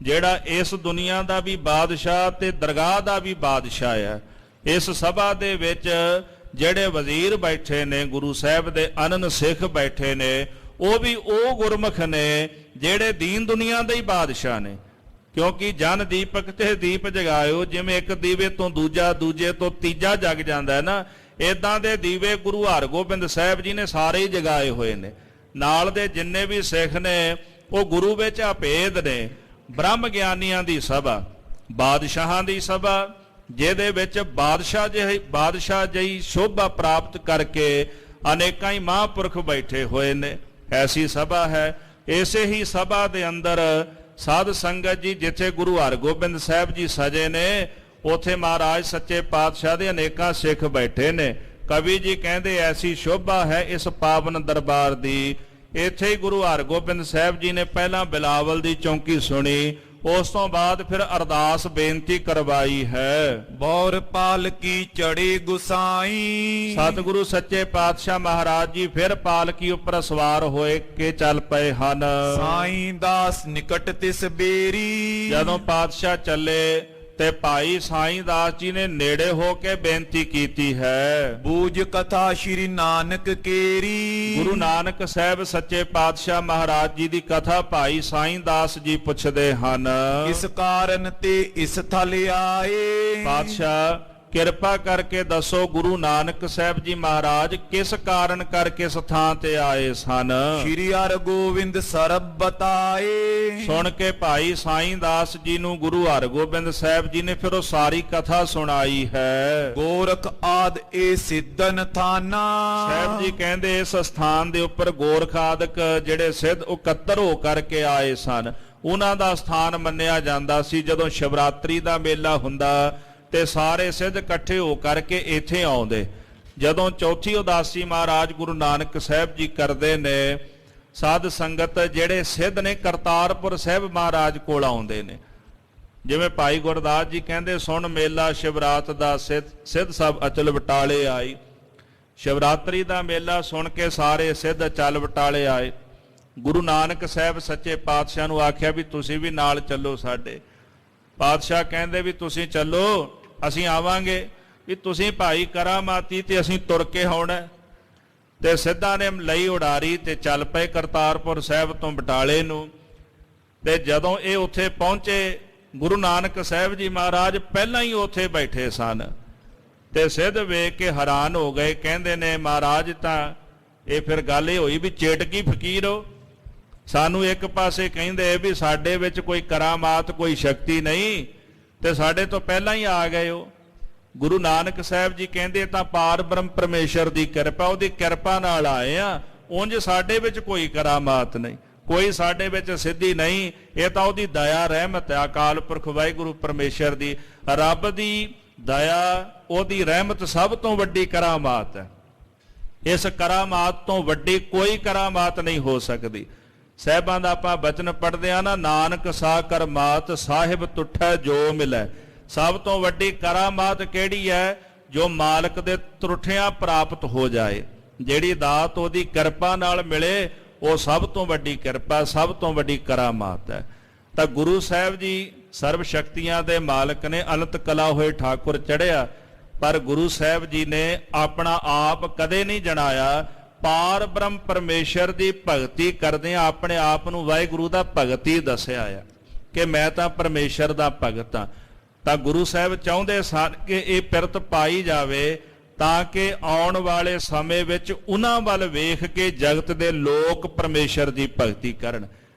ਜਿਹੜਾ ਇਸ ਦੁਨੀਆ ਦਾ ਵੀ ਬਾਦਸ਼ਾਹ ਤੇ ਦਰਗਾਹ ਦਾ ਵੀ ਬਾਦਸ਼ਾਹ ਹੈ। ਇਸ ਸਭਾ ਦੇ ਵਿੱਚ ਜਿਹੜੇ ਵਜ਼ੀਰ ਬੈਠੇ ਨੇ, ਗੁਰੂ ਸਾਹਿਬ ਦੇ ਅਨੰਨ ਸਿੱਖ ਬੈਠੇ ਨੇ, ਉਹ ਵੀ ਉਹ ਗੁਰਮੁਖ ਨੇ ਜਿਹੜੇ ਦੀਨ ਦੁਨੀਆ ਦੇ ਹੀ ਬਾਦਸ਼ਾਹ ਨੇ। ਕਿਉਂਕਿ ਜਨ ਦੀਪਕ ਤੇ ਦੀਪ ਜਗਾਇਓ, ਜਿਵੇਂ ਇੱਕ ਦੀਵੇ ਤੋਂ ਦੂਜਾ, ਦੂਜੇ ਤੋਂ ਤੀਜਾ ਜਗ ਜਾਂਦਾ ਹੈ ਨਾ, ਇਦਾਂ ਦੇ ਦੀਵੇ ਗੁਰੂ ਹਰਗੋਬਿੰਦ ਸਾਹਿਬ ਜੀ ਨੇ ਸਾਰੇ ਹੀ ਜਗਾਏ ਹੋਏ ਨੇ। ਨਾਲ ਦੇ ਜਿੰਨੇ ਵੀ ਸਿੱਖ ਨੇ ਉਹ ਗੁਰੂ ਵਿੱਚ ਅਭੇਦ ਨੇ। ਬ੍ਰਹਮ ਗਿਆਨੀਆਂ ਦੀ ਸਭਾ, ਬਾਦਸ਼ਾਹਾਂ ਦੀ ਸਭਾ, ਜਿਹਦੇ ਵਿੱਚ ਬਾਦਸ਼ਾਹ ਜਿਹੀ ਸ਼ੋਭਾ ਪ੍ਰਾਪਤ ਕਰਕੇ ਅਨੇਕਾਂ ਹੀ ਮਹਾਂਪੁਰਖ ਬੈਠੇ ਹੋਏ ਨੇ, ਐਸੀ ਸਭਾ ਹੈ। ਇਸੇ ਹੀ ਸਭਾ ਦੇ ਅੰਦਰ ਸਾਧ ਸੰਗਤ ਜੀ, ਜਿੱਥੇ ਗੁਰੂ ਹਰਗੋਬਿੰਦ ਸਾਹਿਬ ਜੀ ਸਜੇ ਨੇ, ਉਥੇ ਮਹਾਰਾਜ ਸੱਚੇ ਪਾਤਸ਼ਾਹ ਦੇ ਅਨੇਕਾਂ ਸਿੱਖ ਬੈਠੇ ਨੇ। ਕਵੀ ਜੀ ਕਹਿੰਦੇ ਐਸੀ ਸ਼ੋਭਾ ਹੈ ਇਸ ਪਾਵਨ ਦਰਬਾਰ ਦੀ। ਇੱਥੇ ਹੀ ਗੁਰੂ ਹਰਗੋਬਿੰਦ ਸਾਹਿਬ ਜੀ ਨੇ ਪਹਿਲਾਂ ਬਿਲਾਵਲ ਦੀ ਚੌਂਕੀ ਸੁਣੀ, ਉਸ ਤੋਂ ਬਾਅਦ ਫਿਰ ਅਰਦਾਸ ਬੇਨਤੀ ਕਰਵਾਈ ਹੈ।
ਬੌਰ ਪਾਲਕੀ ਚੜੇ ਗੁਸਾਈ,
ਸਤਿਗੁਰੂ ਸੱਚੇ ਪਾਤਸ਼ਾਹ ਮਹਾਰਾਜ ਜੀ ਫਿਰ ਪਾਲਕੀ ਉੱਪਰ ਸਵਾਰ ਹੋਏ ਕੇ ਚੱਲ ਪਏ ਹਨ।
ਸਾਈਂ ਦਾਸ ਨਿਕਟ ਤਿਸ ਬੇਰੀ,
ਜਦੋਂ ਪਾਤਸ਼ਾਹ ਚੱਲੇ ਤੇ ਭਾਈ ਸਾਈਂ ਦਾਸ ਜੀ ਨੇ ਨੇੜੇ ਹੋ ਕੇ ਬੇਨਤੀ ਕੀਤੀ ਹੈ।
ਬੂਝ ਕਥਾ ਸ਼੍ਰੀ ਨਾਨਕ ਕੇਰੀ,
ਗੁਰੂ ਨਾਨਕ ਸਾਹਿਬ ਸੱਚੇ ਪਾਤਸ਼ਾਹ ਮਹਾਰਾਜ ਜੀ ਦੀ ਕਥਾ ਭਾਈ ਸਾਈਂ ਦਾਸ ਜੀ ਪੁੱਛਦੇ ਹਨ।
ਇਸ ਕਾਰਨ ਤੇ ਇਸ ਥਲ ਆਏ,
ਪਾਤਸ਼ਾਹ ਕਿਰਪਾ ਕਰਕੇ ਦੱਸੋ ਗੁਰੂ ਨਾਨਕ ਸਾਹਿਬ ਜੀ ਮਹਾਰਾਜ ਕਿਸ ਕਾਰਨ ਕਰਕੇ ਸਥਾਨ ਤੇ ਆਏ ਸਨ।
ਸ਼੍ਰੀ ਹਰਗੋਬਿੰਦ ਸਰਬ ਬਤਾਏ,
ਸੁਣ ਕੇ ਭਾਈ ਸਾਈਂ ਦਾਸ ਜੀ ਨੂੰ ਗੁਰੂ ਹਰਗੋਬਿੰਦ ਸਾਹਿਬ ਜੀ ਨੇ ਫਿਰ ਉਹ ਸਾਰੀ ਕਥਾ ਸੁਣਾਈ ਹੈ।
ਗੋਰਖ ਆਦ ਇਹ ਸਿੱਧਨ ਥਾਨਾ,
ਸਾਹਿਬ ਜੀ ਕਹਿੰਦੇ ਇਸ ਸਥਾਨ ਦੇ ਉੱਪਰ ਗੋਰਖ ਆਦਿਕ ਜਿਹੜੇ ਸਿੱਧ ਇਕੱਤਰ ਹੋ ਕਰਕੇ ਆਏ ਸਨ, ਉਹਨਾਂ ਦਾ ਸਥਾਨ ਮੰਨਿਆ ਜਾਂਦਾ ਸੀ। ਜਦੋਂ ਸ਼ਿਵਰਾਤਰੀ ਦਾ ਮੇਲਾ ਹੁੰਦਾ ਤੇ ਸਾਰੇ ਸਿੱਧ ਇਕੱਠੇ ਹੋ ਕਰਕੇ ਇੱਥੇ ਆਉਂਦੇ। ਜਦੋਂ ਚੌਥੀ ਉਦਾਸੀ ਮਹਾਰਾਜ ਗੁਰੂ ਨਾਨਕ ਸਾਹਿਬ ਜੀ ਕਰਦੇ ਨੇ, ਸਾਧ ਸੰਗਤ ਜਿਹੜੇ ਸਿੱਧ ਨੇ ਕਰਤਾਰਪੁਰ ਸਾਹਿਬ ਮਹਾਰਾਜ ਕੋਲ ਆਉਂਦੇ ਨੇ। ਜਿਵੇਂ ਭਾਈ ਗੁਰਦਾਸ ਜੀ ਕਹਿੰਦੇ, ਸੁਣ ਮੇਲਾ ਸ਼ਿਵਰਾਤ ਦਾ ਸਿੱਧ ਸਭ ਅਚਲ ਬਟਾਲੇ ਆਈ। ਸ਼ਿਵਰਾਤਰੀ ਦਾ ਮੇਲਾ ਸੁਣ ਕੇ ਸਾਰੇ ਸਿੱਧ ਅਚਲ ਬਟਾਲੇ ਆਏ। ਗੁਰੂ ਨਾਨਕ ਸਾਹਿਬ ਸੱਚੇ ਪਾਤਸ਼ਾਹ ਨੂੰ ਆਖਿਆ ਵੀ ਤੁਸੀਂ ਵੀ ਨਾਲ ਚੱਲੋ ਸਾਡੇ। ਪਾਤਸ਼ਾਹ ਕਹਿੰਦੇ ਵੀ ਤੁਸੀਂ ਚੱਲੋ, ਅਸੀਂ ਆਵਾਂਗੇ, ਵੀ ਤੁਸੀਂ ਭਾਈ ਕਰਾਮਾਤੀ ਤੇ ਅਸੀਂ ਤੁਰ ਕੇ ਆਉਣਾ। ਤੇ ਸਿੱਧਾਂ ਨੇ ਲਈ ਉਡਾਰੀ ਤੇ ਚੱਲ ਪਏ ਕਰਤਾਰਪੁਰ ਸਾਹਿਬ ਤੋਂ ਬਟਾਲੇ ਨੂੰ। ਤੇ ਜਦੋਂ ਇਹ ਉੱਥੇ ਪਹੁੰਚੇ, ਗੁਰੂ ਨਾਨਕ ਸਾਹਿਬ ਜੀ ਮਹਾਰਾਜ ਪਹਿਲਾਂ ਹੀ ਉੱਥੇ ਬੈਠੇ ਸਨ ਤੇ ਸਿੱਧ ਵੇਖ ਕੇ ਹੈਰਾਨ ਹੋ ਗਏ। ਕਹਿੰਦੇ ਨੇ ਮਹਾਰਾਜ ਤਾਂ ਇਹ ਫਿਰ ਗੱਲ ਇਹ ਹੋਈ ਵੀ ਚੇਟਕੀ ਫਕੀਰ ਹੋ, ਸਾਨੂੰ ਇੱਕ ਪਾਸੇ ਕਹਿੰਦੇ ਵੀ ਸਾਡੇ ਵਿੱਚ ਕੋਈ ਕਰਾਮਾਤ ਕੋਈ ਸ਼ਕਤੀ ਨਹੀਂ ਤੇ ਸਾਡੇ ਤੋਂ ਪਹਿਲਾਂ ਹੀ ਆ ਗਏ ਹੋ। ਗੁਰੂ ਨਾਨਕ ਸਾਹਿਬ ਜੀ ਕਹਿੰਦੇ ਤਾਂ ਪਾਰ ਬ੍ਰਹਮ ਪਰਮੇਸ਼ਰ ਦੀ ਕਿਰਪਾ, ਉਹਦੀ ਕਿਰਪਾ ਨਾਲ ਆਏ ਆ, ਉਂਝ ਸਾਡੇ ਵਿੱਚ ਕੋਈ ਕਰਾਮਾਤ ਨਹੀਂ, ਕੋਈ ਸਾਡੇ ਵਿੱਚ ਸਿੱਧੀ ਨਹੀਂ, ਇਹ ਤਾਂ ਉਹਦੀ ਦਇਆ ਰਹਿਮਤ ਹੈ, ਅਕਾਲ ਪੁਰਖ ਵਾਹਿਗੁਰੂ ਪਰਮੇਸ਼ਰ ਦੀ, ਰੱਬ ਦੀ ਦਇਆ, ਉਹਦੀ ਰਹਿਮਤ ਸਭ ਤੋਂ ਵੱਡੀ ਕਰਾਮਾਤ ਹੈ। ਇਸ ਕਰਾਮਾਤ ਤੋਂ ਵੱਡੀ ਕੋਈ ਕਰਾਮਾਤ ਨਹੀਂ ਹੋ ਸਕਦੀ। ਸਾਹਿਬਾਂ ਦਾ ਆਪਾਂ ਬਚਨ ਪੜ੍ਹਦੇ ਆ ਨਾ, ਨਾਨਕ ਸਾ ਕਰਮਾਤ ਸਾਹਿਬ ਤੁਠੈ ਜੋ ਮਿਲੈ। ਸਭ ਤੋਂ ਵੱਡੀ ਕਰਾਮਾਤ ਕਿਹੜੀ ਹੈ? ਜੋ ਮਾਲਕ ਦੇ ਤੁਰਠਿਆਂ ਪ੍ਰਾਪਤ ਹੋ ਜਾਏ, ਜਿਹੜੀ ਦਾਤ ਉਹਦੀ ਕਿਰਪਾ ਨਾਲ ਮਿਲੇ, ਉਹ ਸਭ ਤੋਂ ਵੱਡੀ ਕਿਰਪਾ, ਸਭ ਤੋਂ ਵੱਡੀ ਕਰਾਮਾਤ ਹੈ। ਤਾਂ ਗੁਰੂ ਸਾਹਿਬ ਜੀ ਸਰਬ ਸ਼ਕਤੀਆਂ ਦੇ ਮਾਲਕ ਨੇ, ਅਨੰਤ ਕਲਾ ਹੋਏ ਠਾਕੁਰ ਚੜ੍ਹਿਆ, ਪਰ ਗੁਰੂ ਸਾਹਿਬ ਜੀ ਨੇ ਆਪਣਾ ਆਪ ਕਦੇ ਨਹੀਂ ਜਣਾਇਆ। ਪਾਰ ਬ੍ਰਹਮ ਪਰਮੇਸ਼ਰ ਦੀ ਭਗਤੀ ਕਰਦਿਆਂ ਆਪਣੇ ਆਪ ਨੂੰ ਵਾਹਿਗੁਰੂ ਦਾ ਭਗਤ ਹੀ ਦੱਸਿਆ ਆ ਕਿ ਮੈਂ ਤਾਂ ਪਰਮੇਸ਼ਰ ਦਾ ਭਗਤ ਹਾਂ। ਤਾਂ ਗੁਰੂ ਸਾਹਿਬ ਚਾਹੁੰਦੇ ਸਨ ਕਿ ਇਹ ਪਿਰਤ ਪਾਈ ਜਾਵੇ ਤਾਂ ਕਿ ਆਉਣ ਵਾਲੇ ਸਮੇਂ ਵਿੱਚ ਉਹਨਾਂ ਵੱਲ ਵੇਖ ਕੇ ਜਗਤ ਦੇ ਲੋਕ ਪਰਮੇਸ਼ਰ ਦੀ ਭਗਤੀ ਕਰਨ।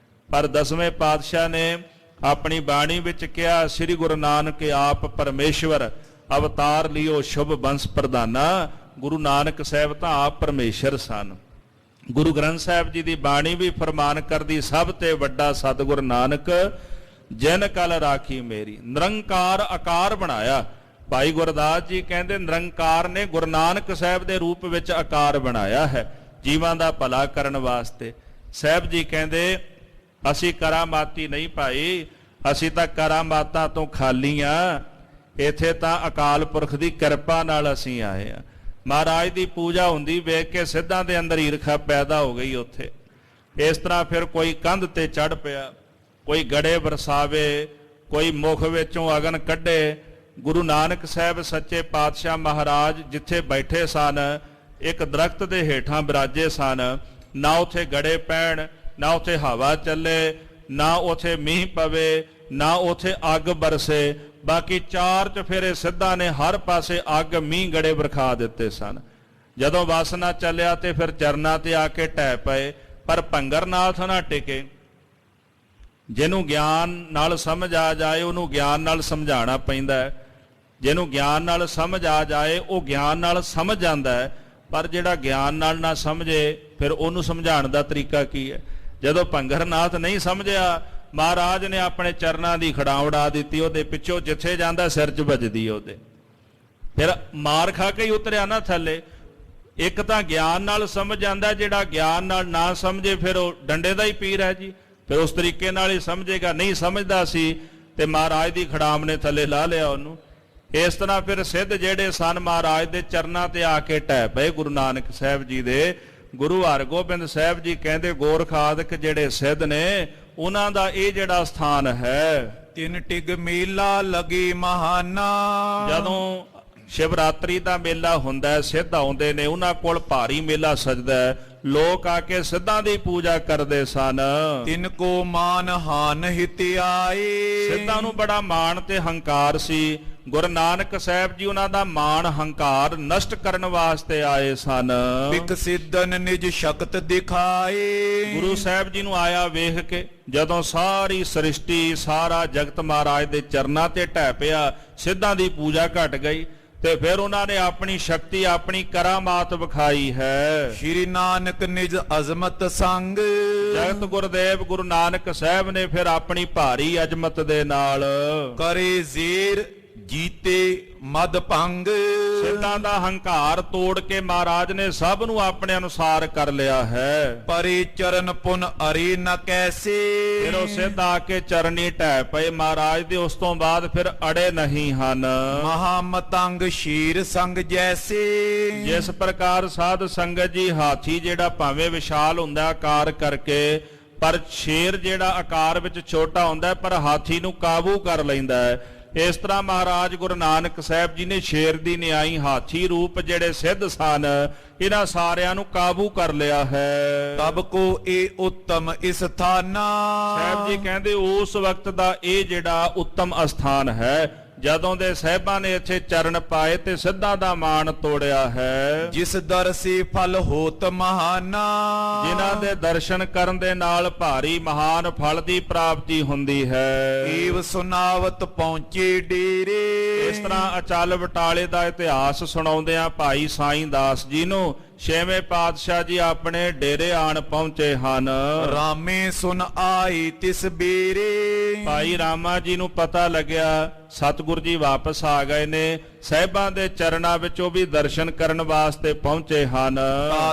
ਪਰ ਦਸਵੇਂ ਪਾਤਸ਼ਾਹ ਨੇ ਆਪਣੀ ਬਾਣੀ ਵਿੱਚ ਕਿਹਾ, ਸ੍ਰੀ ਗੁਰੂ ਨਾਨਕ ਆਪ ਪਰਮੇਸ਼ਵਰ ਅਵਤਾਰ ਲਿਓ ਸ਼ੁਭ ਬੰਸ ਪ੍ਰਧਾਨਾ। ਗੁਰੂ ਨਾਨਕ ਸਾਹਿਬ ਤਾਂ ਆਪ ਪਰਮੇਸ਼ਰ ਸਨ। ਗੁਰੂ ਗ੍ਰੰਥ ਸਾਹਿਬ ਜੀ ਦੀ ਬਾਣੀ ਵੀ ਫਰਮਾਨ ਕਰਦੀ, ਸਭ ਤੇ ਵੱਡਾ ਸਤਿਗੁਰ ਨਾਨਕ ਜਿਨ ਕਲ ਰਾਖੀ ਮੇਰੀ। ਨਿਰੰਕਾਰ ਆਕਾਰ ਬਣਾਇਆ। ਭਾਈ ਗੁਰਦਾਸ ਜੀ ਕਹਿੰਦੇ ਨਿਰੰਕਾਰ ਨੇ ਗੁਰੂ ਨਾਨਕ ਸਾਹਿਬ ਦੇ ਰੂਪ ਵਿੱਚ ਆਕਾਰ ਬਣਾਇਆ ਹੈ ਜੀਵਾਂ ਦਾ ਭਲਾ ਕਰਨ ਵਾਸਤੇ। ਸਾਹਿਬ ਜੀ ਕਹਿੰਦੇ ਅਸੀਂ ਕਰਾਮਾਤੀ ਨਹੀਂ ਭਾਈ, ਅਸੀਂ ਤਾਂ ਕਰਾਮਾਤਾਂ ਤੋਂ ਖਾਲੀ ਆ, ਇੱਥੇ ਤਾਂ ਅਕਾਲ ਪੁਰਖ ਦੀ ਕਿਰਪਾ ਨਾਲ ਅਸੀਂ ਆਏ ਆ। ਮਹਾਰਾਜ ਦੀ ਪੂਜਾ ਹੁੰਦੀ ਵੇਖ ਕੇ ਸਿੱਧਾਂ ਦੇ ਅੰਦਰ ਈਰਖਾ ਪੈਦਾ ਹੋ ਗਈ ਉੱਥੇ। ਇਸ ਤਰ੍ਹਾਂ ਫਿਰ ਕੋਈ ਕੰਧ ਤੇ ਚੜ ਪਿਆ, ਕੋਈ ਗੜੇ ਵਰਸਾਵੇ, ਕੋਈ ਮੁਖ ਵਿੱਚੋਂ ਅਗਨ ਕੱਢੇ। ਗੁਰੂ ਨਾਨਕ ਸਾਹਿਬ ਸੱਚੇ ਪਾਤਸ਼ਾਹ ਮਹਾਰਾਜ ਜਿੱਥੇ ਬੈਠੇ ਸਨ, ਇੱਕ ਦਰਖਤ ਦੇ ਹੇਠਾਂ ਬਿਰਾਜੇ ਸਨ। ਨਾ ਉੱਥੇ ਗੜੇ ਪੈਣ, ਨਾ ਉੱਥੇ ਹਵਾ ਚੱਲੇ, ਨਾ ਉੱਥੇ ਮੀਂਹ ਪਵੇ, ਨਾ ਉੱਥੇ ਅੱਗ ਬਰਸੇ। ਬਾਕੀ ਚਾਰ ਚਫੇਰੇ ਸਿੱਧਾਂ ਨੇ ਹਰ ਪਾਸੇ ਅੱਗ ਮੀਂਹ ਗੜੇ ਵਰਖਾ ਦਿੱਤੇ ਸਨ। ਜਦੋਂ ਵਸ ਨਾ ਚੱਲਿਆ ਤੇ ਫਿਰ ਚਰਨਾਂ ਤੇ ਆ ਕੇ ਢਹਿ ਪਏ। ਪਰ ਭੰਗਰਨਾਥ ਨਾ ਟਿਕੇ। ਜਿਹਨੂੰ ਗਿਆਨ ਨਾਲ ਸਮਝ ਆ ਜਾਏ ਉਹਨੂੰ ਗਿਆਨ ਨਾਲ ਸਮਝਾਉਣਾ ਪੈਂਦਾ ਹੈ। ਜਿਹਨੂੰ ਗਿਆਨ ਨਾਲ ਸਮਝ ਆ ਜਾਏ ਉਹ ਗਿਆਨ ਨਾਲ ਸਮਝ ਜਾਂਦਾ ਹੈ, ਪਰ ਜਿਹੜਾ ਗਿਆਨ ਨਾਲ ਨਾ ਸਮਝੇ ਫਿਰ ਉਹਨੂੰ ਸਮਝਾਉਣ ਦਾ ਤਰੀਕਾ ਕੀ ਹੈ? ਜਦੋਂ ਭੰਗਰਨਾਥ ਨਹੀਂ ਸਮਝਿਆ, ਮਹਾਰਾਜ ਨੇ ਆਪਣੇ ਚਰਨਾਂ ਦੀ ਖੜਾਂ ਉਡਾ ਦਿੱਤੀ, ਉਹਦੇ ਪਿੱਛੋਂ ਜਿੱਥੇ ਜਾਂਦਾ ਸਿਰ 'ਚ ਵੱਜਦੀ ਉਹਦੇ। ਫਿਰ ਮਾਰ ਖਾ ਕੇ ਹੀ ਉਤਰਿਆ ਨਾ ਥੱਲੇ। ਇੱਕ ਤਾਂ ਗਿਆਨ ਨਾਲ ਸਮਝ ਜਾਂਦਾ, ਜਿਹੜਾ ਗਿਆਨ ਨਾਲ ਨਾ ਸਮਝੇ ਫਿਰ ਉਹ ਡੰਡੇ ਦਾ ਹੀ ਪੀਰ ਹੈ ਜੀ। ਫਿਰ ਉਸ ਤਰੀਕੇ ਨਾਲ ਹੀ ਸਮਝੇਗਾ। ਨਹੀਂ ਸਮਝਦਾ ਸੀ ਤੇ ਮਹਾਰਾਜ ਦੀ ਖੜਾਮ ਨੇ ਥੱਲੇ ਲਾ ਲਿਆ ਉਹਨੂੰ। ਇਸ ਤਰ੍ਹਾਂ ਫਿਰ ਸਿੱਧ ਜਿਹੜੇ ਸਨ ਮਹਾਰਾਜ ਦੇ ਚਰਨਾਂ ਤੇ ਆ ਕੇ ਢਹਿ ਪਏ ਗੁਰੂ ਨਾਨਕ ਸਾਹਿਬ ਜੀ ਦੇ। ਗੁਰੂ ਹਰਗੋਬਿੰਦ ਸਾਹਿਬ ਜੀ ਕਹਿੰਦੇ ਗੋਰਖ ਆਦਿਕ ਜਿਹੜੇ ਸਿੱਧ ਨੇ ਉਹਨਾਂ ਦਾ ਇਹ ਜਿਹੜਾ ਸਥਾਨ ਹੈ,
ਤਿੰਨ ਟਿਗ ਮੇਲਾ ਲਗੀ ਮਹਾਨਾ।
ਜਦੋਂ ਸ਼ਿਵਰਾਤਰੀ ਦਾ ਮੇਲਾ ਹੁੰਦਾ ਹੈ, ਸਿੱਧ ਆਉਂਦੇ ਨੇ, ਉਹਨਾਂ ਕੋਲ ਭਾਰੀ ਮੇਲਾ ਸਜਦਾ ਹੈ, ਲੋਕ ਆ ਕੇ ਸਿੱਧਾਂ ਦੀ ਪੂਜਾ ਕਰਦੇ ਸਨ।
ਤਿੰਨ ਕੋ ਮਾਨ ਹਾਨ ਹਿਤ ਆਏ।
ਸਿੱਧਾਂ ਨੂੰ ਬੜਾ ਮਾਣ ਤੇ ਹੰਕਾਰ ਸੀ। ਗੁਰੂ ਨਾਨਕ ਸਾਹਿਬ ਜੀ ਉਹਨਾਂ ਦਾ ਮਾਣ ਹੰਕਾਰ ਨਸ਼ਟ ਕਰਨ ਵਾਸਤੇ ਆਏ ਸਨ।
ਬਿਕ ਸਿੱਧਨ ਨਿਜ ਸ਼ਕਤ ਦਿਖਾਏ।
ਗੁਰੂ ਸਾਹਿਬ ਜੀ ਨੂੰ ਆਇਆ ਵੇਖ ਕੇ ਜਦੋਂ ਸਾਰੀ ਸ੍ਰਿਸ਼ਟੀ ਸਾਰਾ ਜਗਤ ਮਹਾਰਾਜ ਦੇ ਚਰਨਾਂ ਤੇ ਢਹਿ ਪਿਆ, ਸਿੱਧਾਂ ਦੀ ਪੂਜਾ ਘਟ ਗਈ ਤੇ ਫਿਰ ਉਹਨਾਂ ਨੇ ਆਪਣੀ ਸ਼ਕਤੀ ਆਪਣੀ ਕਰਾਮਾਤ ਵਿਖਾਈ ਹੈ।
ਸ਼੍ਰੀ ਨਾਨਕ ਨਿਜ ਅਜ਼ਮਤ ਸੰਗ।
ਜਗਤ ਗੁਰਦੇਵ ਗੁਰੂ ਨਾਨਕ ਸਾਹਿਬ ਨੇ ਫਿਰ ਆਪਣੀ ਭਾਰੀ ਅਜ਼ਮਤ ਦੇ ਨਾਲ
ਕਰੇ ਜ਼ੇਰ ਜੀਤੇ ਮਦ ਭੰਗ।
ਸਿੱਧਾਂ ਦਾ ਹੰਕਾਰ ਤੋੜ ਕੇ ਮਹਾਰਾਜ ਨੇ ਸਭ ਨੂੰ ਆਪਣੇ ਅਨੁਸਾਰ ਕਰ ਲਿਆ ਹੈ।
ਪਰੇ ਚਰਨ ਪੁਨ ਅਰੇ ਨ ਕੈਸੇ।
ਫਿਰ ਉਹ ਸਿੱਧ ਆ ਕੇ ਚਰਨੀ ਢਹਿ ਪਏ ਮਹਾਰਾਜ ਦੇ। ਉਸ ਤੋਂ ਬਾਅਦ ਫਿਰ ਅੜੇ ਨਹੀਂ ਹਨ।
ਮਹਾਮਤੰਗ ਸ਼ੀਰ ਸੰਗ ਜੈਸੇ।
ਜਿਸ ਪ੍ਰਕਾਰ ਸਾਧ ਸੰਗਤ ਜੀ ਹਾਥੀ ਜਿਹੜਾ ਭਾਵੇਂ ਵਿਸ਼ਾਲ ਹੁੰਦਾ ਆਕਾਰ ਕਰਕੇ, ਪਰ ਸ਼ੇਰ ਜਿਹੜਾ ਆਕਾਰ ਵਿੱਚ ਛੋਟਾ ਹੁੰਦਾ ਪਰ ਹਾਥੀ ਨੂੰ ਕਾਬੂ ਕਰ ਲੈਂਦਾ ਹੈ। ਇਸ ਤਰ੍ਹਾਂ ਮਹਾਰਾਜ ਗੁਰੂ ਨਾਨਕ ਸਾਹਿਬ ਜੀ ਨੇ ਸ਼ੇਰ ਦੀ ਨਿਆਈ ਹਾਥੀ ਰੂਪ ਜਿਹੜੇ ਸਿੱਧ ਸਨ ਇਹਨਾਂ ਸਾਰਿਆਂ ਨੂੰ ਕਾਬੂ ਕਰ ਲਿਆ ਹੈ।
ਤਬ ਕੋ ਇਹ ਉੱਤਮ ਸਥਾਨਾ।
ਸਾਹਿਬ ਜੀ ਕਹਿੰਦੇ ਉਸ ਵਕਤ ਦਾ ਇਹ ਜਿਹੜਾ ਉੱਤਮ ਅਸਥਾਨ ਹੈ ਜਦੋਂ ਦੇ ਸਾਹਿਬਾਂ ਨੇ ਇੱਥੇ ਚਰਨ ਪਾਏ ਤੇ ਸਿੱਧਾਂ ਦਾ ਮਾਣ ਤੋੜਿਆ ਹੈ।
ਜਿਸ ਦਰਸੀ ਫਲ ਹੋਤ ਮਹਾਨਾ।
ਜਿਨ੍ਹਾਂ ਦੇ ਦਰਸ਼ਨ ਕਰਨ ਦੇ ਨਾਲ ਭਾਰੀ ਮਹਾਨ ਫਲ ਦੀ ਪ੍ਰਾਪਤੀ ਹੁੰਦੀ ਹੈ।
ਏਵ ਸੁਨਾਵਤ ਪਹੁੰਚੇ ਡੇਰੇ।
ਇਸ ਤਰ੍ਹਾਂ ਅਚਲ ਬਟਾਲੇ ਦਾ ਇਤਿਹਾਸ ਸੁਣਾਉਂਦਿਆਂ ਭਾਈ ਸਾਈਂ ਦਾਸ ਜੀ ਨੂੰ ਛੇਵੇਂ ਪਾਤਸ਼ਾਹ ਜੀ ਆਪਣੇ ਡੇਰੇ ਆਣ ਪਹੁੰਚੇ ਹਨ।
ਰਾਮੇ ਸੁਨ ਆਈ ਤਿਸ ਬੇਰੇ।
ਭਾਈ ਰਾਮਾ ਜੀ ਨੂੰ ਪਤਾ ਲੱਗਿਆ ਸਤਿਗੁਰ ਜੀ ਵਾਪਸ ਆ ਗਏ ਨੇ, ਸਾਹਿਬਾਂ ਦੇ ਚਰਨਾਂ ਵਿੱਚ ਉਹ ਵੀ ਦਰਸ਼ਨ ਕਰਨ ਵਾਸਤੇ ਪਹੁੰਚੇ ਹਨ।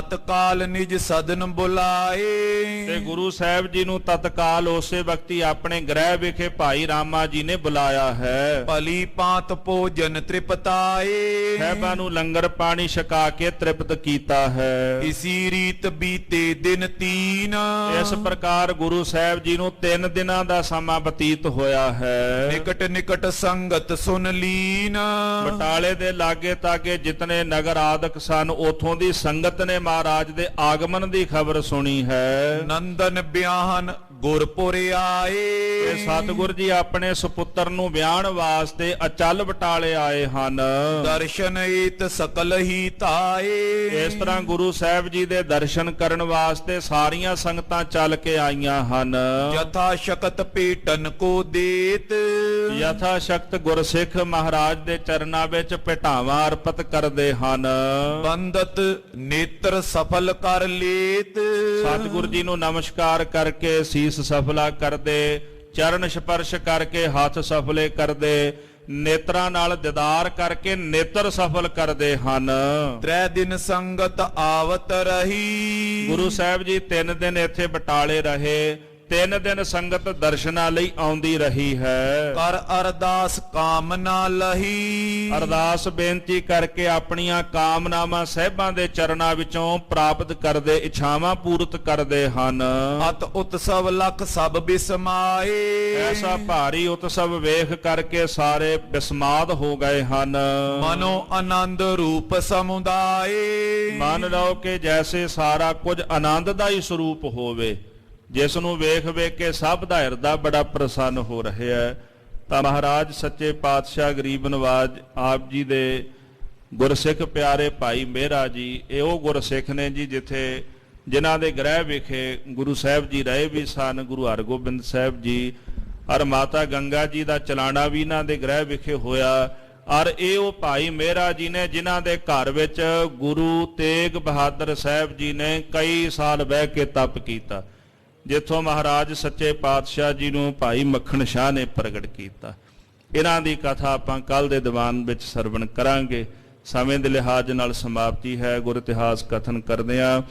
ਤਤਕਾਲ ਨਿਜ ਸਦਨ ਬੁਲਾਏ।
ਤੇ ਗੁਰੂ ਸਾਹਿਬ ਜੀ ਨੂੰ ਤਤਕਾਲ ਉਸੇ ਵਕਤੀ ਆਪਣੇ ਗ੍ਰਹਿ ਵਿਖੇ ਭਾਈ ਰਾਮਾ ਜੀ ਨੇ ਬੁਲਾਇਆ ਹੈ।
ਭਲੀ ਪਾਤ ਭੋਜਨ ਤ੍ਰਿਪਤਾਏ।
ਸਾਹਿਬਾਂ ਨੂੰ ਲੰਗਰ ਪਾਣੀ ਛਕਾ ਕੇ ਤ੍ਰਿਪਤ ਕੀਤਾ ਹੈ।
ਇਸੀ ਰੀਤ ਬੀਤੇ ਦਿਨ ਤੀਨ।
ਇਸ ਪ੍ਰਕਾਰ ਗੁਰੂ ਸਾਹਿਬ ਜੀ ਨੂੰ 3 ਦਿਨਾਂ ਦਾ ਸਮਾਂ ਬਤੀਤ ਹੋਇਆ ਹੈ।
ਨਿਕਟ ਨਿਕਟ ਸੰਗਤ ਸੁਨ ਲੀਨ।
ਬਟਾਲੇ ਦੇ ਲਾਗੇ ਤਾਗੇ ਜਿਤਨੇ ਨਗਰ ਆਦਿਕ ਸਨ ਉਥੋਂ ਦੀ ਸੰਗਤ ਨੇ ਮਹਾਰਾਜ ਦੇ ਆਗਮਨ ਦੀ ਖਬਰ ਸੁਣੀ ਹੈ।
ਨੰਦਨ ਬਿਆਹਨ ਗੁਰਪੁਰ ਆਏ।
ਤੇ ਸਤਿਗੁਰ ਜੀ ਆਪਣੇ ਸੁਪੁੱਤਰ ਨੂੰ ਵਿਆਹਣ ਵਾਸਤੇ ਅਚਲ ਬਟਾਲੇ ਆਏ ਹਨ।
ਦਰਸ਼ਨ ਏਤ ਸਕਲ ਹੀ ਧਾਏ।
ਇਸ ਤਰ੍ਹਾਂ ਗੁਰੂ ਸਾਹਿਬ ਜੀ ਦੇ ਦਰਸ਼ਨ ਕਰਨ ਵਾਸਤੇ ਸਾਰੀਆਂ ਸੰਗਤਾਂ ਚੱਲ ਕੇ ਆਈਆਂ ਹਨ।
ਯਥਾ ਸ਼ਕਤ ਭੇਟਨ ਕੋ ਦੇਤ।
ਯਥਾ ਸ਼ਕਤ ਗੁਰਸਿੱਖ ਮਹਾਰਾਜ ਦੇ ਚਰਨਾਂ ਵਿੱਚ ਭੇਟਾਵਾਂ ਅਰਪਿਤ ਕਰਦੇ ਹਨ।
ਬੰਦਤ ਨੇਤਰ ਸਫਲ ਕਰ ਲੇਤ।
ਸਤਿਗੁਰ ਜੀ ਨੂੰ ਨਮਸਕਾਰ ਕਰਕੇ ਸੀਸ ਸਫਲਾ ਕਰਦੇ, ਚਰਨ ਸਪਰਸ਼ ਕਰਕੇ ਹੱਥ ਸਫਲੇ ਕਰਦੇ, ਨੇਤਰਾਂ ਨਾਲ ਦੀਦਾਰ ਕਰਕੇ ਨੇਤਰ ਸਫਲ ਕਰਦੇ ਹਨ।
3 ਦਿਨ ਸੰਗਤ ਆਵਤ ਰਹੀ।
ਗੁਰੂ ਸਾਹਿਬ ਜੀ 3 ਦਿਨ ਇੱਥੇ ਬਟਾਲੇ ਰਹੇ। 3 ਦਿਨ ਸੰਗਤ ਦਰਸ਼ਨਾਂ ਲਈ ਆਉਂਦੀ ਰਹੀ ਹੈ।
ਕਰ ਅਰਦਾਸ ਕਾਮਨਾ ਲਹੀ।
ਅਰਦਾਸ ਬੇਨਤੀ ਕਰਕੇ ਆਪਣੀਆਂ ਕਾਮਨਾਵਾਂ ਸਾਹਿਬਾਂ ਦੇ ਚਰਨਾਂ ਵਿੱਚੋਂ ਪ੍ਰਾਪਤ ਕਰਦੇ, ਇੱਛਾਵਾਂ ਪੂਰਤ ਕਰਦੇ ਹਨ।
ਅਤ ਉਤਸਵ ਲਖ ਸਭ ਬਿਸਮਾਏ।
ਐਸਾ ਭਾਰੀ ਉਤਸਵ ਵੇਖ ਕਰਕੇ ਸਾਰੇ ਬਿਸਮਾਦ ਹੋ ਗਏ ਹਨ।
ਮਨੋ ਆਨੰਦ ਰੂਪ ਸਮੁਦਾਏ।
ਮੰਨ ਲਓ ਕਿ ਜੈਸੇ ਸਾਰਾ ਕੁਝ ਆਨੰਦ ਦਾ ਹੀ ਸਰੂਪ ਹੋਵੇ, ਜਿਸ ਨੂੰ ਵੇਖ ਵੇਖ ਕੇ ਸਭ ਦਾ ਹਿਰਦਾ ਬੜਾ ਪ੍ਰਸੰਨ ਹੋ ਰਿਹਾ ਹੈ। ਤਾਂ ਮਹਾਰਾਜ ਸੱਚੇ ਪਾਤਸ਼ਾਹ ਗਰੀਬ ਨਵਾਜ ਆਪ ਜੀ ਦੇ ਗੁਰਸਿੱਖ ਪਿਆਰੇ ਭਾਈ ਮਹਿਰਾ ਜੀ, ਇਹ ਉਹ ਗੁਰਸਿੱਖ ਨੇ ਜੀ ਜਿਨ੍ਹਾਂ ਦੇ ਗ੍ਰਹਿ ਵਿਖੇ ਗੁਰੂ ਸਾਹਿਬ ਜੀ ਰਹੇ ਵੀ ਸਨ। ਗੁਰੂ ਹਰਗੋਬਿੰਦ ਸਾਹਿਬ ਜੀ ਔਰ ਮਾਤਾ ਗੰਗਾ ਜੀ ਦਾ ਚਲਾਣਾ ਵੀ ਇਹਨਾਂ ਦੇ ਗ੍ਰਹਿ ਵਿਖੇ ਹੋਇਆ। ਔਰ ਇਹ ਉਹ ਭਾਈ ਮਹਿਰਾ ਜੀ ਨੇ ਜਿਨ੍ਹਾਂ ਦੇ ਘਰ ਵਿੱਚ ਗੁਰੂ ਤੇਗ ਬਹਾਦਰ ਸਾਹਿਬ ਜੀ ਨੇ ਕਈ ਸਾਲ ਬਹਿ ਕੇ ਤਪ ਕੀਤਾ, ਜਿੱਥੋਂ ਮਹਾਰਾਜ ਸੱਚੇ ਪਾਤਸ਼ਾਹ ਜੀ ਨੂੰ ਭਾਈ ਮੱਖਣ ਸ਼ਾਹ ਨੇ ਪ੍ਰਗਟ ਕੀਤਾ। ਇਹਨਾਂ ਦੀ ਕਥਾ ਆਪਾਂ ਕੱਲ ਦੇ ਦੀਵਾਨ ਵਿੱਚ ਸਰਵਣ ਕਰਾਂਗੇ। ਸਮੇਂ ਦੇ ਲਿਹਾਜ਼ ਨਾਲ ਸਮਾਪਤੀ ਹੈ। ਗੁਰ ਇਤਿਹਾਸ ਕਥਨ ਕਰਦਿਆਂ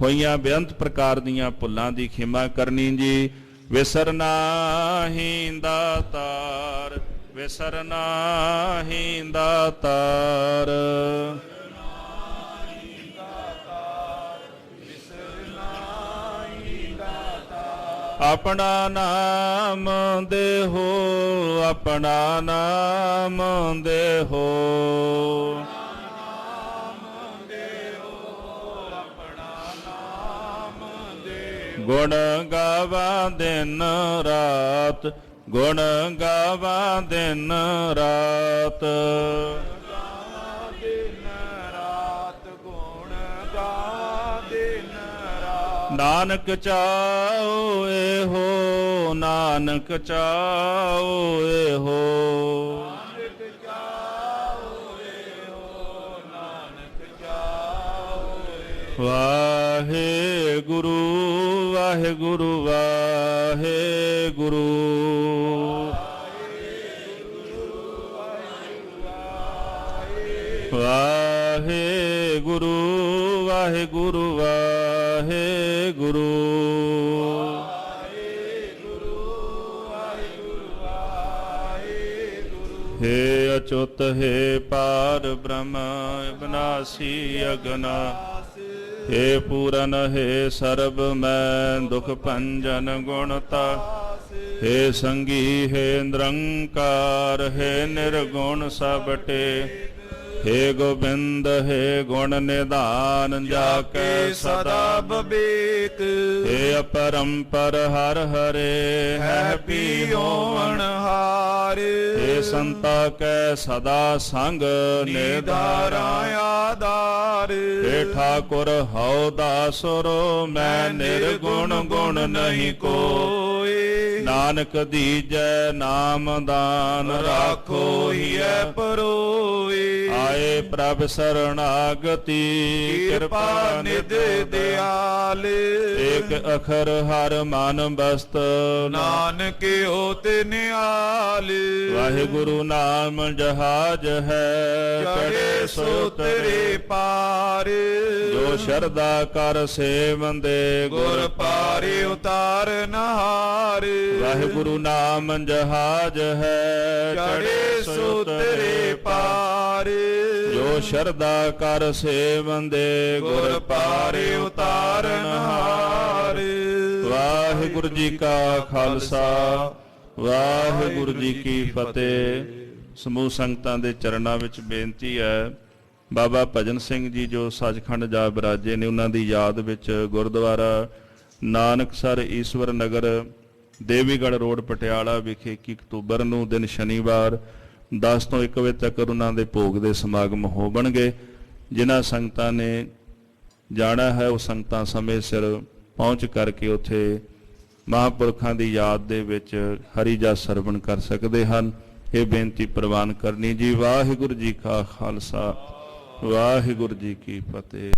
ਹੋਈਆਂ ਬੇਅੰਤ ਪ੍ਰਕਾਰ ਦੀਆਂ ਭੁੱਲਾਂ ਦੀ ਖਿਮਾ ਕਰਨੀ ਜੀ। ਵਿਸਰਨਾ ਹੀ ਦਾਤਾਰ, ਵਿਸਰਨਾ ਹੀ ਦਾਤਾਰ। ਆਪਣਾ ਨਾਮ ਦੇਹੋ, ਆਪਣਾ ਨਾਮ ਦੇਹੋ। ਗੁਣ ਗਾਵਾਂ ਦਿਨ ਰਾਤ, ਗੁਣ ਗਾਵਾਂ ਦਿਨ ਰਾਤ। ਨਾਨਕ ਚਾਉ ਇਹੋ, ਨਾਨਕ ਚਾਉ ਇਹੋ। ਵਾਹਿਗੁਰੂ ਵਾਹਿਗੁਰੂ ਵਾਹਿਗੁਰੂ। ਵਾਹਿਗੁਰੂ ਵਾਹਿਗੁਰੂ ਵਾਹਿਗੁਰੂ। हे अच्युत हे पार ब्रह्म विनाशी अगना, हे पूरन हे सर्व मैं दुख भंजन गुणता, हे संगी हे निरंकार हे निर्गुण सबटे हे गोविंद हे गुण निधान जाके सदा
ਬਵੇਕ
हे अपरंपर हर हरे है पियो
ਹਾਰ
हे संता कै सदा संग
ਨਿਧਾਰਾ
निधारा
ਆਧਾਰ
हे ठाकुर हौ दासुरो मैं निर्गुण गुण नहीं को नानक दीजै नाम दान राखो हिय
ਪਰੋਏ
आए प्रभ शरणागति
ਕਿਰਪਾ ਨਿਧ ਦਿਆਲ
एक अखर हर मन बस्त
ਨਾਨਕ ਹੋਤ ਨਿਹਾਲ
वाहिगुरु नाम जहाज है
ਚੜੇ ਸੋਤਰੇ ਪਾਰ
जो शरदा कर सेवंदे
ਗੁਰ ਪਾਰੇ ਉਤਾਰਨ ਹਾਰ
वाहिगुरु नाम जहाज है
ਚੜੇ ਸੋਤਰੇ ਪਾਰ
जो शरदा कर सेवंदे
ਗੁਰ ਪਾਰੇ ਉਤਾਰਨ ਹਾਰ
ਵਾਹਿਗੁਰੂ ਜੀ ਕਾ ਖਾਲਸਾ ਵਾਹਿਗੁਰੂ ਜੀ ਕੀ ਫਤਿਹ। ਸਮੂਹ ਸੰਗਤਾਂ ਦੇ ਚਰਨਾਂ ਵਿੱਚ ਬੇਨਤੀ ਹੈ, ਬਾਬਾ ਭਜਨ ਸਿੰਘ ਜੀ ਜੋ ਸੱਚਖੰਡ ਜਾ ਬਿਰਾਜੇ ਨੇ, ਉਹਨਾਂ ਦੀ ਯਾਦ ਵਿੱਚ ਗੁਰਦੁਆਰਾ ਨਾਨਕਸਰ ਈਸ਼ਵਰ ਨਗਰ ਦੇਵੀਗੜ੍ਹ ਰੋਡ ਪਟਿਆਲਾ ਵਿਖੇ 21 ਅਕਤੂਬਰ ਨੂੰ ਦਿਨ ਸ਼ਨੀਵਾਰ 10 ਤੋਂ 1 ਵਜੇ ਤੱਕ ਉਹਨਾਂ ਦੇ ਭੋਗ ਦੇ ਸਮਾਗਮ ਹੋਣਗੇ। ਜਿਨ੍ਹਾਂ ਸੰਗਤਾਂ ਨੇ ਜਾਣਾ ਹੈ ਉਹ ਸੰਗਤਾਂ ਸਮੇਂ ਸਿਰ ਪਹੁੰਚ ਕਰਕੇ ਉੱਥੇ ਮਹਾਂਪੁਰਖਾਂ ਦੀ ਯਾਦ ਦੇ ਵਿੱਚ ਹਰੀ ਜਸ ਸਰਵਣ ਕਰ ਸਕਦੇ ਹਨ। ਇਹ ਬੇਨਤੀ ਪ੍ਰਵਾਨ ਕਰਨੀ ਜੀ। ਵਾਹਿਗੁਰੂ ਜੀ ਕਾ ਖਾਲਸਾ ਵਾਹਿਗੁਰੂ ਜੀ ਕੀ ਫਤਿਹ।